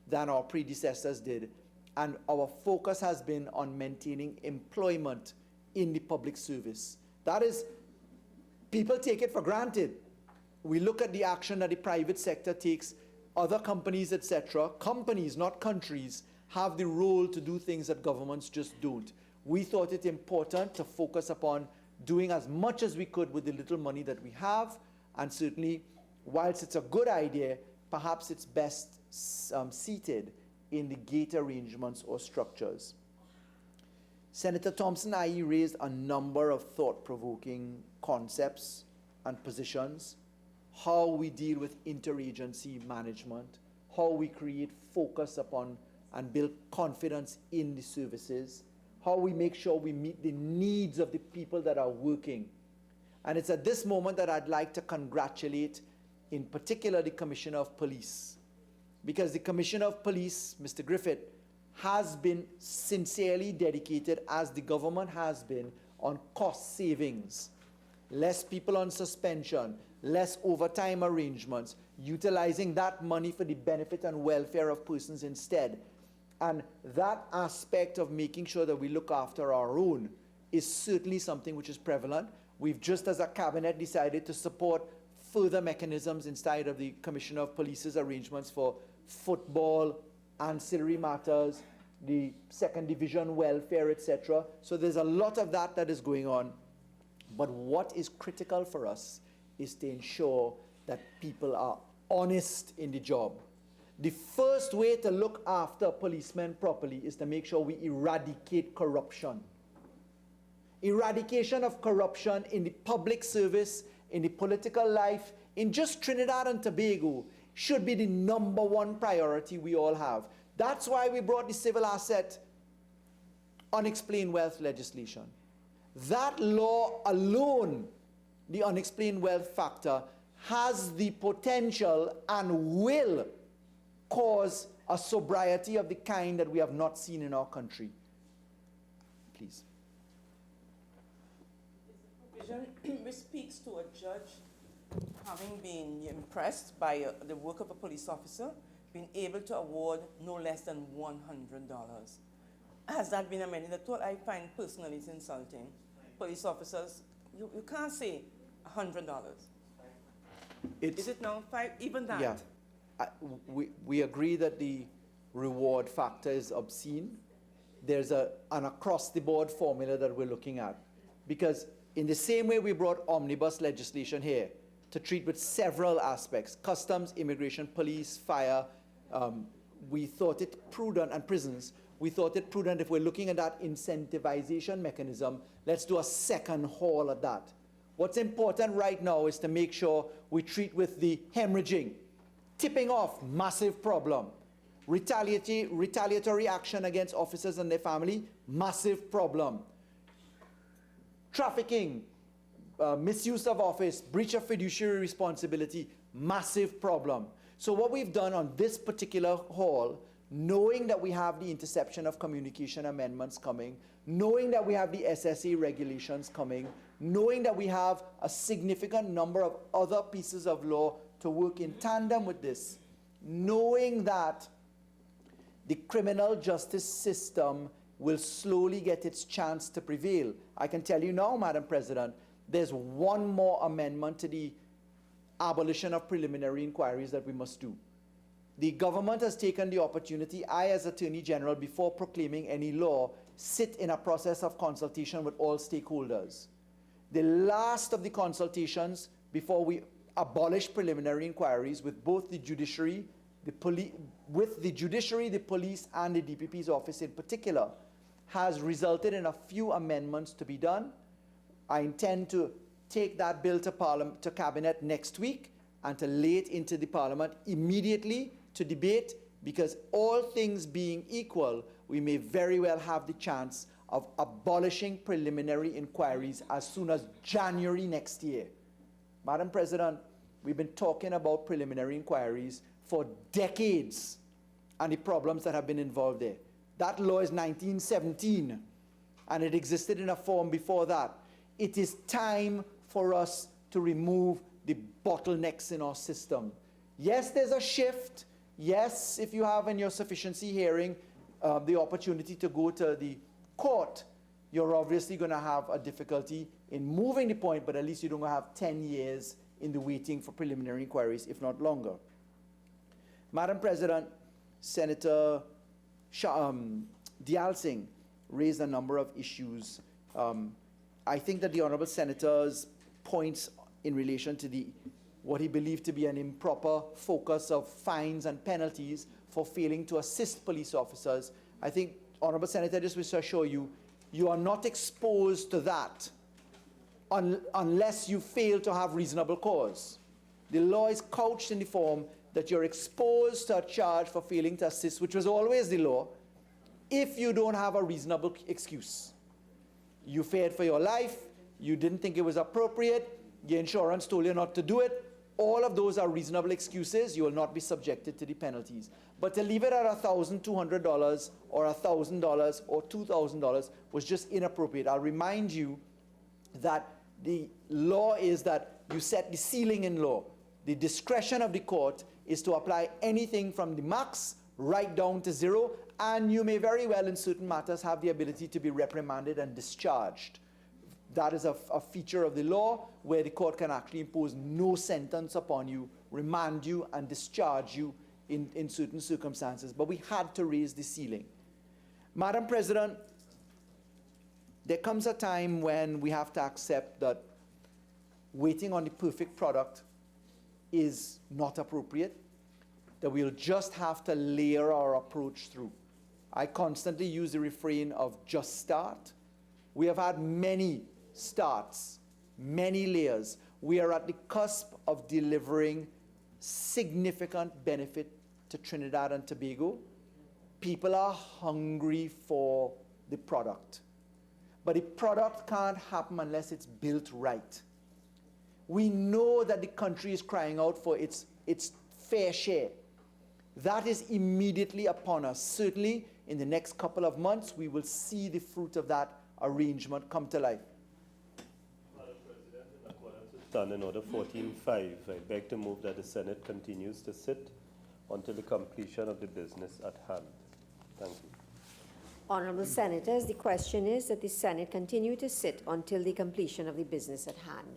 than our predecessors did. And our focus has been on maintaining employment in the public service. That is, people take it for granted. We look at the action that the private sector takes, other companies, etc. Companies, not countries, have the role to do things that governments just don't. We thought it important to focus upon doing as much as we could with the little money that we have, and certainly, whilst it's a good idea, perhaps it's best seated in the GATE arrangements or structures. Senator Thompson-Ahye raised a number of thought-provoking concepts and positions: how we deal with interagency management, how we create focus upon and build confidence in the services, how we make sure we meet the needs of the people that are working. And it's at this moment that I'd like to congratulate, in particular, the Commissioner of Police. Because the Commissioner of Police, Mr. Griffith, has been sincerely dedicated, as the government has been, on cost savings. Less people on suspension, less overtime arrangements, utilizing that money for the benefit and welfare of persons instead. And that aspect of making sure that we look after our own is certainly something which is prevalent. We've just as a cabinet decided to support further mechanisms inside of the Commissioner of Police's arrangements for football, ancillary matters, the second division welfare, etc. So there's a lot of that that is going on. But what is critical for us is to ensure that people are honest in the job. The first way to look after policemen properly is to make sure we eradicate corruption. Eradication of corruption in the public service, in the political life, in just Trinidad and Tobago, should be the #1 priority we all have. That's why we brought the civil asset unexplained wealth legislation. That law alone, the unexplained wealth factor, has the potential and will cause a sobriety of the kind that we have not seen in our country. Please. Is the provision which speaks to a judge having been impressed by the work of a police officer, being able to award no less than $100. Has that been amended at all? I find personally it's insulting. Police officers, you can't say $100. Is it now $5, even that? Yeah. We agree that the reward factor is obscene. There's an across-the-board formula that we're looking at. Because in the same way we brought omnibus legislation here to treat with several aspects, customs, immigration, police, fire, we thought it prudent, and prisons, we thought it prudent, if we're looking at that incentivization mechanism, let's do a second haul at that. What's important right now is to make sure we treat with the hemorrhaging, tipping off, massive problem. Retaliatory action against officers and their family, massive problem. Trafficking, misuse of office, breach of fiduciary responsibility, massive problem. So what we've done on this particular haul, knowing that we have the interception of communication amendments coming, knowing that we have the SSA regulations coming, knowing that we have a significant number of other pieces of law to work in tandem with this, knowing that the criminal justice system will slowly get its chance to prevail. I can tell you now, Madam President, there's one more amendment to the abolition of preliminary inquiries that we must do. The government has taken the opportunity. I, as Attorney General, before proclaiming any law, sit in a process of consultation with all stakeholders. The last of the consultations before we abolish preliminary inquiries with both the judiciary, the police, and the DPP's office in particular, has resulted in a few amendments to be done. I intend to take that bill to Parliament, to Cabinet next week, and to lay it into the Parliament immediately to debate, because all things being equal, we may very well have the chance of abolishing preliminary inquiries as soon as January next year. Madam President, we've been talking about preliminary inquiries for decades and the problems that have been involved there. That law is 1917, and it existed in a form before that. It is time for us to remove the bottlenecks in our system. Yes, there's a shift. Yes, if you have in your sufficiency hearing the opportunity to go to the court, you're obviously going to have a difficulty in moving the point, but at least you don't have 10 years in the waiting for preliminary inquiries, if not longer. Madam President, Senator Deyalsingh raised a number of issues. I think that the Honourable Senator's points in relation to what he believed to be an improper focus of fines and penalties for failing to assist police officers, I think, Honourable Senator, just wish to assure you, you are not exposed to that unless you fail to have reasonable cause. The law is couched in the form that you're exposed to a charge for failing to assist, which was always the law, if you don't have a reasonable excuse. You feared for your life, you didn't think it was appropriate, your insurance told you not to do it. All of those are reasonable excuses. You will not be subjected to the penalties. But to leave it at $1,200 or $1,000 or $2,000 was just inappropriate. I'll remind you that the law is that you set the ceiling in law. The discretion of the court is to apply anything from the max right down to zero, and you may very well in certain matters have the ability to be reprimanded and discharged. That is a feature of the law where the court can actually impose no sentence upon you, remand you, and discharge you in certain circumstances. But we had to raise the ceiling. Madam President, there comes a time when we have to accept that waiting on the perfect product is not appropriate, that we'll just have to layer our approach through. I constantly use the refrain of just start. We have had many starts, many layers. We are at the cusp of delivering significant benefit to Trinidad and Tobago. People are hungry for the product. But the product can't happen unless it's built right. We know that the country is crying out for its fair share. That is immediately upon us. Certainly, in the next couple of months, we will see the fruit of that arrangement come to life. Madam President, in accordance with Standing Order 14.5, I beg to move that the Senate continues to sit until the completion of the business at hand. Thank you. Honourable Senators, the question is that the Senate continue to sit until the completion of the business at hand.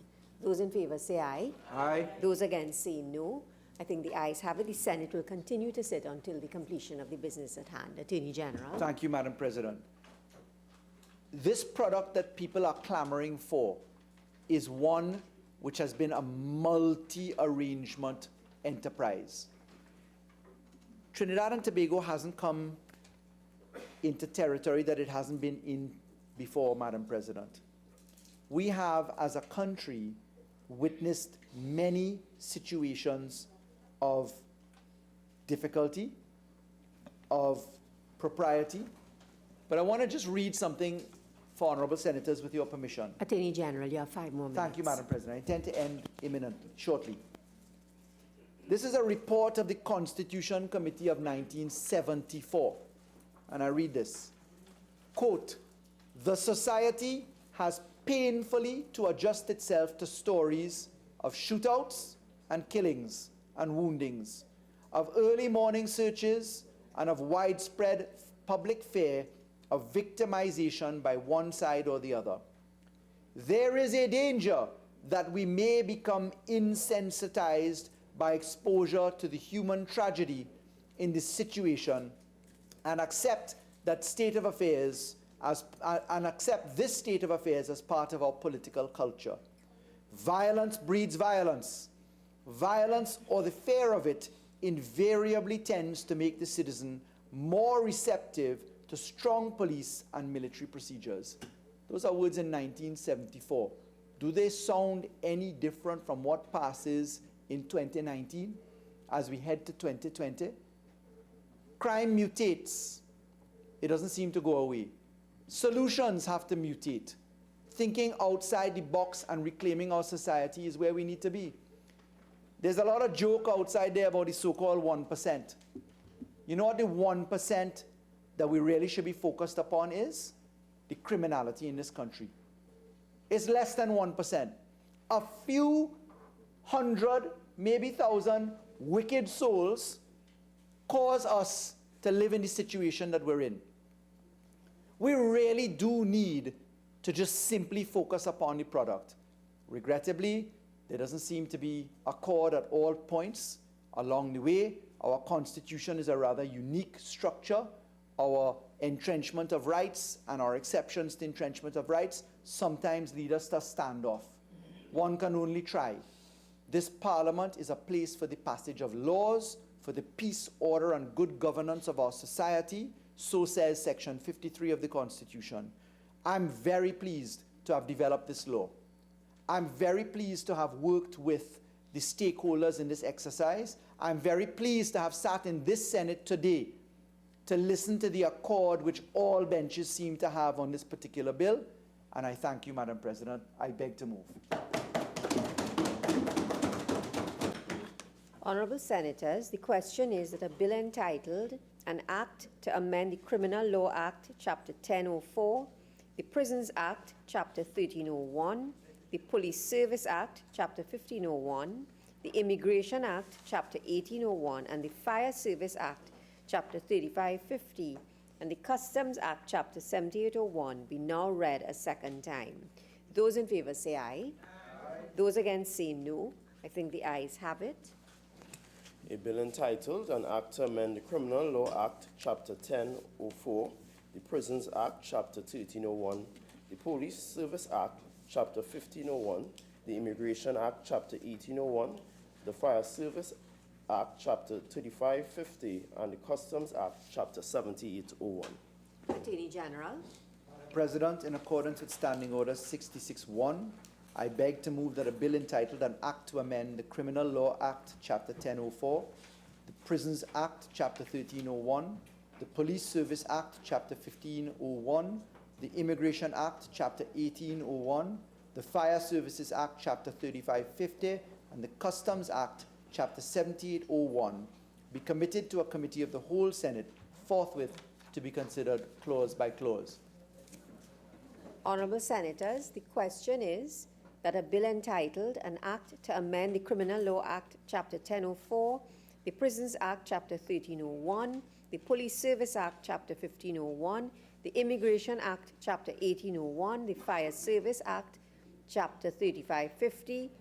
Those in favour say aye. Aye. Those against say no. I think the ayes have it. The Senate will continue to sit until the completion of the business at hand. Attorney General. Thank you, Madam President. This product that people are clamoring for is one which has been a multi-arrangement enterprise. Trinidad and Tobago hasn't come into territory that it hasn't been in before, Madam President. We have, as a country, witnessed many situations of difficulty, of propriety. But I want to just read something for honourable senators with your permission. Attorney General, you have 5 more minutes. Thank you, Madam President. I intend to end imminently, shortly. This is a report of the Constitution Committee of 1974. And I read this. Quote, "The society has painfully to adjust itself to stories of shootouts and killings and woundings, of early morning searches and of widespread public fear of victimization by one side or the other. There is a danger that we may become insensitized by exposure to the human tragedy in this situation and accept that state of affairs and accept this state of affairs as part of our political culture. Violence breeds violence. Violence, or the fear of it, invariably tends to make the citizen more receptive to strong police and military procedures. Those are words in 1974. Do they sound any different from what passes in 2019 as we head to 2020? Crime mutates. It doesn't seem to go away. Solutions have to mutate. Thinking outside the box and reclaiming our society is where we need to be. There's a lot of joke outside there about the so-called 1%. You know what the 1% that we really should be focused upon is? The criminality in this country. It's less than 1%. A few hundred, maybe thousand wicked souls cause us to live in the situation that we're in. We really do need to just simply focus upon the product. Regrettably, there doesn't seem to be accord at all points along the way. Our Constitution is a rather unique structure. Our entrenchment of rights and our exceptions to entrenchment of rights sometimes lead us to standoff. One can only try. This Parliament is a place for the passage of laws, for the peace, order, and good governance of our society. So says Section 53 of the Constitution. I'm very pleased to have developed this law. I'm very pleased to have worked with the stakeholders in this exercise. I'm very pleased to have sat in this Senate today to listen to the accord which all benches seem to have on this particular bill. And I thank you, Madam President. I beg to move. Honourable Senators, the question is that a bill entitled An Act to Amend the Criminal Law Act, Chapter 1004, the Prisons Act, Chapter 1301, the Police Service Act, Chapter 1501, the Immigration Act, Chapter 1801, and the Fire Service Act, Chapter 3550, and the Customs Act, Chapter 7801 be now read a second time. Those in favor say aye. Aye. Those against say no. I think the ayes have it. A bill entitled An Act to Amend the Criminal Law Act, Chapter 1004, the Prisons Act, Chapter 1301, the Police Service Act, Chapter 1501, the Immigration Act, Chapter 1801, the Fire Service Act, Chapter 3550, and the Customs Act, Chapter 7801. Attorney General. President, in accordance with Standing Order 66-1, I beg to move that a bill entitled An Act to Amend the Criminal Law Act, Chapter 1004, the Prisons Act, Chapter 1301, the Police Service Act, Chapter 1501, the Immigration Act, Chapter 1801, the Fire Services Act, Chapter 3550, and the Customs Act, Chapter 7801, be committed to a committee of the whole Senate forthwith to be considered clause by clause. Honourable Senators, the question is that a bill entitled An Act to Amend the Criminal Law Act, Chapter 1004, the Prisons Act, Chapter 1301, the Police Service Act, Chapter 1501, the Immigration Act, Chapter 1801, the Fire Service Act, Chapter 3550,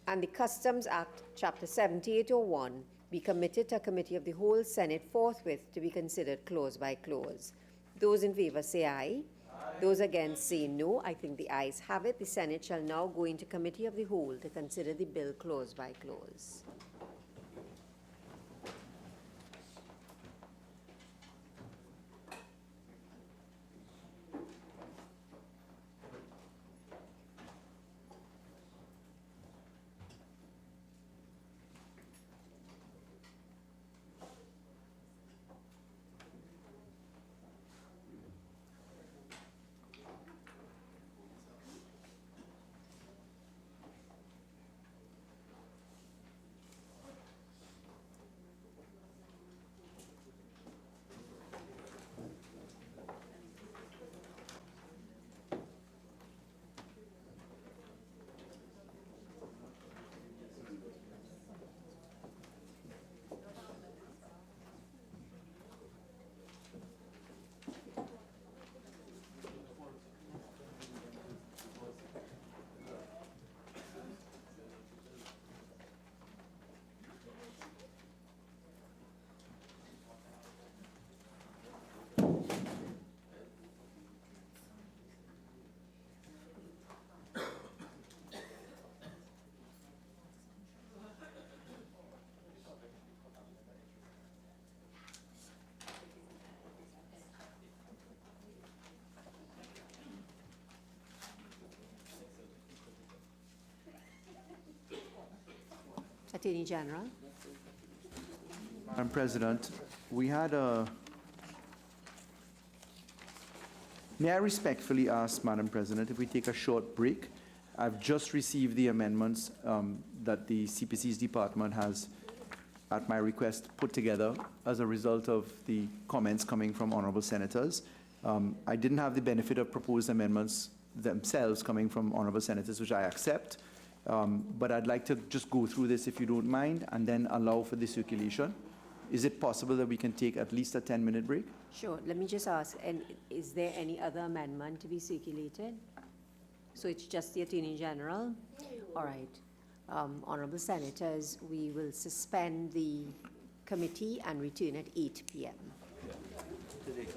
and the Customs Act, Chapter 7801, be committed to a committee of the whole Senate forthwith to be considered clause by clause. Those in favor say aye. Those against say no. I think the ayes have it. The Senate shall now go into committee of the whole to consider the bill clause by clause. Attorney General. Madam President, we had a... May I respectfully ask, Madam President, if we take a short break? I've just received the amendments that the CPC's department has, at my request, put together as a result of the comments coming from honorable senators. I didn't have the benefit of proposed amendments themselves coming from honorable senators, which I accept. But I'd like to just go through this, if you don't mind, and then allow for the circulation. Is it possible that we can take at least a 10-minute break? Sure. Let me just ask, and is there any other amendment to be circulated? So it's just the Attorney General? All right. Honorable Senators, we will suspend the committee and return at 8 p.m. Today.